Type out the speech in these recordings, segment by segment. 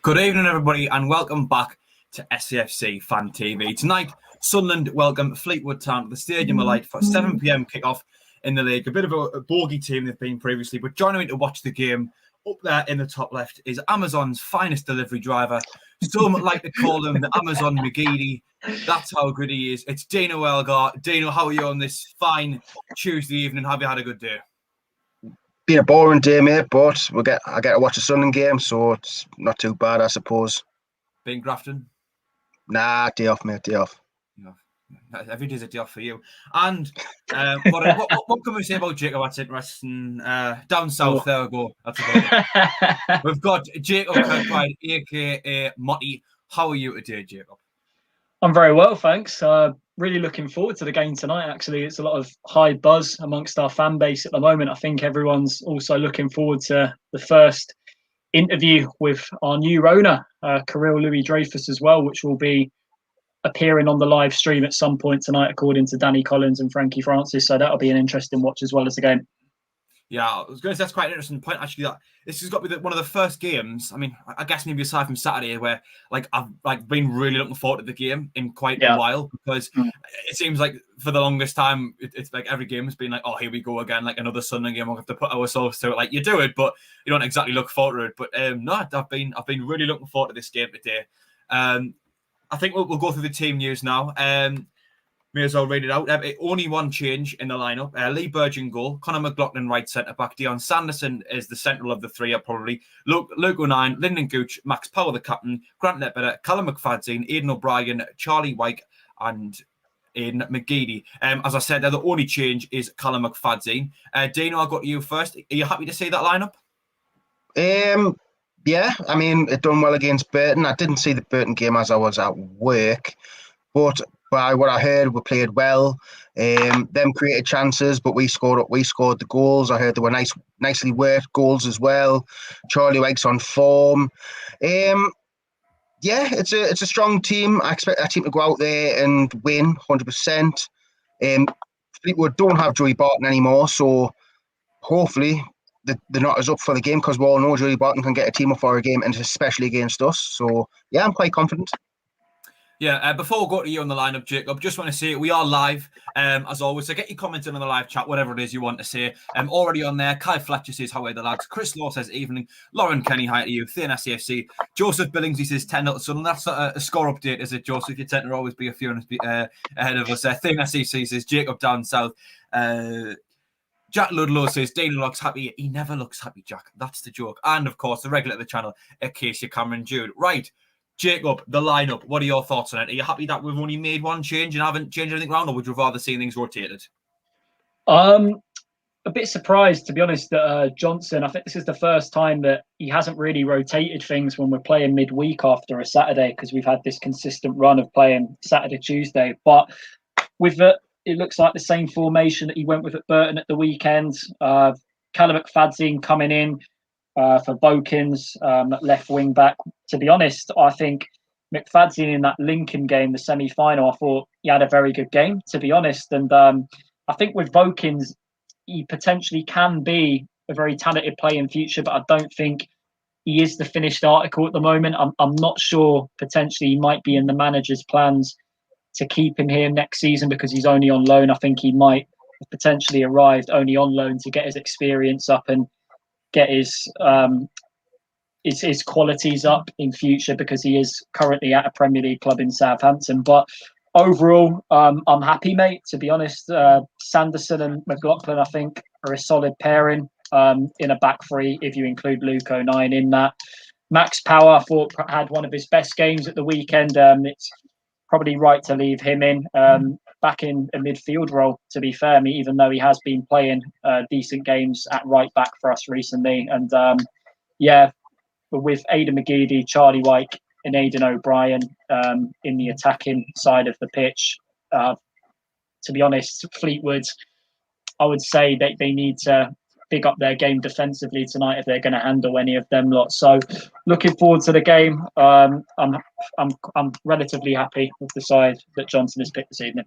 Good evening, everybody, and welcome back to SAFC Fan TV. Tonight, Sunderland welcome Fleetwood Town to the Stadium of Light for 7 p.m. kickoff in the league. A bit of a bogey team they've been previously, but joining me to watch the game up there in the top left is Amazon's finest delivery driver. Some like to call him the Amazon McGeady. That's how good he is. It's Dino Elgar. Dino, how are you on this fine Tuesday evening? Have you had a good day? Been a boring day, mate, but I get to watch a Sunderland game, so it's not too bad, I suppose. Been grafting? Nah, day off, mate, day off. Every day's a day off for you. And what can we say about Jacob? That's interesting. Down south, there we go. That's about it. We've got Jacob Kirkbride, aka Motty. How are you today, Jacob? I'm very well, thanks. Really looking forward to the game tonight, actually. It's a lot of high buzz amongst our fan base at the moment. I think everyone's also looking forward to the first interview with our new owner, Kirill Louis Dreyfus, as well, which will be appearing on the live stream at some point tonight, according to Danny Collins and Frankie Francis. So that'll be an interesting watch as well as the game. Yeah, I was going to say that's quite an interesting point, actually. That this has got to be one of the first games. I mean, I guess maybe aside from Saturday, where I've been really looking forward to the game in quite a while, because it seems like for the longest time it's like every game has been like, oh, here we go again, like another Sunday game. We'll have to put ourselves to it. Like you do it, but you don't exactly look forward to it. But no, I've been really looking forward to this game today. I think we'll go through the team news now. May as well read it out. Only one change in the lineup. Lee Burge in goal. Conor McLaughlin right centre-back. Dion Sanderson is the central of the three, probably. Luke O'Nien, Lyndon Gooch, Max Power the captain, Grant Ledbetter, Callum McFadzean, Aidan O'Brien, Charlie Wyke and Aidan McGeady. As I said, the only change is Callum McFadzean. Dino, I'll go to you first. Are you happy to see that lineup? Yeah, I mean, it done well against Burton. I didn't see the Burton game as I was at work, but by what I heard, we played well. Them created chances, but we scored the goals. I heard they were nicely worked goals as well. Charlie Wyke's on form. Yeah, it's a strong team. I expect that team to go out there and win 100%. Fleetwood don't have Joey Barton anymore, so hopefully they're not as up for the game, because we all know Joey Barton can get a team up for a game, and especially against us. So yeah, I'm quite confident. Yeah, before we go to you on the lineup, Jacob, just want to say we are live, as always. So get your comments in on the live chat, whatever it is you want to say. Already on there, Kai Fletcher says, how are the lads? Chris Law says, evening. Lauren Kenny, hi to you. Thin SAFC. Joseph Billings, he says, 10-0 Sunderland. That's not a score update, is it, Joseph? You tend to always be a few ahead of us. Thin SAFC says, Jacob down south. Jack Ludlow says, Dana looks happy. He never looks happy, Jack. That's the joke. And, of course, the regular of the channel, Acacia Cameron Jude. Right. Jacob, the lineup, what are your thoughts on it? Are you happy that we've only made one change and haven't changed anything around, or would you rather see things rotated? A bit surprised, to be honest, that Johnson, I think this is the first time that he hasn't really rotated things when we're playing midweek after a Saturday, because we've had this consistent run of playing Saturday, Tuesday. But with it looks like the same formation that he went with at Burton at the weekend. Callum McFadzean coming in for Bokins, left wing back. To be honest, I think McFadzean in that Lincoln game, the semi-final, I thought he had a very good game, to be honest. And I think with Bokins, he potentially can be a very talented player in future, but I don't think he is the finished article at the moment. I'm not sure. Potentially, he might be in the manager's plans to keep him here next season because he's only on loan. I think he might have potentially arrived only on loan to get his experience up and get his qualities up in future, because he is currently at a Premier League club in Southampton. But overall, I'm happy, mate, to be honest. Sanderson and McLaughlin, I think, are a solid pairing in a back three, if you include Luke O'Nien in that. Max Power, I thought, had one of his best games at the weekend. It's probably right to leave him in back in a midfield role, to be fair, even though he has been playing decent games at right back for us recently. And but with Aidan McGeady, Charlie Wyke and Aidan O'Brien in the attacking side of the pitch, to be honest, Fleetwood, I would say that they need to pick up their game defensively tonight if they're going to handle any of them lot. So looking forward to the game. I'm relatively happy with the side that Johnson has picked this evening.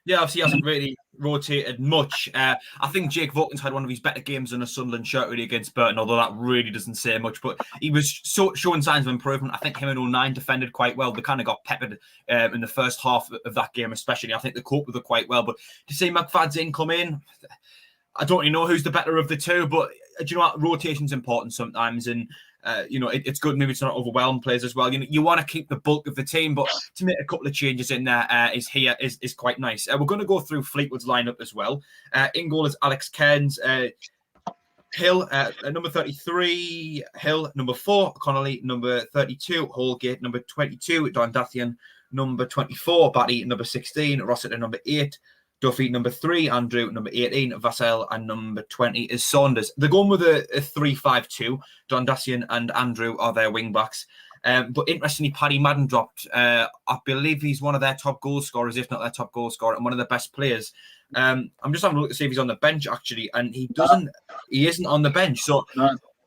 Yeah, obviously he hasn't really rotated much. I think Jake Vaughan's had one of his better games in a Sunderland shirt really against Burton, although that really doesn't say much. But he was showing signs of improvement. I think him and 09 defended quite well. They kind of got peppered in the first half of that game, especially. I think they coped with it quite well. But to see McFadzean come in, I don't really know who's the better of the two. But do you know what? Rotation's important sometimes, and it's good maybe to not overwhelm players as well. You want to keep the bulk of the team, but to make a couple of changes in there is quite nice. We're going to go through Fleetwood's lineup as well. In goal is Alex Cairns, Hill, number 33, Hill, number 4, Connolly, number 32, Holgate, number 22, Dondathian, number 24, Batty, number 16, Rossiter, number 8, Duffy, number 3, Andrew, number 18, Vassell, and number 20 is Saunders. They're going with a 3-5-2. Dondathian and Andrew are their wing-backs. But interestingly, Paddy Madden dropped. I believe he's one of their top goal scorers, if not their top goal scorer, and one of the best players. I'm just having a look to see if he's on the bench, actually, and he isn't on the bench. So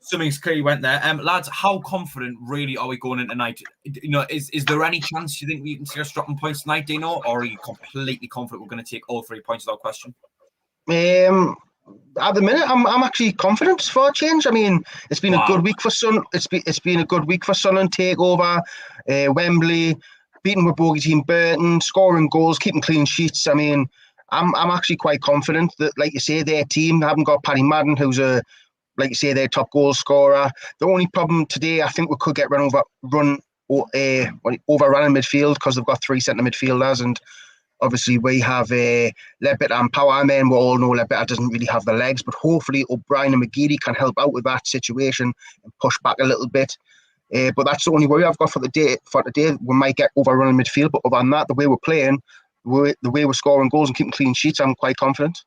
something's clearly went there. Lads, how confident really are we going in tonight? Is there any chance you think we can see us dropping points tonight, Dino, or are you completely confident we're going to take all 3 points without question? At the minute, I'm actually confident for a change. I mean, it's been a good week for Sun. It's been a good week for Sunderland. Takeover, Wembley, beating with bogey team Burton, scoring goals, keeping clean sheets. I mean, I'm actually quite confident that, like you say, their team haven't got Paddy Madden, who's their top goal scorer. The only problem today, I think we could get overrun in midfield because they've got 3 centre midfielders, and obviously we have Ledbetter and Powerman. We all know Ledbetter doesn't really have the legs, but hopefully O'Brien and McGeady can help out with that situation and push back a little bit. But that's the only worry I've got for today. We might get overrun in midfield, but other than that, the way we're playing, the way we're scoring goals and keeping clean sheets, I'm quite confident.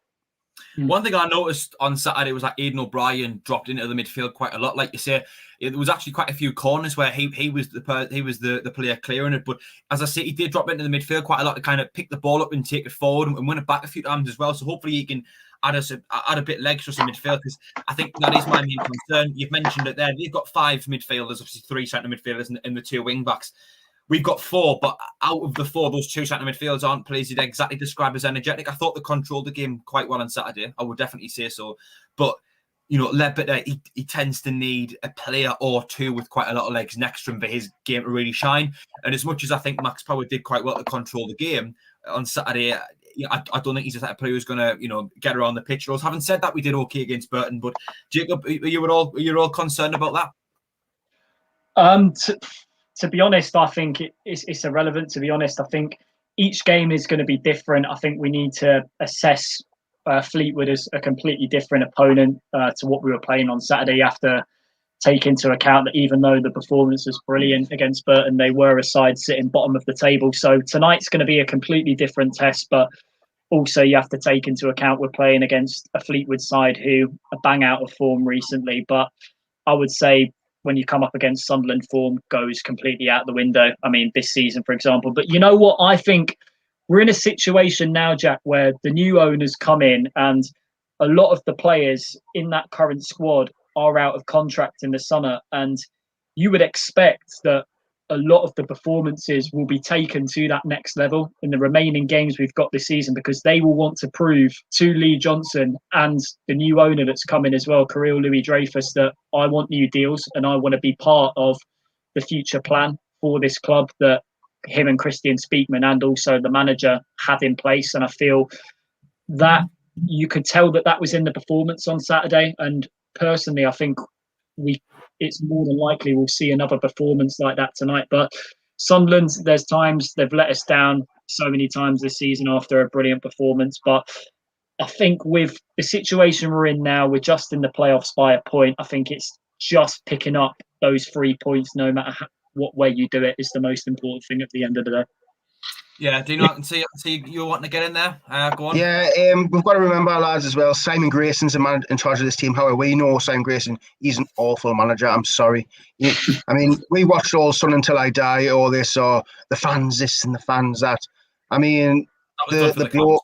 One thing I noticed on Saturday was that Aidan O'Brien dropped into the midfield quite a lot. Like you say, there was actually quite a few corners where he was the player clearing it. But as I say, he did drop into the midfield quite a lot to kind of pick the ball up and take it forward and win it back a few times as well. So hopefully he can add a bit of legs just in midfield, because I think that is my main concern. You've mentioned it there. They've got 5 midfielders, obviously 3 centre midfielders and the 2 wing backs. We've got 4, but out of the 4, those 2 centre midfielders aren't players you'd exactly describe as energetic. I thought they controlled the game quite well on Saturday. I would definitely say so. But, Ledbetter, he tends to need a player or 2 with quite a lot of legs next to him for his game to really shine. And as much as I think Max Power did quite well to control the game on Saturday, I don't think he's a type of player who's going to, get around the pitch. Having said that, we did okay against Burton. But Jacob, you're all concerned about that? To be honest, I think it's irrelevant. To be honest, I think each game is going to be different. I think we need to assess Fleetwood as a completely different opponent to what we were playing on Saturday. You have to take into account that even though the performance was brilliant against Burton, they were a side sitting bottom of the table. So tonight's going to be a completely different test. But also you have to take into account we're playing against a Fleetwood side who are bang out of form recently. But I would say, when you come up against Sunderland, form goes completely out the window. I mean, this season, for example. But you know what? I think we're in a situation now, Jack, where the new owners come in and a lot of the players in that current squad are out of contract in the summer. And you would expect that a lot of the performances will be taken to that next level in the remaining games we've got this season, because they will want to prove to Lee Johnson and the new owner that's coming as well, Kirill Louis Dreyfus, that I want new deals and I want to be part of the future plan for this club that him and Christian Speakman and also the manager had in place. And I feel that you could tell that was in the performance on Saturday. And personally, I think it's more than likely we'll see another performance like that tonight. But Sunderland, there's times they've let us down so many times this season after a brilliant performance. But I think with the situation we're in now, we're just in the playoffs by a point. I think it's just picking up those 3 points, no matter what way you do it, is the most important thing at the end of the day. Yeah, do you know? I can see you're wanting to get in there. Go on. Yeah, we've got to remember, lads, as well. Simon Grayson's the man in charge of this team. However, we know Simon Grayson, he's an awful manager. I'm sorry. I mean, we watched all Sun Until I Die, or this, or the fans this and the fans that. I mean, the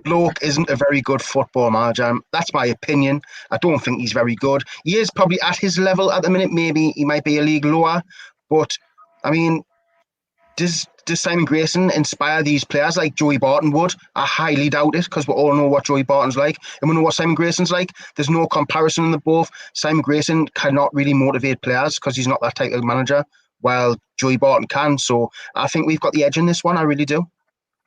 bloke isn't a very good football manager. That's my opinion. I don't think he's very good. He is probably at his level at the minute. Maybe he might be a league lower, but I mean, does Simon Grayson inspire these players like Joey Barton would? I highly doubt it, because we all know what Joey Barton's like and we know what Simon Grayson's like. There's no comparison in the both. Simon Grayson cannot really motivate players because he's not that type of manager, while Joey Barton can. So I think we've got the edge in this one. I really do.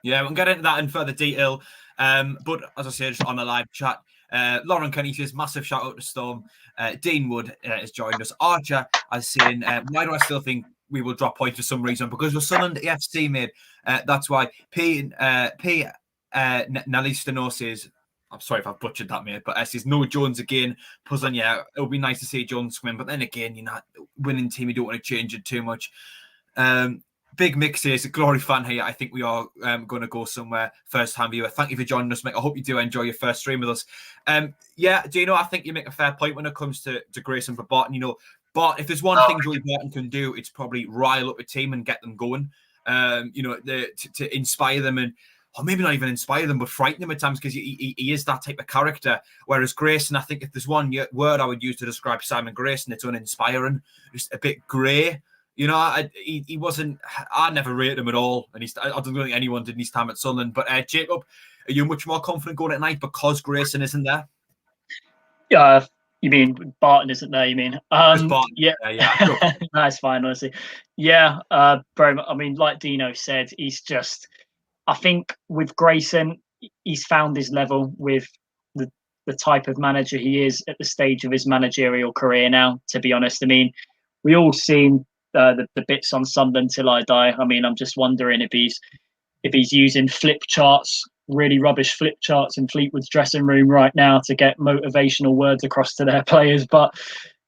Yeah, we'll get into that in further detail. But as I said, just on the live chat, Lauren Kenny says, massive shout out to Storm. Dean Wood has joined us. Archer is saying, why do I still think we will drop points for some reason? Because we're Sunderland FC, mate. That's why. Nalistano says, I'm sorry if I've butchered that, mate, but says no Jones again. Puzzling, yeah, it would be nice to see Jones swim, but then again, you're not winning team, you don't want to change it too much. Big Mick says, a glory fan here. I think we are going to go somewhere. First time viewer. Thank you for joining us, mate. I hope you do enjoy your first stream with us. Yeah, do I think you make a fair point when it comes to Grayson for Barton. But if there's one thing Joey Barton can do, it's probably rile up a team and get them going. To inspire them or maybe not even inspire them, but frighten them at times, because he is that type of character. Whereas Grayson, I think if there's one word I would use to describe Simon Grayson, it's uninspiring, just a bit grey. He wasn't. I never rated him at all, and I don't think anyone did in his time at Sunderland. But Jacob, are you much more confident going at night because Grayson isn't there? Yeah, you mean Barton isn't there? You mean? Barton. Yeah. That's fine, honestly. Yeah, very much. I mean, like Dino said, he's just. I think with Grayson, he's found his level with the type of manager he is at the stage of his managerial career now. To be honest, I mean, we all seen the bits on Sunderland Till I Die. I mean, I'm just wondering if he's using flip charts, really rubbish flip charts in Fleetwood's dressing room right now to get motivational words across to their players. But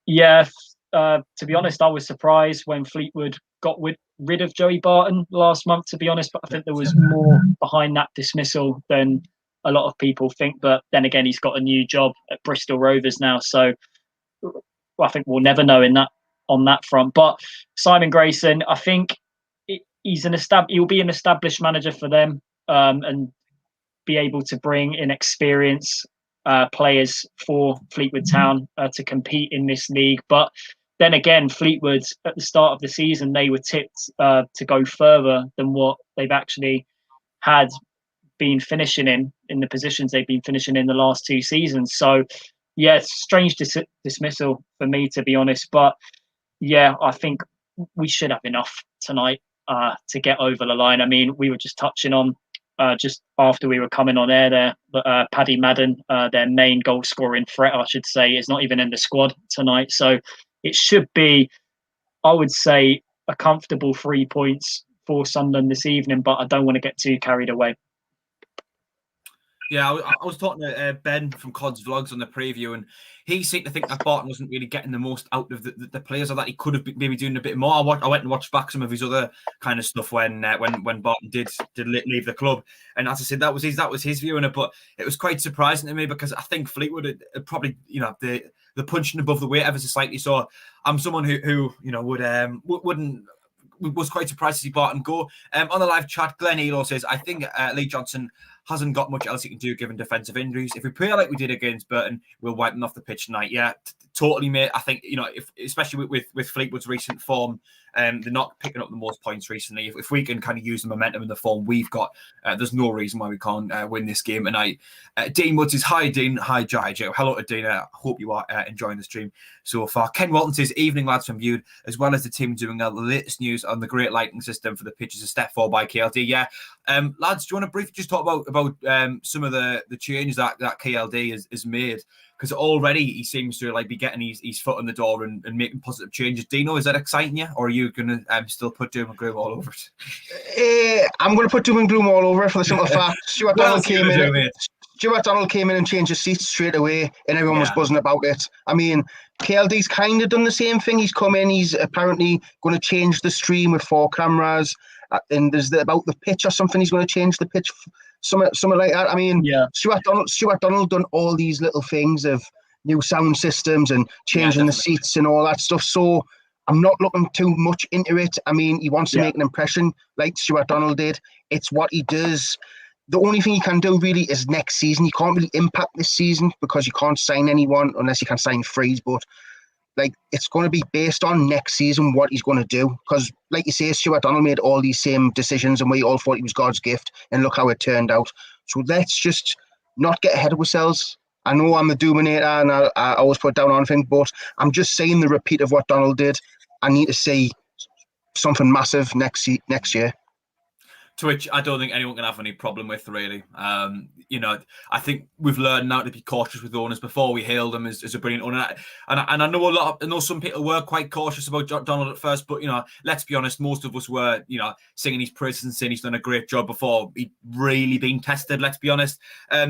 yeah, to be honest, I was surprised when Fleetwood got rid of Joey Barton last month, to be honest. But I think there was more behind that dismissal than a lot of people think. But then again, he's got a new job at Bristol Rovers now, so I think we'll never know on that front. But Simon Grayson, I think he'll be an established manager for them, and be able to bring in experienced players for Fleetwood Town to compete in this league. But then again, Fleetwood at the start of the season, they were tipped to go further than what they've actually had been finishing in the positions they've been finishing in the last two seasons. So yeah, it's strange dismissal for me, to be honest. But yeah, I think we should have enough tonight to get over the line. I mean, we were just touching on just after we were coming on air there, but Paddy Madden, their main goal scoring threat, I should say, is not even in the squad tonight. So it should be, I would say, a comfortable 3 points for Sunderland this evening, but I don't want to get too carried away. Yeah, I was talking to Ben from Cod's Vlogs on the preview, and he seemed to think that Barton wasn't really getting the most out of the players, or that he could have been maybe doing a bit more. I went and watched back some of his other kind of stuff when Barton did leave the club, and as I said, that was his view on it. But it was quite surprising to me, because I think Fleetwood had probably the punching above the weight ever so slightly. So I'm someone who was quite surprised to see Barton go. On the live chat, Glenn Elo says, I think Lee Johnson hasn't got much else he can do given defensive injuries. If we play like we did against Burton, we'll wipe them off the pitch tonight. Yeah, totally, mate. I think, especially with Fleetwood's recent form, they're not picking up the most points recently. If we can kind of use the momentum and the form we've got, there's no reason why we can't win this game tonight. Dean Woods says, hi, Dean. Hi, Jai. Hello to Dean. I hope you are enjoying the stream so far. Ken Walton says, evening, lads from Viewed, as well as the team doing the latest news on the great lighting system for the pitches, a step forward by KLD. Yeah. Lads, do you want to briefly just talk about some of the changes that KLD has made? Because already he seems to be getting his foot in the door and making positive changes. Dino, is that exciting you, or are you going to still put doom and gloom all over it? I'm going to put doom and gloom all over it for the simple fact Stuart Donald came in and changed the seats straight away, and everyone was buzzing about it. I mean, KLD's kind of done the same thing. He's come in, he's apparently going to change the stream with 4 cameras, and there's about the pitch or something. He's going to change the pitch, something like that. I mean, Stuart Donald done all these little things of new sound systems and changing the seats and all that stuff. So I'm not looking too much into it. I mean, he wants to make an impression like Stuart Donald did. It's what he does. The only thing you can do really is next season. You can't really impact this season because you can't sign anyone unless you can sign frees. But like it's going to be based on next season what he's going to do. Because, like you say, Stuart Donald made all these same decisions, and we all thought he was God's gift, and look how it turned out. So let's just not get ahead of ourselves. I know I'm a doominator, and I always put down on things, but I'm just saying the repeat of what Donald did. I need to see something massive next year. To which I don't think anyone can have any problem with, really. You know, I think we've learned now to be cautious with owners. Before we hailed them as a brilliant owner, and I know some people were quite cautious about Donald at first, but you know, let's be honest, most of us were, you know, singing his praises and saying he's done a great job before he'd really been tested. Let's be honest.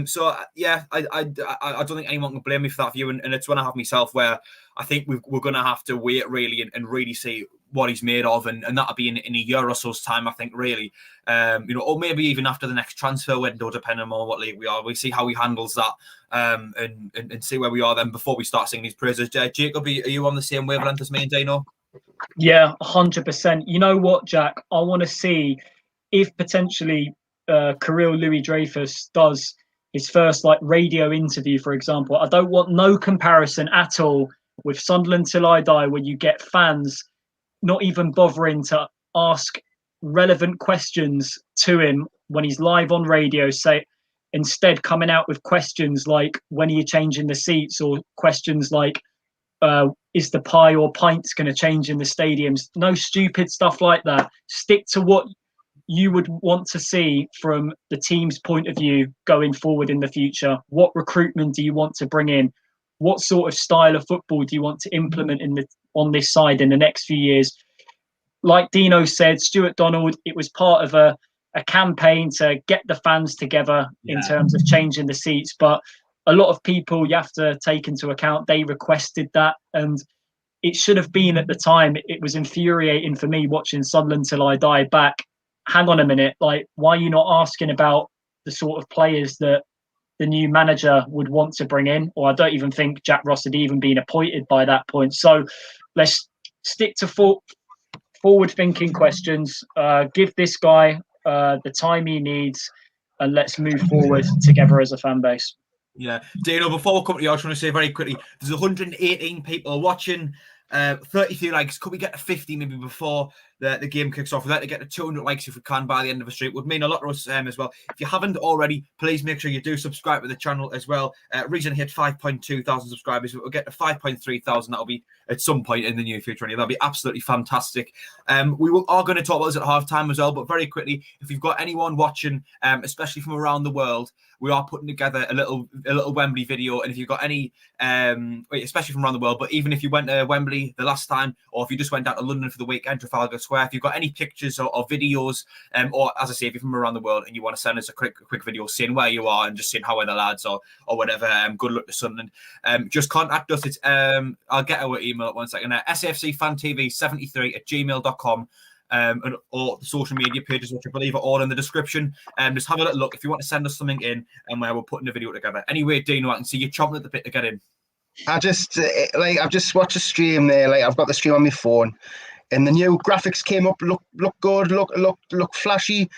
So yeah, I don't think anyone can blame me for that view, and it's one I have myself where I think we're going to have to wait really and really see what he's made of, and that'll be in a year or so's time, I think, really. You know, or maybe even after the next transfer window, depending on what league we are. We see how he handles that, and see where we are then before we start singing his praises. Jacob, are you on the same wavelength as me and Dino? Yeah, 100%. You know what, Jack? I want to see if potentially Kirill Louis-Dreyfus does his first like radio interview, for example. I don't want no comparison at all with Sunderland Till I Die, where you get fans not even bothering to ask relevant questions to him when he's live on radio, say, instead coming out with questions like, when are you changing the seats, or questions like, is the pie or pints going to change in the stadiums? No stupid stuff like that. Stick to what you would want to see from the team's point of view going forward in the future. What recruitment do you want to bring in? What sort of style of football do you want to implement on this side in the next few years? Like Dino said, Stuart Donald, it was part of a campaign to get the fans together in terms of changing the seats. But a lot of people, you have to take into account, they requested that. And it should have been at the time. It was infuriating for me watching Sunderland Till I Die back. Hang on a minute. Like, why are you not asking about the sort of players that the new manager would want to bring in? Or I don't even think Jack Ross had even been appointed by that point. So let's stick to forward-thinking questions. Give this guy the time he needs, and let's move forward together as a fan base. Yeah, Dino, before we come to you, I just want to say very quickly, there's 118 people watching, 33 likes. Could we get to 50 maybe before the game kicks off? We'd like to get to 200 likes if we can by the end of the stream. It would mean a lot to us as well. If you haven't already, please make sure you do subscribe to the channel as well. Reason hit 5.2 thousand subscribers. We'll get to 5.3 thousand. That'll be at some point in the near future. That'll be absolutely fantastic. We are going to talk about this at halftime as well, but very quickly, if you've got anyone watching, especially from around the world, we are putting together a little Wembley video. And if you've got any, especially from around the world, but even if you went to Wembley the last time, or if you just went down to London for the weekend, Trafalgar Square, if you've got any pictures or videos, or as I say, if you're from around the world and you want to send us a quick video saying where you are and just saying how are the lads or whatever, good luck to Sunderland. Just contact us. It's I'll get our email at 1 second. SAFC Fan TV 73@gmail.com. Or the social media pages, which I believe are all in the description. Just have a little look if you want to send us something in, and we're putting a video together. Anyway, Dino, I can see you chomping at the bit to get in. I've just watched a stream there. Like, I've got the stream on my phone, and the new graphics came up. Look good. Look flashy.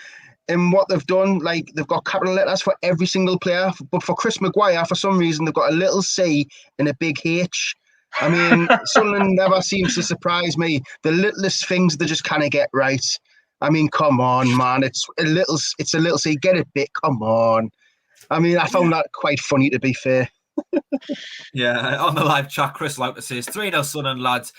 And what they've done, like, they've got capital letters for every single player, but for Chris Maguire, for some reason, they've got a little C and a big H. I mean, Sunderland never seems to surprise me. The littlest things they just kind of get right. I mean, come on, man. It's a little C. Get it big. Come on. I mean, I found that quite funny, to be fair. Yeah, on the live chat, Chris Lauter says 3-0 Sunderland lads,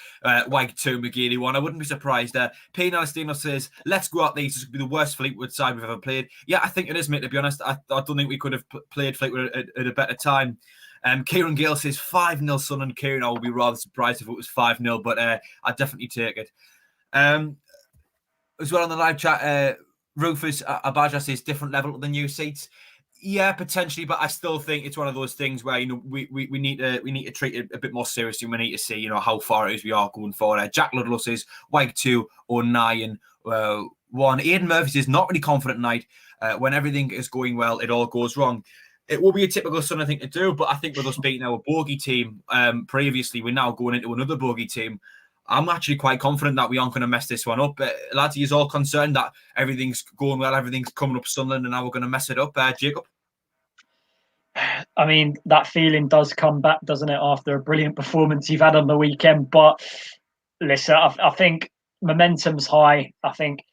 Wag 2, McGeady 1. I wouldn't be surprised there. P. Alistino says, let's go out these. This could be the worst Fleetwood side we've ever played. Yeah, I think it is, mate, to be honest. I don't think we could have played Fleetwood at a better time. Kieran Gale says 5-0 Sunderland. Kieran, I would be rather surprised if it was 5-0, but I'd definitely take it. As well on the live chat, Rufus Abaja says different level to the new seats. Yeah, potentially, but I still think it's one of those things where, you know, we need to treat it a bit more seriously. We need to see, you know, how far it is we are going forward. Jack Ludlow says Wag 2 or 9 1. Aidan Murphy says not really confident tonight. When everything is going well, it all goes wrong. It will be a typical Sunderland thing to do, but I think with us beating our bogey team previously, we're now going into another bogey team. I'm actually quite confident that we aren't going to mess this one up. Lads, he's all concerned that everything's going well, everything's coming up Sunderland, and now we're going to mess it up. Jacob? I mean, that feeling does come back, doesn't it, after a brilliant performance you've had on the weekend? But listen, I think momentum's high. I think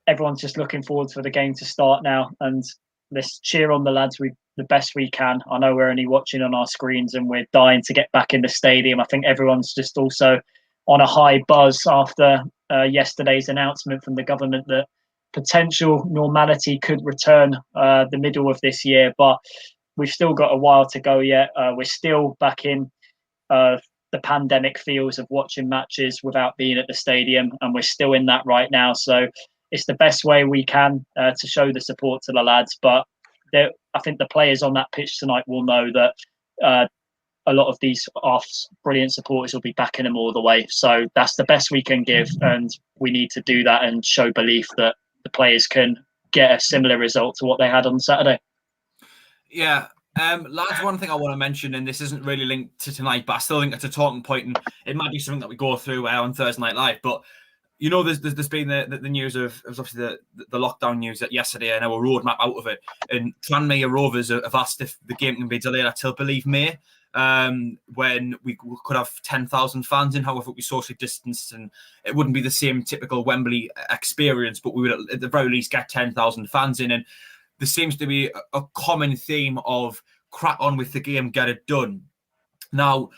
everyone's just looking forward for the game to start now, and let's cheer on the lads the best we can. I know we're only watching on our screens and we're dying to get back in the stadium. I think everyone's just also on a high buzz after yesterday's announcement from the government that potential normality could return the middle of this year, but we've still got a while to go yet. We're still back in the pandemic feels of watching matches without being at the stadium, and we're still in that right now. So it's the best way we can to show the support to the lads. But I think the players on that pitch tonight will know that a lot of these brilliant supporters will be backing them all the way. So that's the best we can give, and we need to do that and show belief that the players can get a similar result to what they had on Saturday. Yeah. Lads, one thing I want to mention, and this isn't really linked to tonight, but I still think it's a talking point, and it might be something that we go through on Thursday Night Live. But you know, there's been the news of obviously the lockdown news that yesterday, and our roadmap out of it. And Tranmere Rovers have asked if the game can be delayed until, I believe, May, when we could have 10,000 fans in. However, we socially distanced, and it wouldn't be the same typical Wembley experience, but we would at the very least get 10,000 fans in. And there seems to be a common theme of crack on with the game, get it done. Now,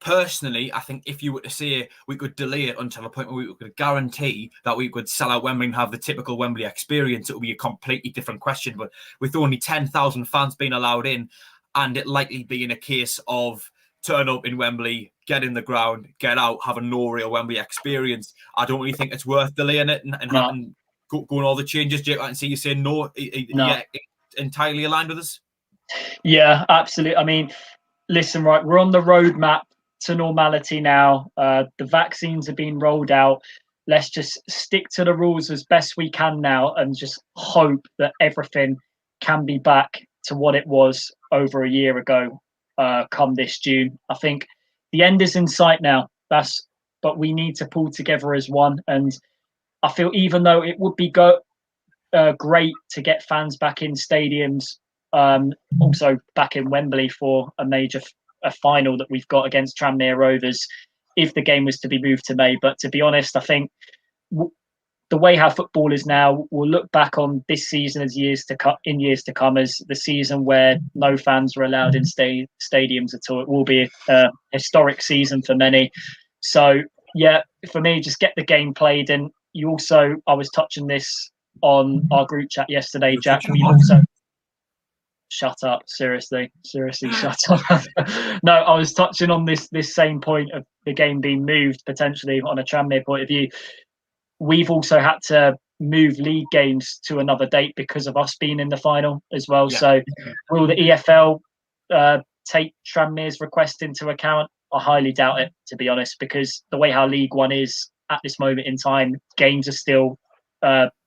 personally, I think if you were to say we could delay it until a point where we could guarantee that we could sell out Wembley and have the typical Wembley experience, it would be a completely different question. But with only 10,000 fans being allowed in, and it likely being a case of turn up in Wembley, get in the ground, get out, have a no real Wembley experience, I don't really think it's worth delaying it and having going all the changes. Jake, I can see you saying no. Yeah, entirely aligned with us. Yeah, absolutely. I mean, listen, right, we're on the roadmap to normality now. The vaccines have been rolled out. Let's just stick to the rules as best we can now and just hope that everything can be back to what it was over a year ago come this June. I think the end is in sight now. But we need to pull together as one. And I feel even though it would be great to get fans back in stadiums, also back in Wembley for a final that we've got against Tranmere Rovers, if the game was to be moved to May. But to be honest, I think the way how football is now, we'll look back on this season as years to come as the season where no fans were allowed in stadiums at all. It will be a historic season for many. So yeah, for me, just get the game played. And you also, I was touching this on our group chat yesterday, Jack. We also shut up. Seriously, shut up. No, I was touching on this same point of the game being moved potentially on a Tranmere point of view. We've also had to move league games to another date because of us being in the final as well. Yeah. So will the EFL take Tranmere's request into account? I highly doubt it, to be honest, because the way how League One is at this moment in time, games are still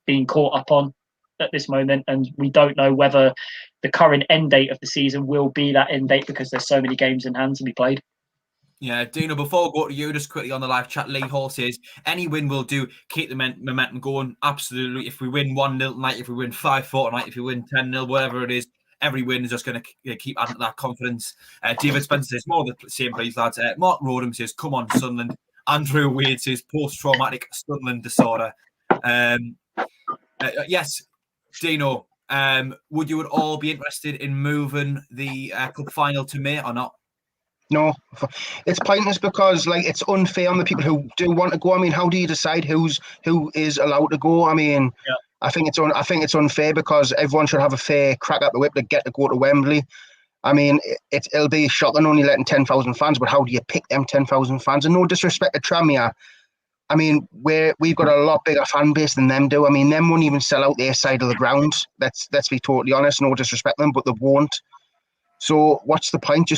being caught up on at this moment, and we don't know whether the current end date of the season will be that end date because there's so many games in hand to be played. Yeah, Dino, before we go to you, just quickly on the live chat, Lee Hall says, any win will do, keep the momentum going. Absolutely. If we win 1-0 tonight, if we win 5-4 tonight, if we win 10-0, whatever it is, every win is just going to keep adding to that confidence. David Spencer says, more of the same, please, lads. Mark Rodham says, come on, Sunderland. Andrew Wade says, post-traumatic Sunderland disorder. Yes, Dino, would you at all be interested in moving the cup final to May or not? No, it's pointless because it's unfair on the people who do want to go. I mean, how do you decide who is allowed to go? I mean, yeah. I think it's unfair because everyone should have a fair crack at the whip to get to go to Wembley. I mean, it'll be shocking only letting 10,000 fans, but how do you pick them 10,000 fans? And no disrespect to Tranmere, I mean, we've got a lot bigger fan base than them do. I mean, them won't even sell out their side of the ground. Let's be totally honest. No disrespect them, but they won't. So what's the point?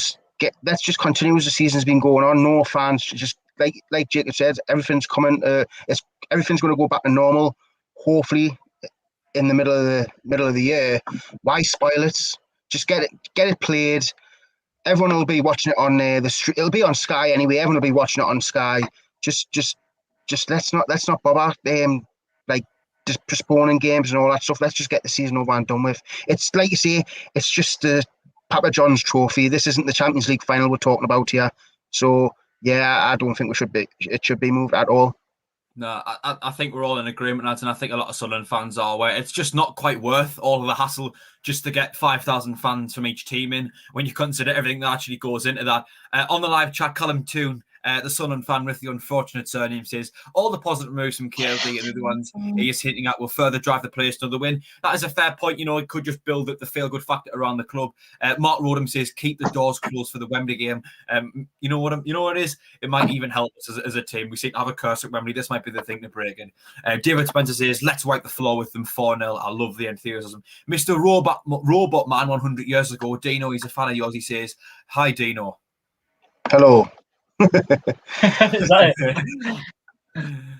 Let's just continue as the season's been going on. No fans, just like Jacob said, everything's coming. Everything's going to go back to normal. Hopefully, in the middle of the year. Why spoil it? Just get it played. Everyone will be watching it on the street. It'll be on Sky anyway. Everyone will be watching it on Sky. Just let's not bother just postponing games and all that stuff. Let's just get the season over and done with. It's like you say, it's just Papa John's trophy. This isn't the Champions League final we're talking about here. So yeah, I don't think it should be moved at all. No, I think we're all in agreement, lads, and I think a lot of Sunderland fans are, where it's just not quite worth all of the hassle just to get 5,000 fans from each team in when you consider everything that actually goes into that. On the live chat, Callum Toon, the Sunderland fan with the unfortunate surname, says all the positive moves from KLD and the other ones he is hinting at will further drive the players to another win. That is a fair point. It could just build up the feel-good factor around the club. Mark Rodham says keep the doors closed for the Wembley game. You know what it is? It might even help us as a team. We seem to have a curse at Wembley. This might be the thing to break in. David Spencer says let's wipe the floor with them 4-0. I love the enthusiasm. Mr. Robot Man 100 years ago, Dino, he's a fan of yours. He says, hi, Dino. Hello.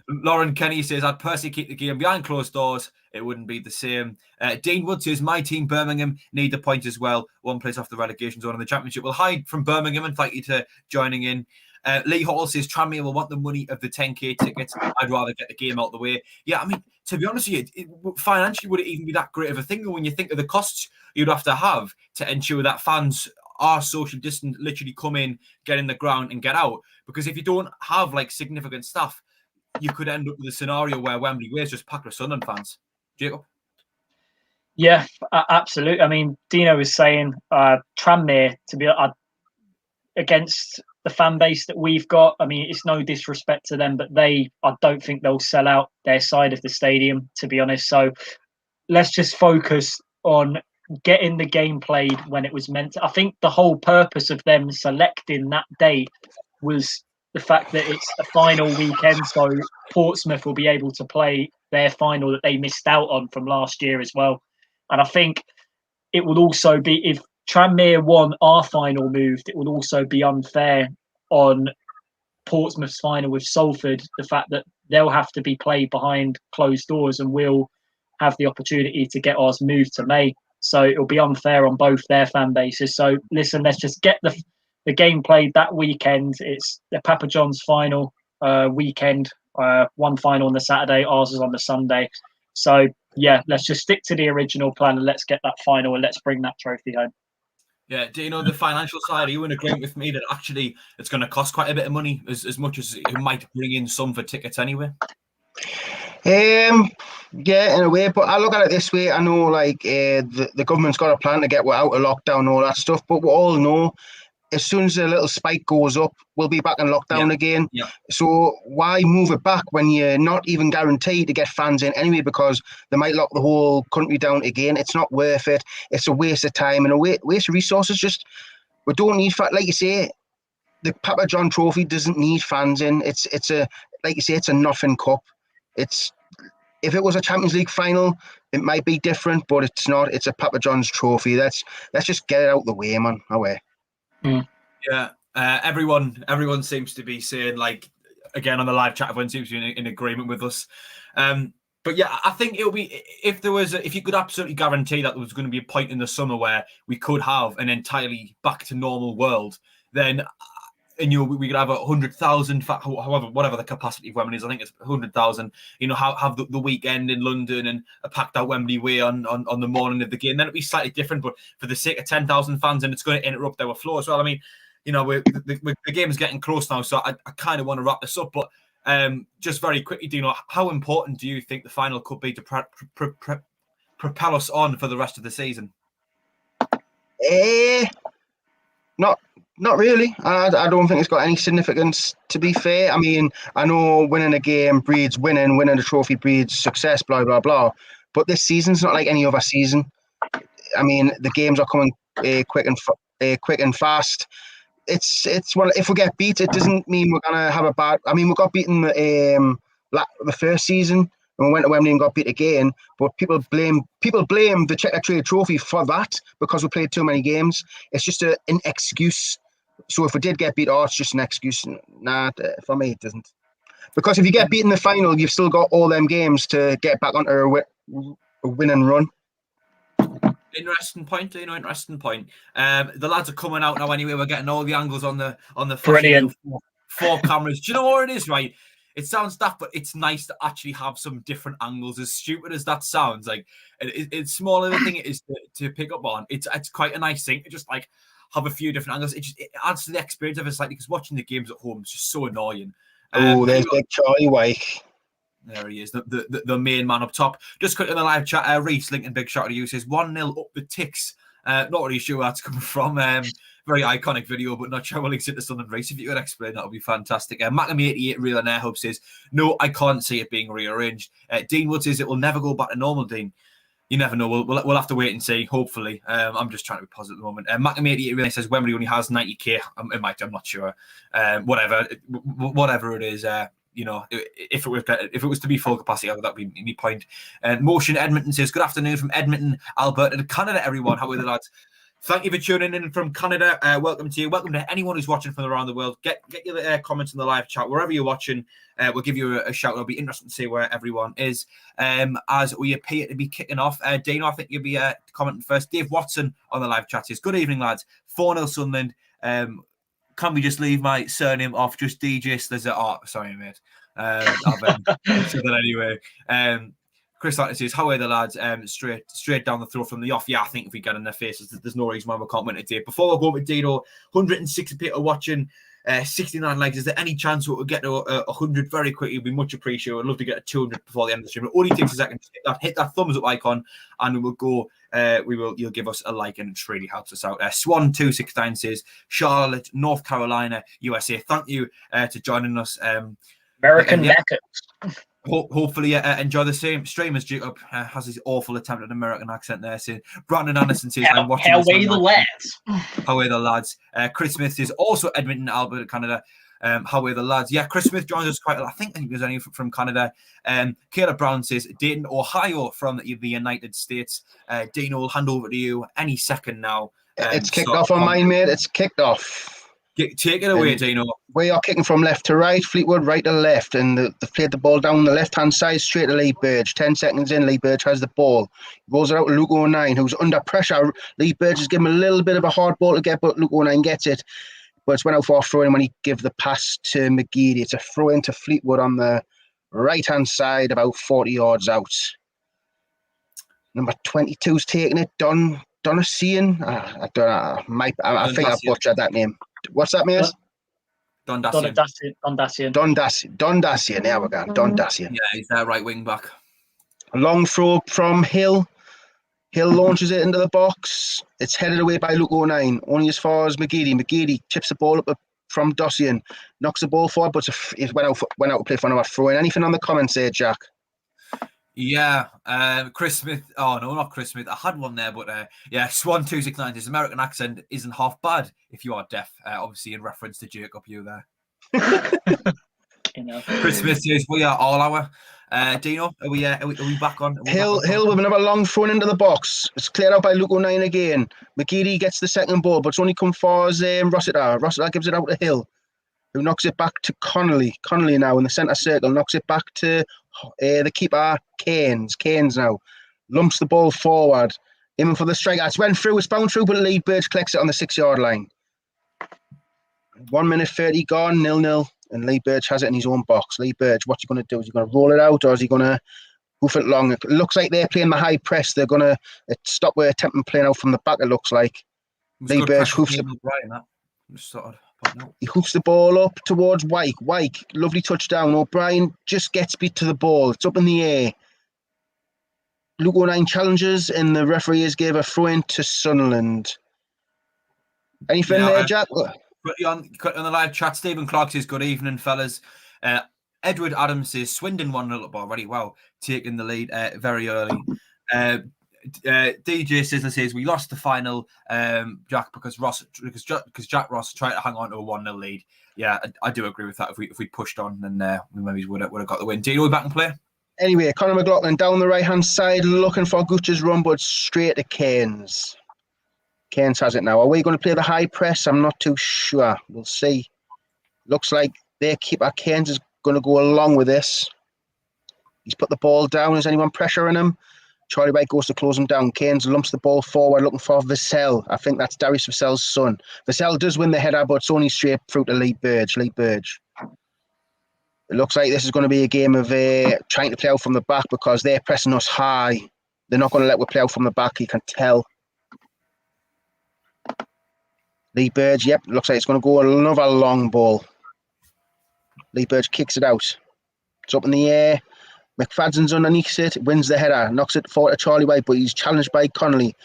Lauren Kenny says, I'd personally keep the game behind closed doors. It wouldn't be the same. Dean Wood says, my team, Birmingham, need the point as well. One place off the relegation zone in the Championship. We'll hide from Birmingham and thank you to joining in. Lee Hall says, Tranmere will want the money of the 10k tickets. I'd rather get the game out the way. Yeah, I mean, to be honest with you, financially, would it even be that great of a thing? When you think of the costs you'd have to ensure that fans are social distant, literally come in, get in the ground and get out. Because if you don't have significant staff, you could end up with a scenario where Wembley Way is just packed with Sunderland fans. Jacob? Yeah, absolutely. I mean, Dino was saying Tranmere, to be against the fan base that we've got. I mean, it's no disrespect to them, but I don't think they'll sell out their side of the stadium, to be honest. So let's just focus on getting the game played when it was meant to. I think the whole purpose of them selecting that date was the fact that it's a final weekend, so Portsmouth will be able to play their final that they missed out on from last year as well. And I think it would also be, if Tranmere won our final moved, it would also be unfair on Portsmouth's final with Salford, the fact that they'll have to be played behind closed doors and we'll have the opportunity to get ours moved to May. So it'll be unfair on both their fan bases. So listen, let's just get the game played that weekend. It's the Papa John's final weekend. One final on the Saturday, ours is on the Sunday. So yeah, let's just stick to the original plan and let's get that final and let's bring that trophy home. Yeah, do you know the financial side? Are you in agreement with me that actually it's going to cost quite a bit of money, as much as it might bring in some for tickets anyway? Yeah, in a way, but I look at it this way. I know the government's got a plan to get out of lockdown and all that stuff, but we all know as soon as a little spike goes up, we'll be back in lockdown again. Yeah. So why move it back when you're not even guaranteed to get fans in anyway, because they might lock the whole country down again? It's not worth it. It's a waste of time and a waste of resources. Just, we don't need, like you say, the Papa John Trophy doesn't need fans in. It's a, like you say, it's a nothing cup. If it was a Champions League final, it might be different, but it's not. It's a Papa John's Trophy. Let's just get it out the way, man. Away. Yeah, everyone seems to be saying, again on the live chat, everyone seems to be in agreement with us. But yeah, I think it'll be, if you could absolutely guarantee that there was going to be a point in the summer where we could have an entirely back to normal world, then we could have 100,000, whatever the capacity of Wembley is. I think it's 100,000. Have the weekend in London and a packed out Wembley Way on the morning of the game. Then it'd be slightly different. But for the sake of 10,000 fans, and it's going to interrupt our flow as well. I mean, the game is getting close now, so I kind of want to wrap this up. But just very quickly, Dino, how important do you think the final could be to propel us on for the rest of the season? Not really. I don't think it's got any significance, to be fair. I mean, I know winning a game breeds winning a trophy breeds success, blah, blah, blah. But this season's not like any other season. I mean, the games are coming quick and fast. It's well, if we get beat, it doesn't mean we're going to have a bad... I mean, we got beaten the first season, and we went to Wembley and got beat again, but people blame the Checker Trade Trophy for that because we played too many games. It's just an excuse. So if we did get beat, it's just an excuse. Nah, for me, it doesn't. Because if you get beat in the final, you've still got all them games to get back onto a winning run. Interesting point, Dino. Interesting point. The lads are coming out now anyway. We're getting all the angles on the brilliant 4 cameras. Do you know what it is, right? it sounds daft, but it's nice to actually have some different angles. As stupid as that sounds, like it's smaller the thing it is to pick up on. It's quite a nice thing to just like have a few different angles. It adds to the experience of it slightly, because watching the games at home is just so annoying. Oh, there's big Charlie White. There he is, the main man up top. Just quick in the live chat, Reese Lincoln, big shout out to you, says 1-0 up the ticks. Not really sure where that's coming from. Very iconic video, but not sure what links into Sunderland race. If you could explain, that would be fantastic. Macam88 Real and Air Hub says, no, I can't see it being rearranged. Dean Wood says it will never go back to normal, Dean. You never know. We'll have to wait and see, hopefully. I'm just trying to be positive at the moment. Macam88 really says Wembley only has 90k. It might, I'm not sure. Whatever it is, you know, if it was to be full capacity, that would be my point. Motion Edmonton says, good afternoon from Edmonton, Alberta to Canada, everyone. How are the lads? Thank you for tuning in from Canada. Welcome to you. Welcome to anyone who's watching from around the world. Get your comments in the live chat wherever you're watching. We'll give you a shout. It'll be interesting to see where everyone is as we appear to be kicking off. Dino, I think you'll be commenting first. Dave Watson on the live chat says, good evening, lads. 4-0 Sunderland. Can we just leave my surname off? Just DJ Slizzer. Oh, sorry, mate. I've said that anyway. Chris Larkin says, how are the lads? Straight down the throat from the off. Yeah, I think if we get in their faces, there's no reason why we can't win it today. Before we go with Dino, 160 people watching, 69 likes. Is there any chance we'll get to 100 very quickly? It'd be much appreciated. I'd love to get to 200 before the end of the stream. It only takes a second to hit that thumbs up icon, and we will go. You'll give us a like, and it really helps us out. Swan269 says, Charlotte, North Carolina, USA. Thank you to joining us. American Knackers. Hopefully enjoy the same stream as Jacob has his awful attempt at an American accent there. So Brandon Anderson says, I'm watching. How are the lads? How are the lads? Chris Smith is also Edmonton, Alberta, Canada. How are the lads? Yeah, Chris Smith joins us quite a lot. I think he was only from Canada. Caleb Brown says, Dayton, Ohio from the United States. Dino, will hand over to you any second now. It's kicked off on mine, mate. It's kicked off. Take it away, Dino. We are kicking from left to right, Fleetwood right to left, and they've played the ball down the left-hand side straight to Lee Burge. 10 seconds in, Lee Burge has the ball. Rolls it out to Luke O'Nien, who's under pressure. Lee Burge has given him a little bit of a hard ball to get, but Luke O'Nien gets it. But it's went out for a throw-in when he gave the pass to McGeady. It's a throw-in to Fleetwood on the right-hand side, about 40 yards out. Number 22's taking it, Donasian. I don't know. I think I butchered that name. What's that, mate? Dondassian. Dondassian. There we go. Dondassian. Yeah, he's their right wing back. A long throw from Hill. Hill launches it into the box. It's headed away by Luke O'Nien, only as far as McGeady. McGeady chips the ball up from Dossian, knocks the ball forward, but it went out to play for another throw-in. Anything on the comments there, Jack? Yeah, Chris Smith. Oh no, not Chris Smith. I had one there, but yeah, Swan269. His American accent isn't half bad if you are deaf. Obviously, in reference to Jacob, you there. Chris Smith says we are all our. Dino, are we back on? Hill with another long thrown into the box. It's cleared out by Luke O'Nien again. McGeady gets the second ball, but it's only come far as Rossiter. Rossiter gives it out to Hill, who knocks it back to Connolly. Connolly now in the centre circle, knocks it back to the keeper, Keynes. Keynes now lumps the ball forward, aiming for the strike. It's went through, it's bound through, but Lee Burge collects it on the 6-yard line. 1 minute 30 gone, 0-0, and Lee Burge has it in his own box. Lee Burge, what's he going to do? Is he going to roll it out, or is he going to hoof it long? It looks like they're playing the high press. They're going to stop with attempting playing out from the back, it looks like. Lee Burge hoofs it. He hoofs the ball up towards Wyke. Wyke, lovely touchdown. O'Brien just gets beat to the ball. It's up in the air. Luke O'Nien challenges, and the referee has gave a throw-in to Sunderland. Anything there, Jack? On the live chat, Stephen Clark says, good evening, fellas. Edward Adams says, Swindon 1-0 up already. Wow, taking the lead very early. DJ Sizzler says we lost the final, Jack, because Jack Ross tried to hang on to a 1-0 lead. Yeah, I do agree with that. If we pushed on, then we maybe would have got the win. Do you know we back and play? Anyway, Conor McLaughlin down the right hand side, looking for Gucci's run, but straight to Keynes. Keynes has it now. Are we going to play the high press? I'm not too sure. We'll see. Looks like their keeper Keynes is going to go along with this. He's put the ball down. Is anyone pressuring him? Charlie White goes to close him down. Keynes lumps the ball forward, looking for Vassell. I think that's Darius Vassell's son. Vassell does win the header, but it's only straight through to Lee Burge. Lee Burge. It looks like this is going to be a game of trying to play out from the back because they're pressing us high. They're not going to let us play out from the back, you can tell. Lee Burge, yep, looks like it's going to go another long ball. Lee Burge kicks it out. It's up in the air. McFadden's underneath it, wins the header, knocks it forward to Charlie White, but he's challenged by Connolly.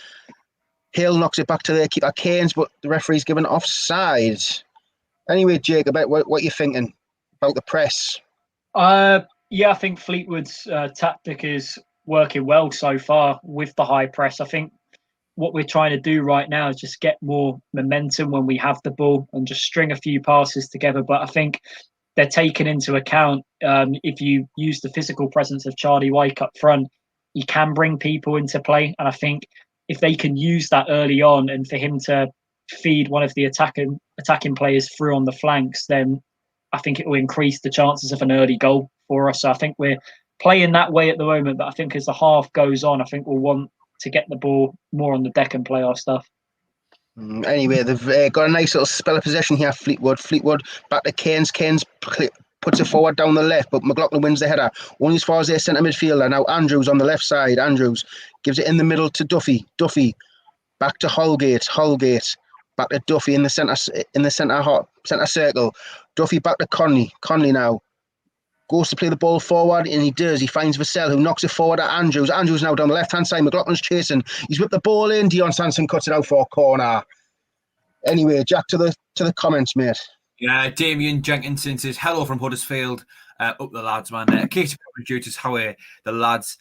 Hill knocks it back to their keeper Keynes, but the referee's given offside. Anyway, Jake, about what you're thinking about the press? Yeah, I think Fleetwood's tactic is working well so far with the high press. I think what we're trying to do right now is just get more momentum when we have the ball and just string a few passes together. But I think they're taken into account. If you use the physical presence of Charlie White up front, he can bring people into play. And I think if they can use that early on and for him to feed one of the attacking players through on the flanks, then I think it will increase the chances of an early goal for us. So I think we're playing that way at the moment. But I think as the half goes on, I think we'll want to get the ball more on the deck and play our stuff. Anyway, they've got a nice little spell of possession here, Fleetwood. Fleetwood back to Keynes. Keynes puts it forward down the left, but McLaughlin wins the header. Only as far as their centre midfielder. Now Andrews on the left side. Andrews gives it in the middle to Duffy. Duffy back to Holgate. Holgate back to Duffy in the centre circle. Duffy back to Conley. Conley now goes to play the ball forward, and he does. He finds Vassell, who knocks it forward at Andrews. Andrews now down the left-hand side. McLaughlin's chasing. He's whipped the ball in. Dion Sanson cuts it out for a corner. Anyway, Jack, to the comments, mate. Yeah, Damien Jenkinson says, hello from Huddersfield. Up the lads, man. Katie producers, how are the lads?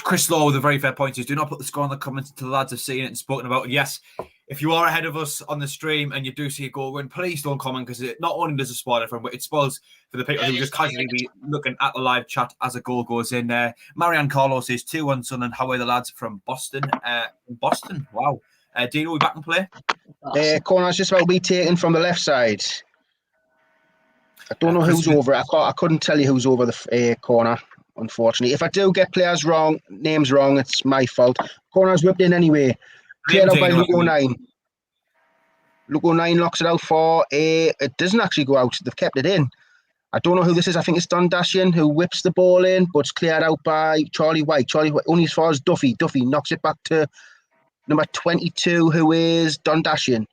Chris Law with a very fair point says, do not put the score in the comments until the lads have seen it and spoken about it. Yes, if you are ahead of us on the stream and you do see a goal win, please don't comment, because it not only does it spoil everyone, but it spoils for the people who just casually be looking at the live chat as a goal goes in. Marianne Carlos says 2-1 Sunderland. How are the lads from Boston? Boston, wow. Dean, are we back in play? Corner's just about to be taken from the left side. I don't know who's over it. I couldn't tell you who's over the corner, unfortunately. If I do get players wrong, names wrong, it's my fault. Corner's whipped in anyway. Cleared out by Luke O'Nine. Luke O'Nine locks it out for it doesn't actually go out. They've kept it in. I don't know who this is. I think it's Dundashian who whips the ball in, but it's cleared out by Charlie White. Charlie White only as far as Duffy. Duffy knocks it back to number 22, who is Dundashian.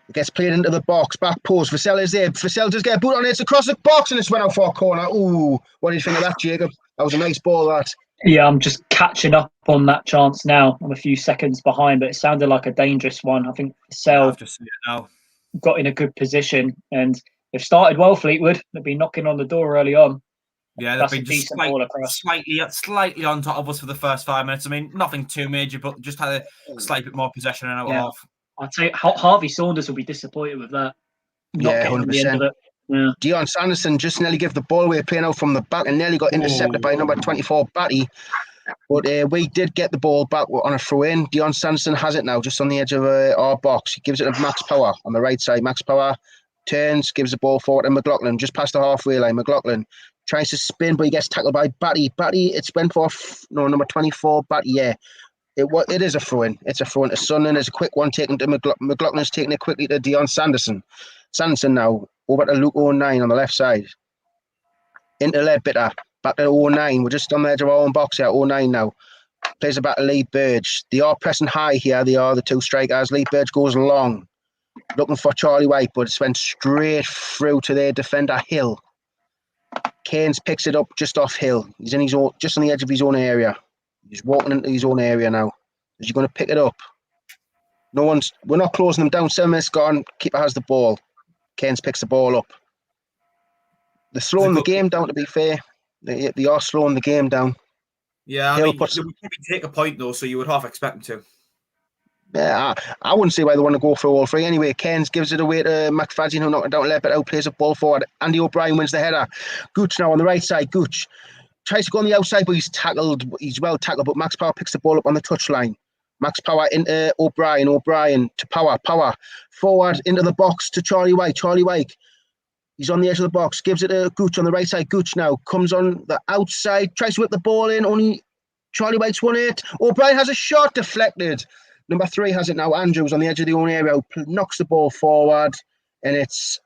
It gets played into the box, back post. Vassell is there. Vassell does get a boot on it. It's across the box and it's went out for a corner. Ooh, what do you think of that, Jacob? That was a nice ball, that. Yeah, I'm just catching up on that chance now. I'm a few seconds behind, but it sounded like a dangerous one. I think Vassell got in a good position and they've started well, Fleetwood. They've been knocking on the door early on. Yeah, they've been just slightly on top of us for the first 5 minutes. I mean, nothing too major, but just had a slight bit more possession and out half. I'd say Harvey Saunders will be disappointed with that. Yeah, 100%. Yeah. Dion Sanderson just nearly gave the ball away, playing out from the back, and nearly got intercepted by number 24, Batty. But we did get the ball back on a throw-in. Dion Sanderson has it now, just on the edge of our box. He gives it to Max Power on the right side. Max Power turns, gives the ball forward to McLaughlin, just past the halfway line. McLaughlin tries to spin, but he gets tackled by Batty. Batty, it's went for number 24, Batty, yeah. It is a throw-in. It's a throw-in to Sunderland. It's a quick one taken to McLaughlin's taking it quickly to Dion Sanderson. Sanderson now over to Luke O'Nine on the left side. Into Ledbetter. Back to O'Nine. We're just on the edge of our own box here. O'Nine now plays it back to Lee Burge. They are pressing high here. They are the two strikers. Lee Burge goes long, looking for Charlie White, but it's went straight through to their defender Hill. Keynes picks it up just off Hill. He's in his own, just on the edge of his own area. He's walking into his own area now. Is he going to pick it up? We're not closing them down. 7 minutes gone. Keeper has the ball. Keynes picks the ball up. They're slowing the game down, to be fair. They are slowing the game down. Yeah, they would probably take a point, though, so you would half expect them to. Yeah, I wouldn't see why they want to go for all three. Anyway, Keynes gives it away to McFadden, who knocked it down left, but out plays a ball forward. Andy O'Brien wins the header. Gooch now on the right side. Gooch tries to go on the outside, but he's tackled. He's well tackled, but Max Power picks the ball up on the touchline. Max Power into O'Brien. O'Brien to Power. Power forward into the box to Charlie White. Charlie White. He's on the edge of the box. Gives it to Gooch on the right side. Gooch now comes on the outside. Tries to whip the ball in. Only Charlie White's won it. O'Brien has a shot deflected. Number 3 has it now. Andrews on the edge of the own area. Knocks the ball forward. And it's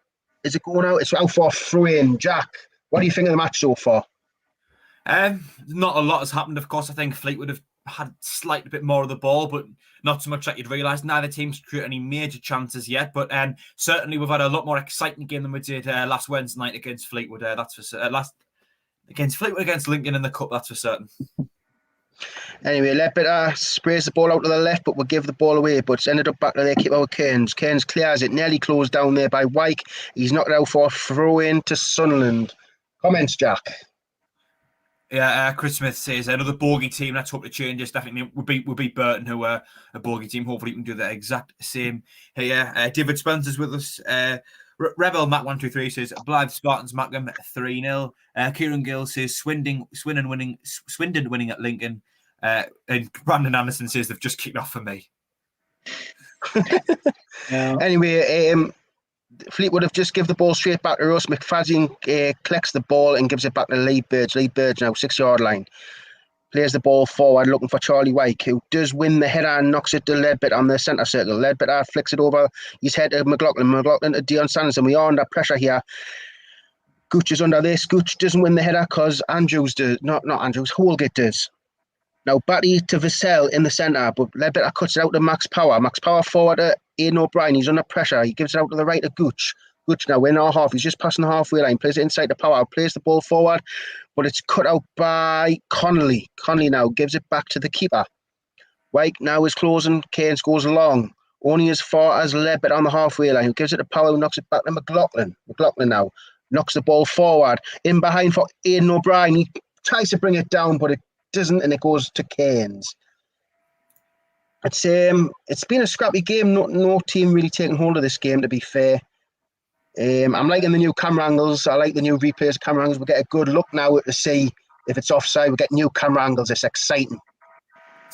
Is it going out? It's out for a throw-in. Jack, what do you think of the match so far? Not a lot has happened, of course. I think Fleetwood have had slightly bit more of the ball, but not so much that you'd realise. Neither team's created any major chances yet, but certainly we've had a lot more exciting game than we did last Wednesday night against Fleetwood. That's for against Lincoln in the cup. That's for certain. Anyway, Ledbetter sprays the ball out to the left, but will give the ball away. But it's ended up back to their keeper with Cairns. Cairns clears it, nearly closed down there by Wyke. He's knocked it out for a throw-in to Sunderland. Comments, Jack? Yeah, Chris Smith says another bogey team. Let's hope it changes. Definitely, we'll beat Burton, who are a bogey team. Hopefully, we can do the exact same here. David Spencer's with us. Rebel Mac 123 says Blythe Spartans Mackham 3-0. Kieran Gill says Swindon winning at Lincoln. And Brandon Anderson says they've just kicked off for me. Anyway, Fleetwood have just give the ball straight back to us. McFadden collects the ball and gives it back to Lee Burge. Lee Burge now 6-yard line. Plays the ball forward, looking for Charlie Wyke, who does win the header and knocks it to Ledbetter on the centre circle. Ledbetter flicks it over his head to McLaughlin. McLaughlin to Dion Sanderson. We are under pressure here. Gooch is under this. Gooch doesn't win the header because Andrews does. Not Andrews. Holgate does. Now Batty to Vassell in the centre, but Ledbetter cuts it out to Max Power. Max Power forward to Aidan O'Brien. He's under pressure. He gives it out to the right to Gooch. Gooch now in our half. He's just passing the halfway line. Plays it inside to Power. Plays the ball forward, but it's cut out by Connolly. Connolly now gives it back to the keeper. Wyke now is closing. Cairns goes long. Only as far as Ledbetter on the halfway line. Who gives it to Power, who knocks it back to McLaughlin. McLaughlin now knocks the ball forward. In behind for Aidan O'Brien. He tries to bring it down, but it doesn't, and it goes to Cairns. It's been a scrappy game. No team really taking hold of this game, to be fair. I'm liking the new camera angles. I like the new replays camera angles. We get a good look now to see if it's offside. We get new camera angles. It's exciting.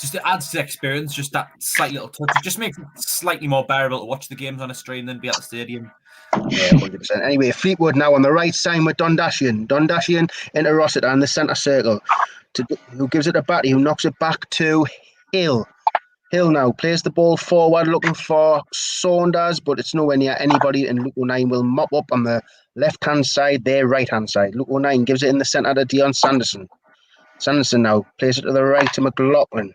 Just it adds to the experience, just that slight little touch. It just makes it slightly more bearable to watch the games on a stream than be at the stadium. Yeah, 100%. Anyway, Fleetwood now on the right side with Dondashian. Dondashian into Rossiter in the centre circle. Who gives it to Batty, who knocks it back to Hill. Hill now plays the ball forward, looking for Saunders, but it's nowhere near anybody, and Luke O'Neill will mop up on the left-hand side, their right-hand side. Luke O'Neill gives it in the centre to Dion Sanderson. Sanderson now plays it to the right to McLaughlin.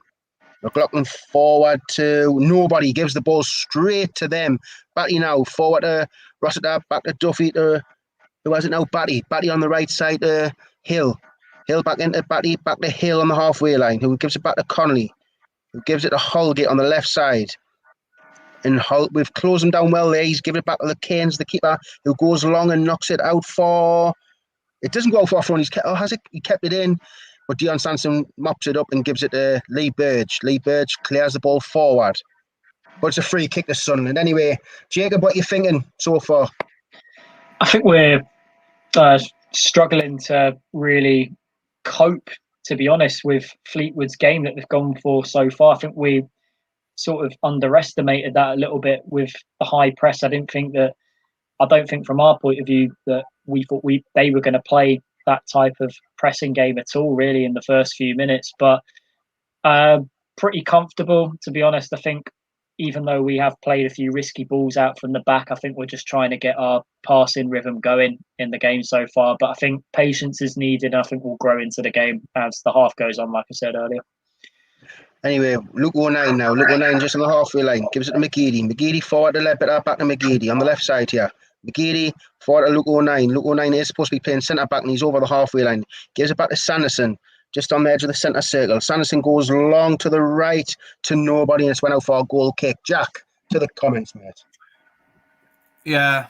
McLaughlin forward to nobody, gives the ball straight to them. Batty now forward to Rossiter, back to Duffy, to who has it now? Batty. Batty on the right side to Hill. Hill back into Batty, back to Hill on the halfway line, who gives it back to Connolly, who gives it to Holgate on the left side. And we've closed him down well there. He's given it back to the Cairns, the keeper, who goes long and knocks it out for... It doesn't go out for a front. Has it? He kept it in. But Dion Sanson mops it up and gives it to Lee Burge. Lee Burge clears the ball forward. But it's a free kick to Sunderland. Anyway, Jacob, what are you thinking so far? I think we're struggling to really cope, to be honest, with Fleetwood's game that they've gone for so far. I think we sort of underestimated that a little bit with the high press. I don't think from our point of view that we thought they were going to play that type of pressing game at all, really, in the first few minutes. But pretty comfortable, to be honest. I think even though we have played a few risky balls out from the back, I think we're just trying to get our passing rhythm going in the game so far. But I think patience is needed, and I think we'll grow into the game as the half goes on, like I said earlier. Anyway, Luke O'Neill now. Luke O'Neill just on the halfway line. Gives it to McGeady. McGeady forward to Ledbetter, back to McGeady on the left side here. McGeady forward to Luke O'Neill. Luke O'Neill is supposed to be playing centre back, and he's over the halfway line. Gives it back to Sanderson, just on the edge of the centre circle. Sanderson goes long to the right to nobody, and it's went out for a goal kick. Jack, to the comments, mate. Yeah,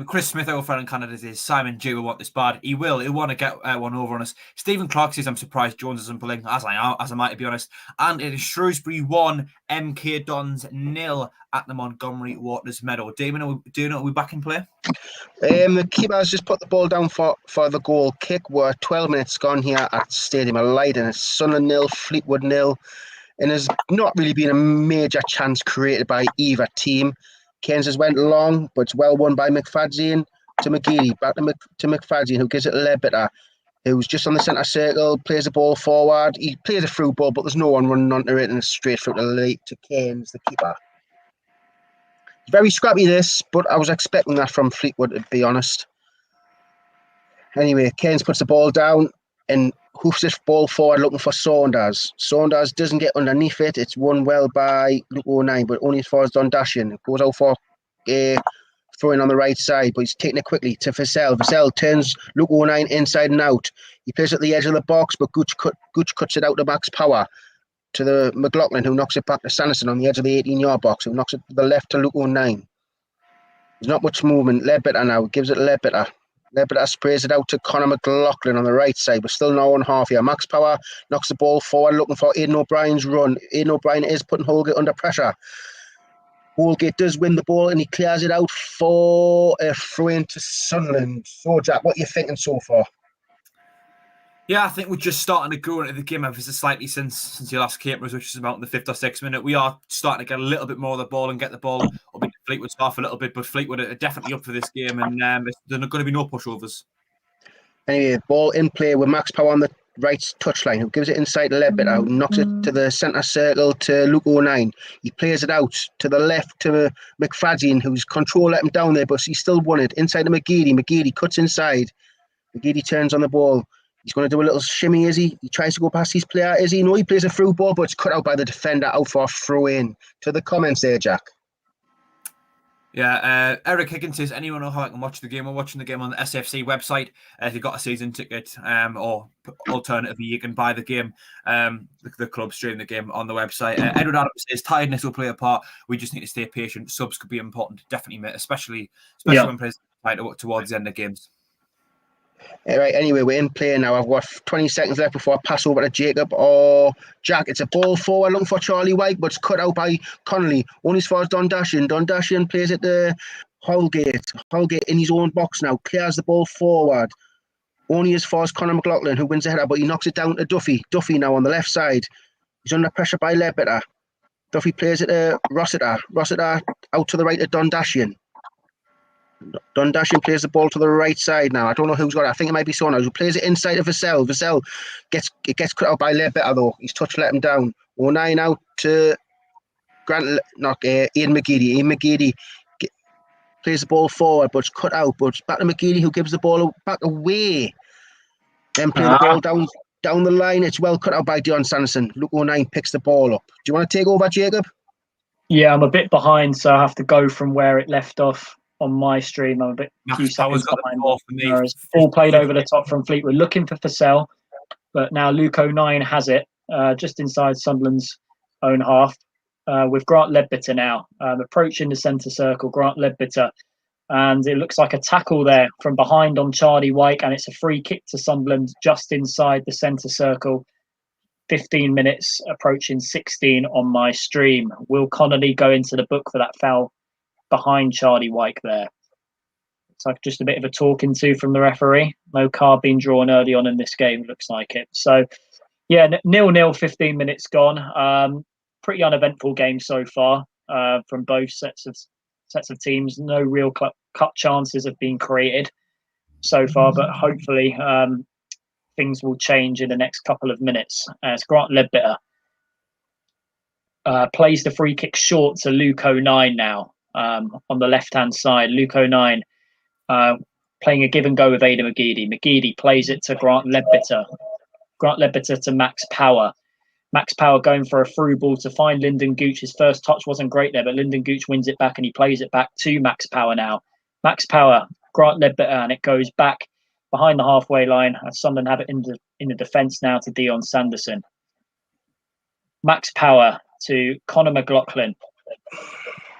Chris Smith, our friend in Canada, says Simon G will want this bad. He'll want to get one over on us. Stephen Clark says I'm surprised Jones isn't pulling, as I might, to be honest. And it is Shrewsbury 1, MK Dons 0 at the Montgomery Waters Meadow. Damon, are we back in play? The keeper has just put the ball down for the goal kick. We're 12 minutes gone here at Stadium of Light, and it's Sunderland 0, Fleetwood 0. And there's not really been a major chance created by either team. Cairns has went long, but it's well won by McFadden to McGeady, back to McFadden, who gives it to Ledbetter, who's just on the centre circle, plays the ball forward. He plays a through ball, but there's no one running onto it, and it's straight through to Cairns, the keeper. Very scrappy this, but I was expecting that from Fleetwood, to be honest. Anyway, Keynes puts the ball down and hoofs this ball forward looking for Saunders. Saunders doesn't get underneath it. It's won well by Luke O'Nien, but only as far as Dondashian. Goes out for throwing on the right side, but he's taking it quickly to Vassell. Vassell turns Luke O'Nien inside and out. He plays at the edge of the box, but Gooch cuts it out to Max Power, to the McLaughlin, who knocks it back to Sanderson on the edge of the 18-yard box, who knocks it to the left to Luke O'Nien. There's not much movement. Ledbetter now gives it to Ledbetter. Ledbetter sprays it out to Conor McLaughlin on the right side, but still no one half here. Max Power knocks the ball forward, looking for Aidan O'Brien's run. Aidan O'Brien is putting Holgate under pressure. Holgate does win the ball and he clears it out for a throw into Sunderland. So, Jack, what are you thinking so far? Yeah, I think we're just starting to grow into the game ever so slightly since your last caperers, which is about in the 5th or 6th minute. We are starting to get a little bit more of the ball and get the ball up into Fleetwood's half a little bit, but Fleetwood are definitely up for this game, and there's going to be no pushovers. Anyway, ball in play with Max Power on the right touchline, who gives it inside to Ledbetter, who knocks it to the centre circle to Luke O'Nien. He plays it out to the left to McFadden, whose control let him down there, but he still won it. Inside to McGeady. McGeady cuts inside. McGeady turns on the ball. He's going to do a little shimmy, is he? He tries to go past his player, is he? No, he plays a through ball, but it's cut out by the defender, out for a throw-in. To the comments there, Jack. Yeah, Eric Higgins says, anyone know how I can watch the game? We're watching the game on the SAFC website. If you've got a season ticket, or alternatively, you can buy the game. The club stream the game on the website. Edward Adams says, tiredness will play a part. We just need to stay patient. Subs could be important, definitely, mate, especially when players fight towards the end of games. Right, anyway, we're in play now. I've got 20 seconds left before I pass over to Jacob or Jack. It's a ball forward looking for Charlie White, but it's cut out by Connolly. Only as far as Dondashian. Dondashian plays it to Holgate. Holgate in his own box now. Clears the ball forward. Only as far as Conor McLaughlin, who wins the header, but he knocks it down to Duffy. Duffy now on the left side. He's under pressure by Ledbetter. Duffy plays it to Rossiter. Rossiter out to the right of Dondashian. Dondashian plays the ball to the right side now. I don't know who's got it. I think it might be Sonos who plays it inside of Vassell. Vassell gets cut out by Ledbetter though. His touch let him down. O'Nien out to Ian McGeady. Ian McGeady plays the ball forward, but it's cut out. But it's back to McGeady, who gives the ball back away. Then play the ball down the line. It's well cut out by Dion Sanderson. Luke O'Nien picks the ball up. Do you want to take over, Jacob? Yeah, I'm a bit behind, so I have to go from where it left off. On my stream, I'm a bit few seconds behind. Ball played over the top from Fleetwood, looking for Vassell, but now Luke O'Nien has it just inside Sunderland's own half with Grant Ledbetter now approaching the centre circle. Grant Ledbetter, and it looks like a tackle there from behind on Charlie White, and it's a free kick to Sunderland just inside the centre circle. 15 minutes approaching 16 on my stream. Will Connolly go into the book for that foul behind Charlie White there? It's like just a bit of a talking to from the referee. No card being drawn early on in this game, looks like it. So, yeah, 0-0, 15 minutes gone. Pretty uneventful game so far from both sets of teams. No real cup chances have been created so far, but hopefully things will change in the next couple of minutes. As Grant Ledbetter plays the free kick short to Luke O'Nien now. On the left-hand side, Luke O'Nien playing a give and go with Aidan McGeady. McGeady plays it to Grant Ledbetter. Grant Ledbetter to Max Power. Max Power going for a through ball to find Lyndon Gooch. His first touch wasn't great there, but Lyndon Gooch wins it back and he plays it back to Max Power now. Max Power, Grant Ledbetter, and it goes back behind the halfway line. Sunderland have it in the defence now to Dion Sanderson. Max Power to Conor McLaughlin.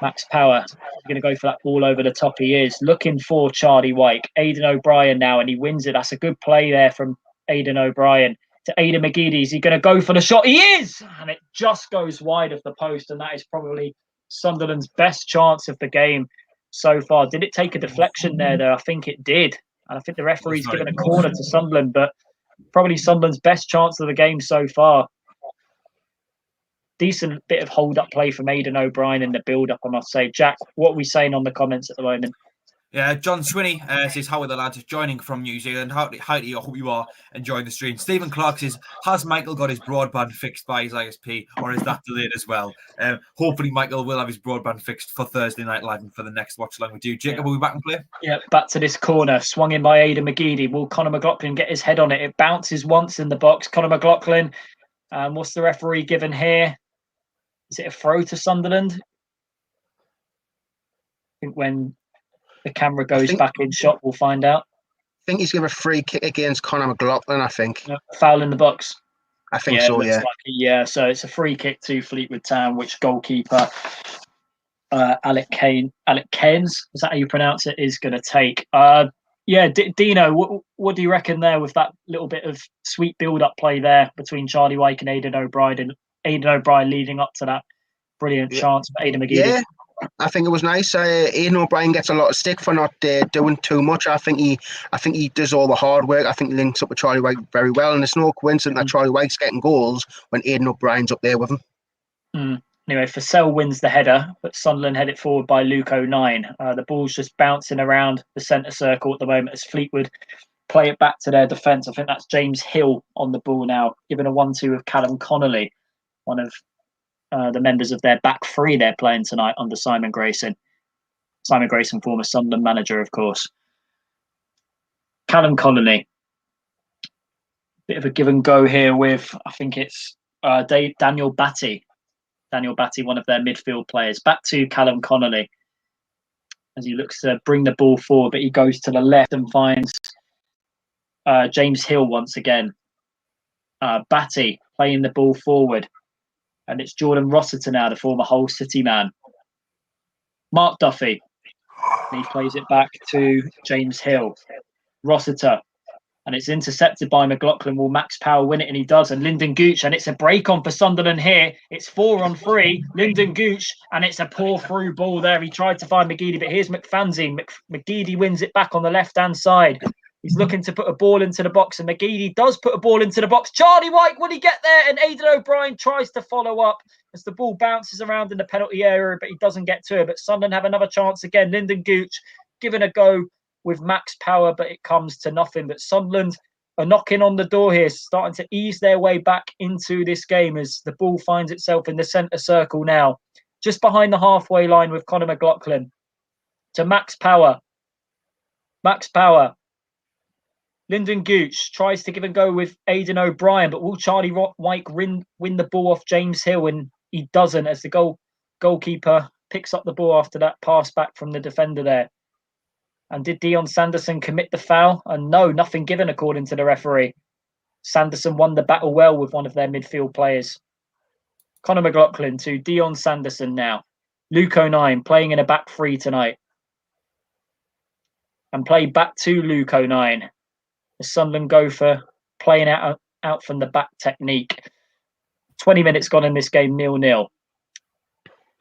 Max Power is going to go for that ball over the top. He is looking for Charlie White. Aidan O'Brien now, and he wins it. That's a good play there from Aidan O'Brien to Aidan McGeady. Is he going to go for the shot? He is! And it just goes wide of the post, and that is probably Sunderland's best chance of the game so far. Did it take a deflection there, though? I think it did. And I think the referee's given a corner to Sunderland, but probably Sunderland's best chance of the game so far. Decent bit of hold-up play from Aidan O'Brien in the build-up, I must say. Jack, what are we saying on the comments at the moment? Yeah, John Swinney says, how are the lads joining from New Zealand? How do you hope you are enjoying the stream? Stephen Clark says, has Michael got his broadband fixed by his ISP, or is that delayed as well? Hopefully Michael will have his broadband fixed for Thursday Night Live and for the next watch along with you. Jacob, will we back and play? Yeah, back to this corner, swung in by Aidan McGeady. Will Conor McLaughlin get his head on it? It bounces once in the box. Conor McLaughlin, what's the referee given here? Is it a throw to Sunderland? I think when the camera goes back in shot, we'll find out. I think he's given a free kick against Conor McLaughlin, I think. Foul in the box. I think so, yeah. Yeah, so it's a free kick to Fleetwood Town, which goalkeeper Alec Keynes, is that how you pronounce it, is going to take. Dino, what do you reckon there with that little bit of sweet build-up play there between Charlie Wyke and Aidan O'Brien, leading up to that brilliant chance for Aidan McGeady? Yeah, I think it was nice. Aidan O'Brien gets a lot of stick for not doing too much. I think he does all the hard work. I think he links up with Charlie Wyke very well, and it's no coincidence that Charlie Wyke's getting goals when Aidan O'Brien's up there with him. Anyway, Fussell wins the header, but Sunderland head it forward by Luke O'Nien. The ball's just bouncing around the centre circle at the moment as Fleetwood play it back to their defence. I think that's James Hill on the ball now, given a 1-2 with Callum Connolly, one of the members of their back three they're playing tonight under Simon Grayson. Simon Grayson, former Sunderland manager, of course. Callum Connolly. Bit of a give and go here with, I think it's Daniel Batty. Daniel Batty, one of their midfield players. Back to Callum Connolly as he looks to bring the ball forward, but he goes to the left and finds James Hill once again. Batty playing the ball forward. And it's Jordan Rossiter now, the former Hull City man. Mark Duffy. And he plays it back to James Hill. Rossiter. And it's intercepted by McLaughlin. Will Max Power win it? And he does. And Lyndon Gooch. And it's a break on for Sunderland here. It's 4-on-3. Lyndon Gooch. And it's a poor through ball there. He tried to find McGeady, but here's McFanzine. McGeady wins it back on the left-hand side. He's looking to put a ball into the box, and McGeady does put a ball into the box. Charlie Wyke, will he get there? And Aidan O'Brien tries to follow up as the ball bounces around in the penalty area, but he doesn't get to it. But Sunderland have another chance again. Lyndon Gooch giving a go with Max Power, but it comes to nothing. But Sunderland are knocking on the door here, starting to ease their way back into this game as the ball finds itself in the centre circle now, just behind the halfway line with Conor McLaughlin. To Max Power. Max Power. Lyndon Gooch tries to give and go with Aidan O'Brien, but will Charlie Wyke win the ball off James Hill? And he doesn't, as the goalkeeper picks up the ball after that pass back from the defender there. And did Dion Sanderson commit the foul? And no, nothing given according to the referee. Sanderson won the battle well with one of their midfield players. Conor McLaughlin to Dion Sanderson now. Luke O'Nien playing in a back three tonight. And play back to Luke O'Nien. The Sunderland go for playing out from the back technique. 20 minutes gone in this game, 0-0.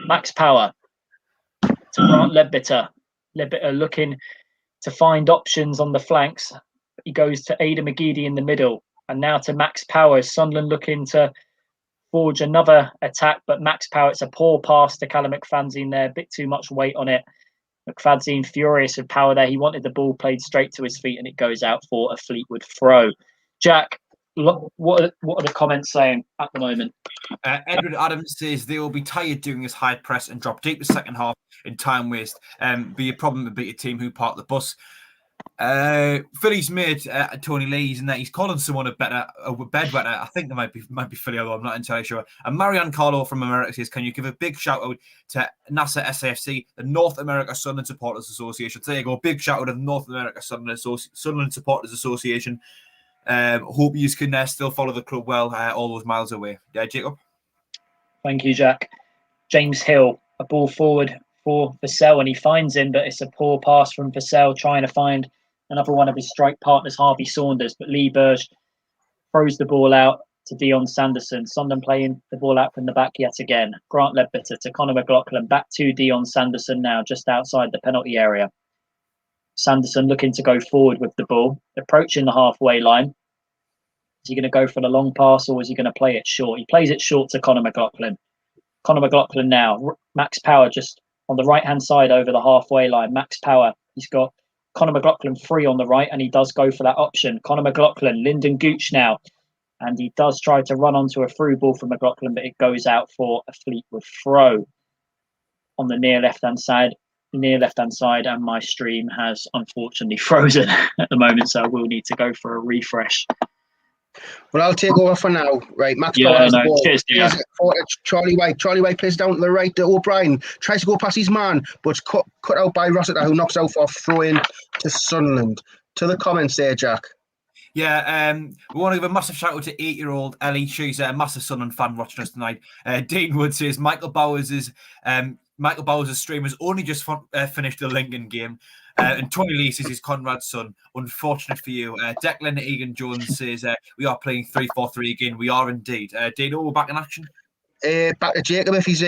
Max Power to Grant Ledbetter. Ledbetter looking to find options on the flanks. He goes to Aidan McGeady in the middle. And now to Max Power. Sunderland looking to forge another attack. But Max Power, it's a poor pass to Callum McFanzine there. A bit too much weight on it. McFadzean furious with Power there. He wanted the ball played straight to his feet and it goes out for a Fleetwood throw. Jack, what are the comments saying at the moment? Edward Adams says they will be tired doing this high press and drop deep the second half in time waste. Be a problem to beat a team who park the bus. Philly's mate Tony Lee's and that he's calling someone a bedwetter. I think there might be Philly, although I'm not entirely sure. And Marianne Carlo from America says, can you give a big shout out to NASA SAFC, the North America Sunderland Supporters Association? So there you go, big shout out to the North America Sunderland Supporters Association. Hope you can still follow the club well all those miles away. Jacob? Thank you, Jack. James Hill, a ball forward for Fussell, and he finds him, but it's a poor pass from Fussell trying to find another one of his strike partners, Harvey Saunders, but Lee Burge throws the ball out to Dion Sanderson. Sunderland playing the ball out from the back yet again. Grant Ledbetter to Conor McLaughlin, back to Dion Sanderson now, just outside the penalty area. Sanderson looking to go forward with the ball, approaching the halfway line. Is he going to go for the long pass or is he going to play it short? He plays it short to Conor McLaughlin. Conor McLaughlin now. Max Power just on the right-hand side over the halfway line. Max Power He's got Conor McLaughlin free on the right, and he does go for that option. Conor McLaughlin, Lyndon Gooch now, and he does try to run onto a through ball from McLaughlin, but it goes out for a Fleetwood throw on the near left-hand side. And my stream has unfortunately frozen at the moment, so I will need to go for a refresh. Well, I'll take over for now. Right, Max Yeah, Power has no, the ball. cheers, yeah. Charlie White. Charlie White plays down to the right to O'Brien. Tries to go past his man, but it's cut out by Rossiter, who knocks out for a throw-in to Sunderland. To the comments there, Jack. Yeah, we want to give a massive shout out to 8-year-old Ellie. She's a massive Sunderland fan watching us tonight. Dean Wood says Michael Bowers' stream has only just finished the Lincoln game. And Tony Lee says he's Conrad's son. Unfortunate for you. Declan Egan Jones says we are playing 3-4-3 again. We are indeed. Dino, we're back in action. Back to Jacob if he's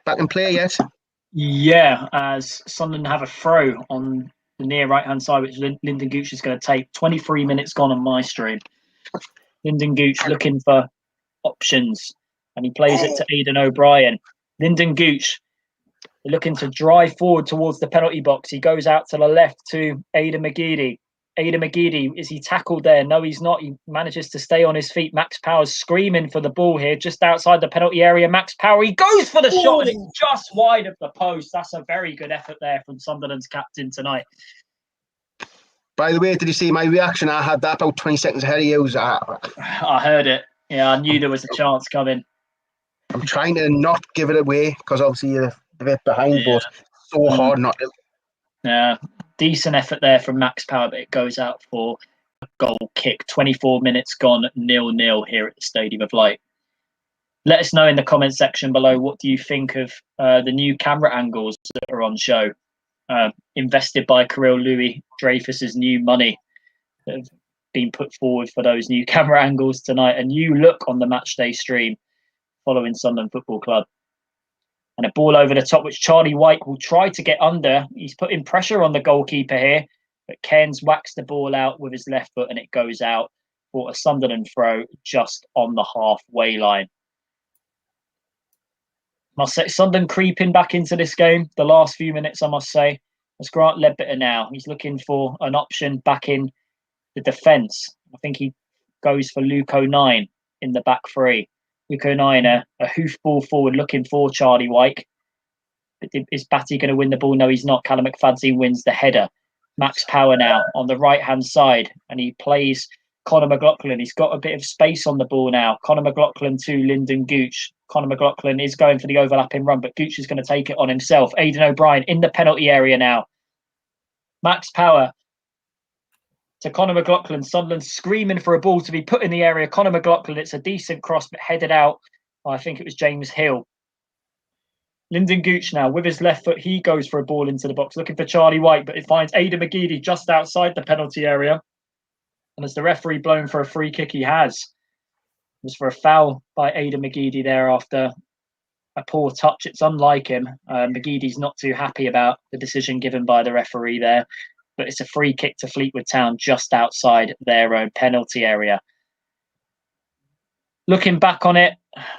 back in play yet. Yeah, as Sunderland have a throw on the near right-hand side, which Lyndon Gooch is going to take. 23 minutes gone on my stream. Lyndon Gooch looking for options, and he plays it to Aidan O'Brien. Lyndon Gooch looking to drive forward towards the penalty box. He goes out to the left to Aidan McGeady. Aidan McGeady, is he tackled there? No, he's not. He manages to stay on his feet. Max Power's screaming for the ball here, just outside the penalty area. Max Power, he goes for the shot, and it's just wide of the post. That's a very good effort there from Sunderland's captain tonight. By the way, did you see my reaction? I had that about 20 seconds ahead of you. I heard it. Yeah, I knew there was a chance coming. I'm trying to not give it away because obviously you're a bit behind, but so hard not to. Yeah, decent effort there from Max Power, but it goes out for a goal kick. 24 minutes gone, 0-0 here at the Stadium of Light. Let us know in the comment section below, what do you think of the new camera angles that are on show? Invested by Kirill Louis Dreyfus's new money that have been put forward for those new camera angles tonight. A new look on the matchday stream following Sunderland Football Club. And a ball over the top, which Charlie White will try to get under. He's putting pressure on the goalkeeper here, but Cairns whacks the ball out with his left foot, and it goes out for a Sunderland throw just on the halfway line. Must say, Sunderland creeping back into this game. The last few minutes, I must say. It's Grant Ledbetter now. He's looking for an option back in the defence. I think he goes for Luke O'Nien in the back three. Luke O'Nien, a hoof ball forward looking for Charlie White. Is Batty going to win the ball? No, he's not. Callum McFadzean wins the header. Max Power now on the right-hand side, and he plays Conor McLaughlin. He's got a bit of space on the ball now. Conor McLaughlin to Lyndon Gooch. Conor McLaughlin is going for the overlapping run, but Gooch is going to take it on himself. Aidan O'Brien in the penalty area now. Max Power to Conor McLaughlin. Sunderland screaming for a ball to be put in the area. Conor McLaughlin, it's a decent cross, but headed out. I think it was James Hill. Lyndon Gooch now with his left foot. He goes for a ball into the box, looking for Charlie White, but it finds Aidan McGeady just outside the penalty area. And as the referee blown for a free kick, he has. It was for a foul by Aidan McGeady there after a poor touch. It's unlike him. McGeady's not too happy about the decision given by the referee there. But it's a free kick to Fleetwood Town just outside their own penalty area. Looking back on it,